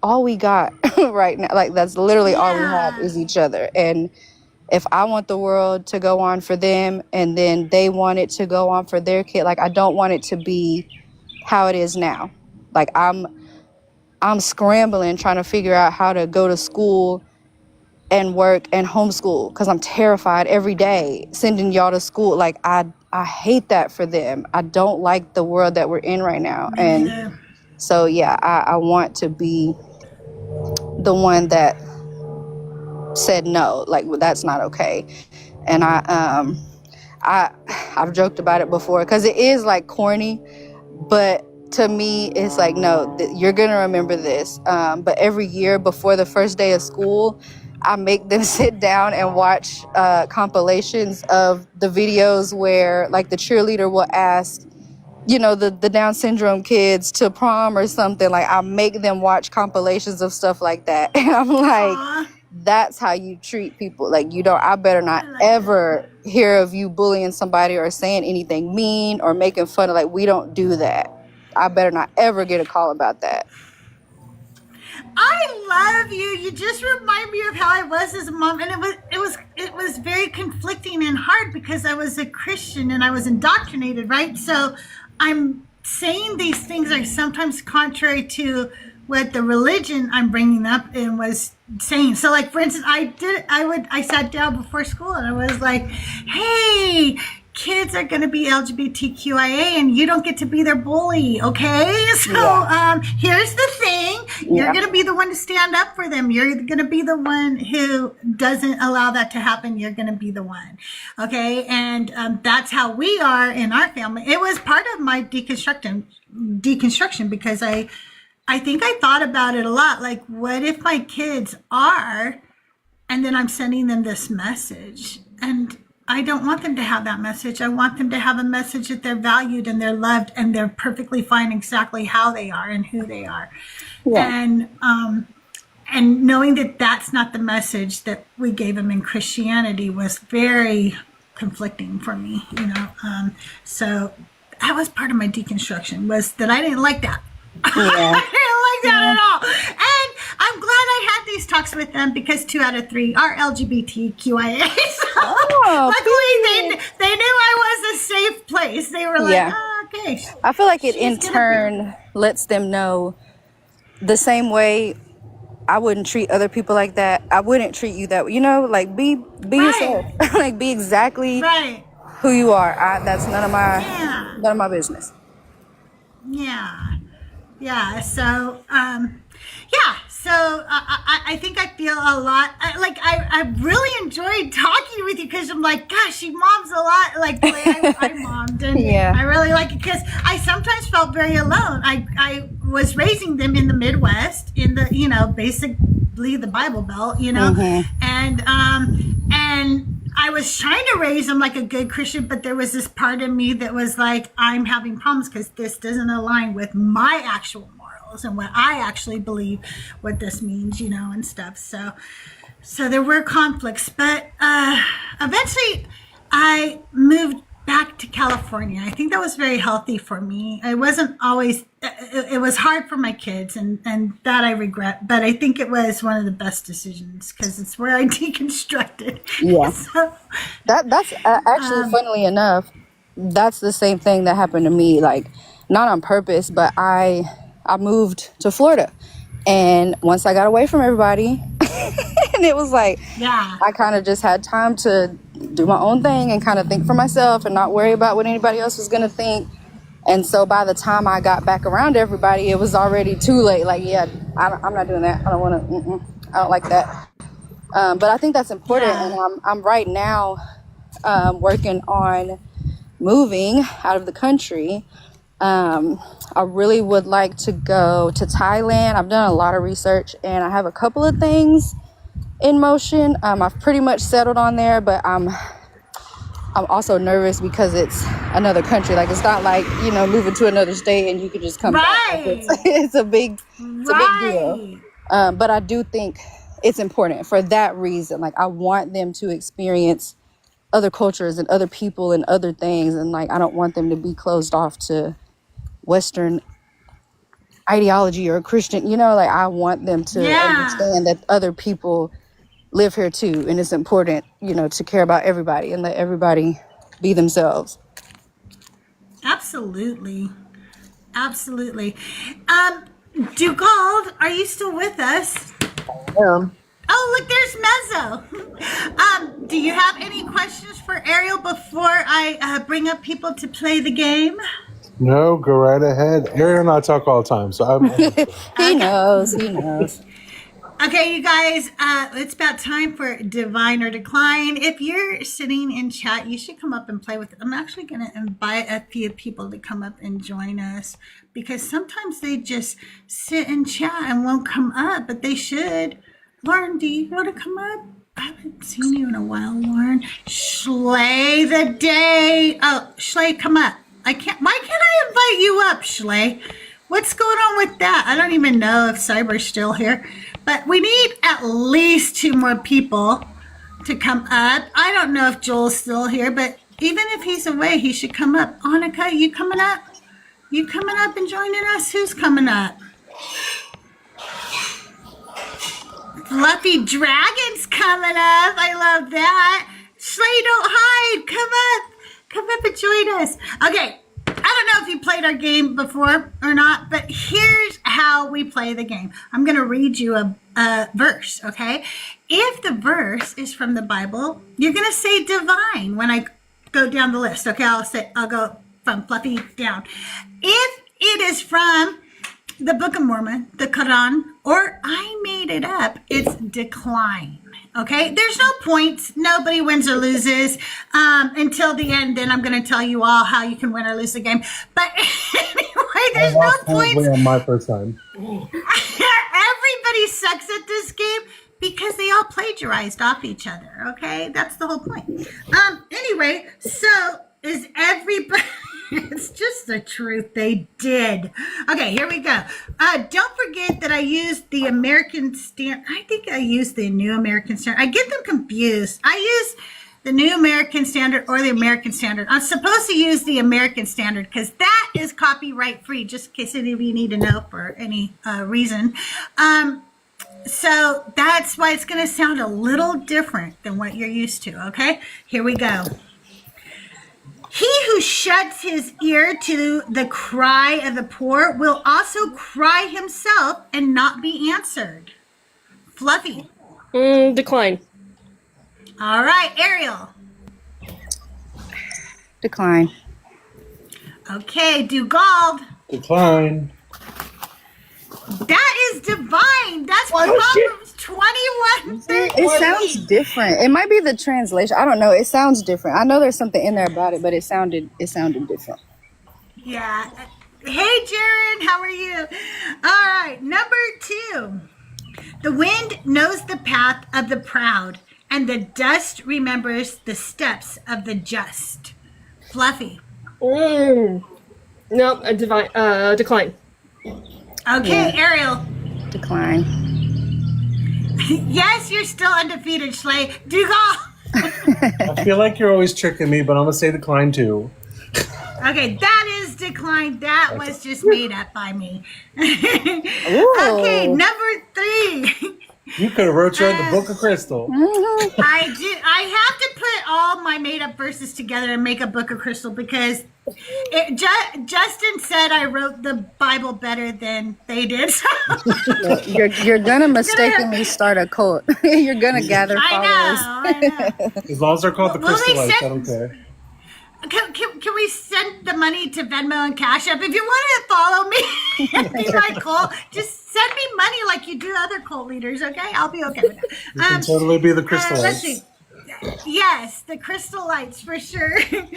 all we got right now. Like, that's literally all we have is each other. And if I want the world to go on for them and then they want it to go on for their kid, like, I don't want it to be how it is now. Like, I'm scrambling trying to figure out how to go to school and work and homeschool because I'm terrified every day sending y'all to school. Like I hate that for them. I don't like the world that we're in right now. Me And neither. so yeah, I want to be the one that said no, like that's not okay. And I've joked about it before because it is like corny, but to me it's like no, you're gonna remember this. But every year before the first day of school, I make them sit down and watch compilations of the videos where like the cheerleader will ask, you know, the Down syndrome kids to prom or something. Like I make them watch compilations of stuff like that. And I'm like, Aw, that's how you treat people. Like you don't, I better not I like that. ever hear of you bullying somebody or saying anything mean or making fun of, like we don't do that. I better not ever get a call about that. I love you. You just remind me of how I was as a mom, and it was very conflicting and hard because I was a Christian and I was indoctrinated, right? So I'm saying these things are sometimes contrary to what the religion I'm bringing up and was saying. So, like for instance, I sat down before school and I was like, "Hey, kids are going to be LGBTQIA and you don't get to be their bully, okay? So here's the thing. You're going to be the one to stand up for them. You're going to be the one who doesn't allow that to happen. You're going to be the one, okay? And that's how we are in our family. It was part of my deconstruction because I think I thought about it a lot. Like, what if my kids are, and then I'm sending them this message, and I don't want them to have that message. I want them to have a message that they're valued and they're loved and they're perfectly fine exactly how they are and who they are. And knowing that that's not the message that we gave them in Christianity was very conflicting for me, you know. So that was part of my deconstruction, was that I didn't like that. I didn't like that at all. And I'm glad I had these talks with them because 2 out of 3 are LGBTQIA. So luckily they knew I was a safe place. They were like, oh, okay. I feel like it in turn lets them know the same way I wouldn't treat other people like that. I wouldn't treat you that way. You know, like be yourself. Like be exactly who you are. That's none of my business. Yeah. So, So I think I feel a lot. I really enjoyed talking with you because I'm like, gosh, she moms a lot. Like the way I mommed, and I really like it because I sometimes felt very alone. I was raising them in the Midwest, in the basically the Bible Belt, and I was trying to raise them like a good Christian, but there was this part of me that was like, I'm having problems because this doesn't align with my actual morals and what I actually believe what this means, and stuff. So there were conflicts, but eventually I moved back to California. I think that was very healthy for me. I wasn't always, it was hard for my kids, and that I regret, but I think it was one of the best decisions because it's where I deconstructed. Yeah. So, that's actually, funnily enough, that's the same thing that happened to me, like not on purpose, but I moved to Florida, and once I got away from everybody and it was like, I kind of just had time to do my own thing and kind of think for myself and not worry about what anybody else was going to think. And so by the time I got back around everybody, it was already too late. Like, I'm not doing that. I don't want to, I don't like that. But I think that's important. And I'm right now working on moving out of the country. I really would like to go to Thailand. I've done a lot of research and I have a couple of things in motion. I've pretty much settled on there, but I'm also nervous because it's another country. Like, it's not like, moving to another state and you can just come back. It's a big deal. But I do think it's important for that reason. Like, I want them to experience other cultures and other people and other things. And like, I don't want them to be closed off to Western ideology or Christian, like I want them to understand that other people live here too. And it's important, to care about everybody and let everybody be themselves. Absolutely. Dugald, are you still with us? I am. Oh, look, there's Mezzo. Do you have any questions for Ariel before I bring up people to play the game? No, go right ahead. Ariel and I talk all the time, so I'm. He knows. He knows. Okay, you guys, it's about time for Divine or Decline. If you're sitting in chat, you should come up and play with it. I'm actually going to invite a few people to come up and join us because sometimes they just sit in chat and won't come up, but they should. Lauren, do you want to come up? I haven't seen you in a while, Lauren. Schley the day. Oh, Schley, come up. I can't. Why can't I invite you up, Schley? What's going on with that? I don't even know if Cyber's still here. But we need at least 2 more people to come up. I don't know if Joel's still here, but even if he's away, he should come up. Annika, you coming up? You coming up and joining us? Who's coming up? Fluffy Dragon's coming up. I love that. Slay, don't hide. Come up. Come up and join us. Okay. I don't know if you played our game before or not, but here's how we play the game. I'm going to read you a verse, okay? If the verse is from the Bible, you're going to say divine when I go down the list, okay? I'll go from Fluffy down. If it is from the Book of Mormon, the Quran, or I made it up, it's decline. Okay, there's no points. Nobody wins or loses until the end. Then I'm going to tell you all how you can win or lose the game. But anyway, there's no points. On my first time. Everybody sucks at this game because they all plagiarized off each other. Okay, that's the whole point. Anyway, so is everybody? It's just the truth. They did. Okay, here we go. Don't forget that I used the American Standard. I think I used the New American Standard. I get them confused. I use the New American Standard or the American Standard. I'm supposed to use the American Standard because that is copyright free, just in case any of you need to know for any reason. So that's why it's going to sound a little different than what you're used to. Okay, here we go. He who shuts his ear to the cry of the poor will also cry himself and not be answered. Fluffy. Decline. All right, Ariel. Decline. Okay, Dugald. Decline. That is divine. That's Proverbs 21:13. It sounds different. It might be the translation. I don't know. It sounds different. I know there's something in there about it, but it sounded different. Yeah. Hey, Jaron, how are you? All right, number 2. The wind knows the path of the proud, and the dust remembers the steps of the just. Fluffy. No, decline. Okay, Yeah. Ariel. Decline. Yes, you're still undefeated, Schley. Dugald. I feel like you're always tricking me, but I'm gonna say decline too. Okay, that is declined. That was just made up by me. Okay, number 3. You could have wrote you in the Book of Crystal. I have to put all my made up verses together and make a Book of Crystal because Justin said I wrote the Bible better than they did. So. You're gonna mistakenly start a cult. You're gonna gather followers. I know. As long as they're called the Well, they Crystalites, I said- don't care. Can we send the money to Venmo and Cash App? If you want to follow me and be my cult, just send me money like you do other cult leaders, okay? I'll be okay with that. You can totally be the Let's Crystalites. see. Yes, the crystal lights for sure. For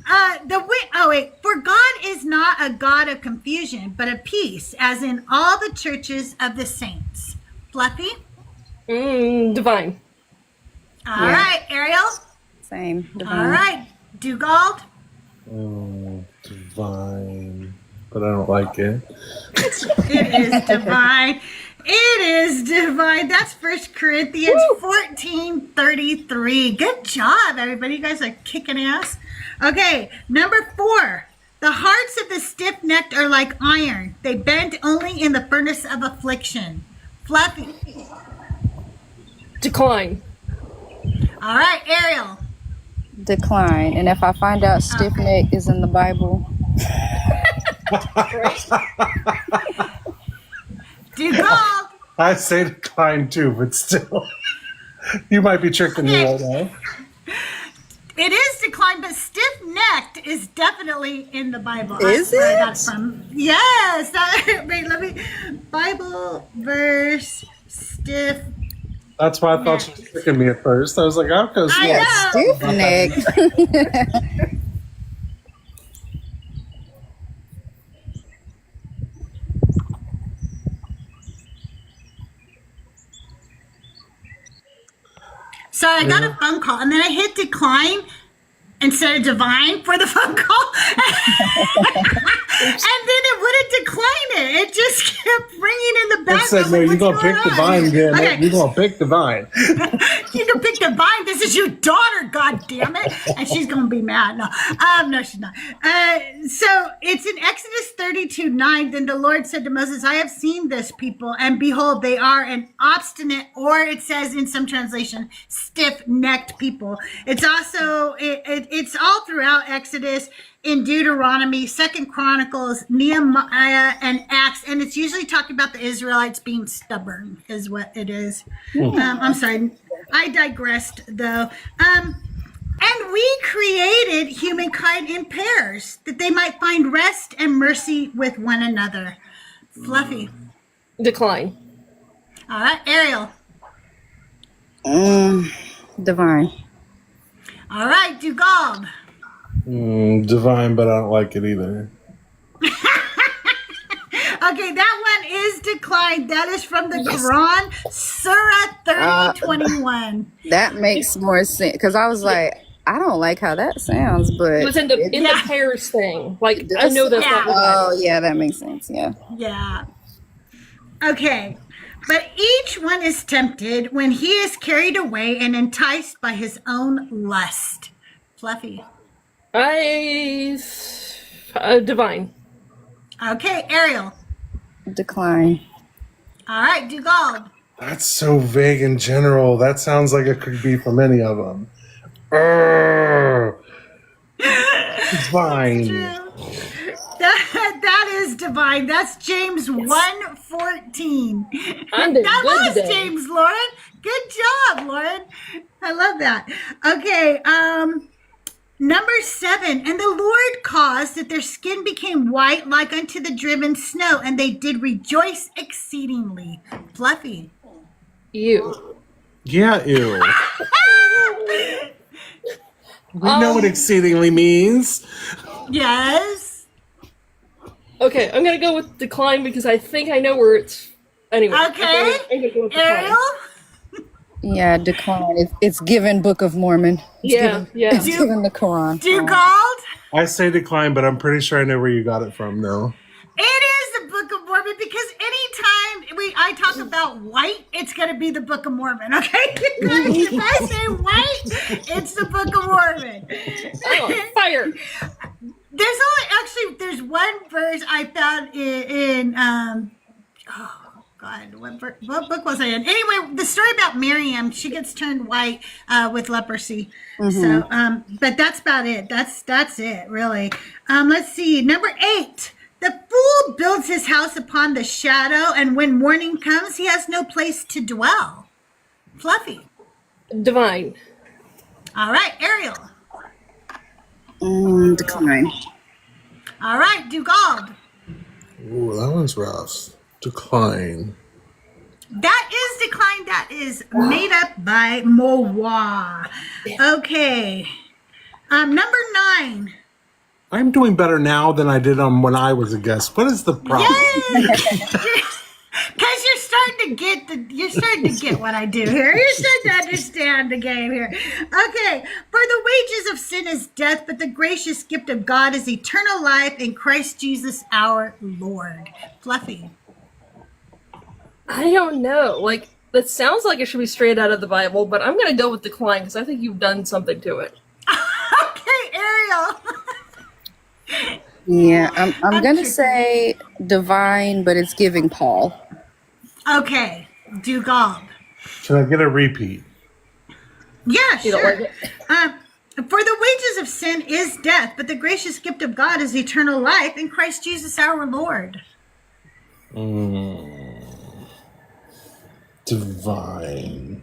God is not a God of confusion, but of peace, as in all the churches of the saints. Fluffy? Divine. All right, Ariel? Same. Divine. All right, Dugald? Oh, divine. But I don't like it. It is divine. It is divine. That's 1 Corinthians 14:33. Good job, everybody. You guys are kicking ass. Okay, number 4. The hearts of the stiff-necked are like iron. They bend only in the furnace of affliction. Fluffy. Decline. All right, Ariel. Decline. And if I find out stiff neck is in the Bible, Dugald. I say decline too, but still, you might be tricking me right now. It is declined, but stiff-necked is definitely in the Bible. Is That's where I got it? it from. Yes. Wait, let me. Bible verse stiff. That's why I thought she was tricking me at first. I was like, I'll go I slow. Yeah, know. stiff neck. So I got a phone call, and then I hit decline instead of divine for the phone call. And then it wouldn't decline it. It just kept ringing in the I background. said, no, Like, you're what's going to going pick on? divine, damn it. Okay. You're going to pick divine. You can pick divine. This is your daughter, god damn it. And she's gonna be mad. No, she's not. So it's in Exodus 32:9. Then the Lord said to Moses, I have seen this people, and behold, they are an obstinate, or it says in some translation, stiff-necked people. It's also it's all throughout Exodus, in Deuteronomy, Second Chronicles, Nehemiah, and Acts, and it's usually talking about the Israelites being stubborn, is what it is. I'm sorry, I digressed though. And we created humankind in pairs that they might find rest and mercy with one another. Fluffy. Decline. All right, Ariel. Divine. All right, Dugald. Divine, but I don't like it either. Okay, that one is declined. That is from the Quran, Surah 30:21. That makes more sense because I was like, I don't like how that sounds, but It was in the pairs thing. Like, I know that's not what Oh yeah, that makes sense. Yeah. Yeah. Okay. But each one is tempted when he is carried away and enticed by his own lust. Fluffy. Divine. Okay, Ariel. Decline. All right, Dugald. That's so vague in general. That sounds like it could be from any of them. Divine. That is divine. That's James 1:14. I did That good was today. James, Lauren. Good job, Lauren. I love that. Okay, number 7. And the Lord caused that their skin became white like unto the driven snow, and they did rejoice exceedingly. Fluffy. You. Yeah, ew. We know what exceedingly means. Yes. Okay, I'm gonna go with decline because I think I know where it's. Anyway. Okay. I'm gonna go with decline. Ariel. Yeah, decline. It's given Book of Mormon. Yeah, yeah. It's given the Quran. Dugald. I say decline, but I'm pretty sure I know where you got it from, though. It is the Book of Mormon because anytime I talk about white, it's going to be the Book of Mormon, okay? If I say white, it's the Book of Mormon. Oh, fire. There's one verse I found in God, what book was I in? Anyway, the story about Miriam, she gets turned white with leprosy. So, but that's about it. That's it, really. Let's see. Number 8. The fool builds his house upon the shadow, and when morning comes, he has no place to dwell. Fluffy. Divine. All right, Ariel. Decline. All right, Dugald. Ooh, that one's rough. Decline. That is declined. That is made up by Mowa. Okay. Number 9. I'm doing better now than I did when I was a guest. What is the problem? Because you're starting to get what I do here. You're starting to understand the game here. Okay. For the wages of sin is death, but the gracious gift of God is eternal life in Christ Jesus our Lord. Fluffy. I don't know. Like, that sounds like it should be straight out of the Bible, but I'm gonna go with decline because I think you've done something to it. Okay, Ariel. Yeah, I'm gonna say divine, but it's giving Paul. Okay. Dugald. Can I get a repeat? Yeah, You don't sure. like it? For the wages of sin is death, but the gracious gift of God is eternal life in Christ Jesus our Lord. divine,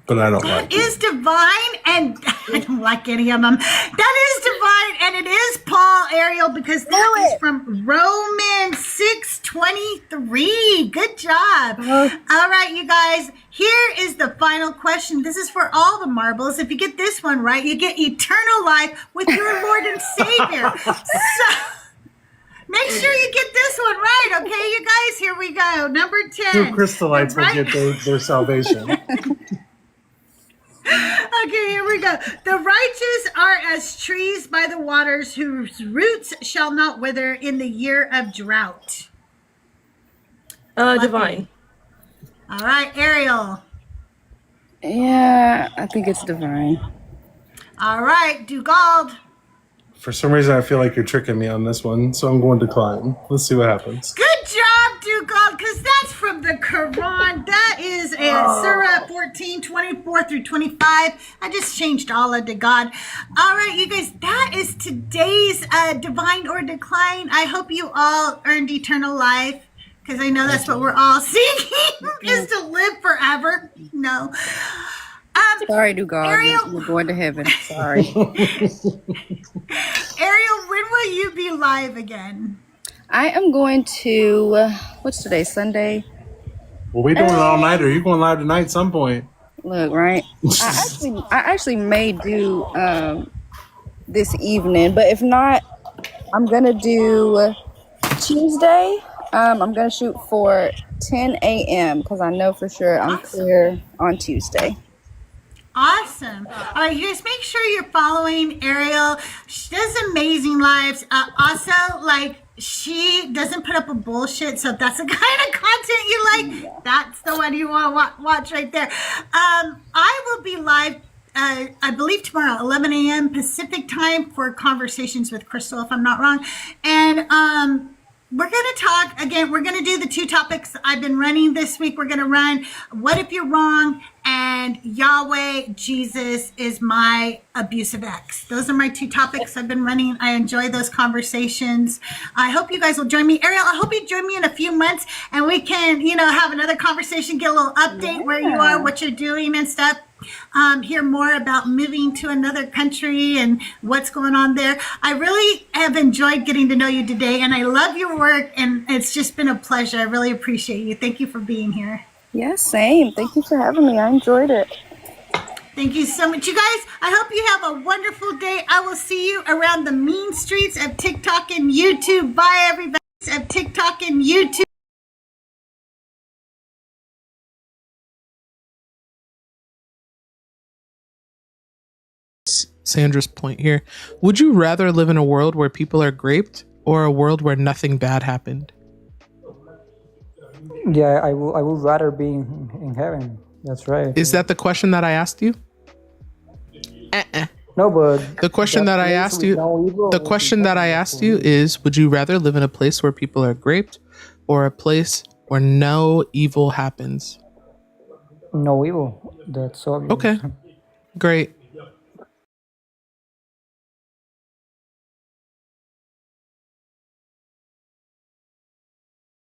but I don't like That is divine, and I don't like any of them. That is divine, and it is Paul, Ariel, because that is from Romans 6:23. Good job. All right, you guys, here is the final question. This is for all the marbles. If you get this one right, you get eternal life with your Lord and Savior. So make sure you get this one right, okay, you guys? Here we go. Number 10. Two crystallites will get their salvation. Okay, here we go. The righteous are as trees by the waters whose roots shall not wither in the year of drought. Divine. All right, Ariel. Yeah, I think it's divine. All right, Dugald. For some reason, I feel like you're tricking me on this one, so I'm going to decline. Let's see what happens. Good job, Dugald, because that's from the Quran. That is Surah 14:24 through 25. I just changed Allah to God. All right, you guys, that is today's Divine or Decline. I hope you all earned eternal life, because I know that's what we're all seeking, is to live forever. No. Sorry, Dugard. Ariel- You're going to heaven. Sorry. Ariel, when will you be live again? I am going to, what's today, Sunday? Well, we doing it all night, or you going live tonight at some point? Look, right? I actually may do this evening, but if not, I'm going to do Tuesday. I'm going to shoot for 10 a.m. because I know for sure I'm clear on Tuesday. Awesome. All right, you guys make sure you're following Ariel. She does amazing lives. Also, like, she doesn't put up a bullshit. So if that's the kind of content you like, that's the one you want to watch right there. I will be live, I believe tomorrow, 11 a.m. Pacific time for Conversations with Crystal, if I'm not wrong. And we're going to talk, again, we're going to do the two topics I've been running this week. We're going to run What If You're Wrong and Yahweh, Jesus is my abusive ex. Those are my two topics I've been running. I enjoy those conversations. I hope you guys will join me. Ariel, I hope you join me in a few months and we can, have another conversation, get a little update where you are, what you're doing and stuff. Hear more about moving to another country and what's going on there. I really have enjoyed getting to know you today, and I love your work, and it's just been a pleasure. I really appreciate you. Thank you for being here. Yeah, same. Thank you for having me. I enjoyed it. Thank you so much. You guys, I hope you have a wonderful day. I will see you around the mean streets of TikTok and YouTube. Bye, everybody. Of TikTok and YouTube. Sandra's point here. Would you rather live in a world where people are raped or a world where nothing bad happened? Yeah, I would rather be in heaven. That's right. Is that the question that I asked you? No, but The question that I asked you, the question that I asked you is, would you rather live in a place where people are raped or a place where no evil happens? no evil. That's obvious. Okay. Great.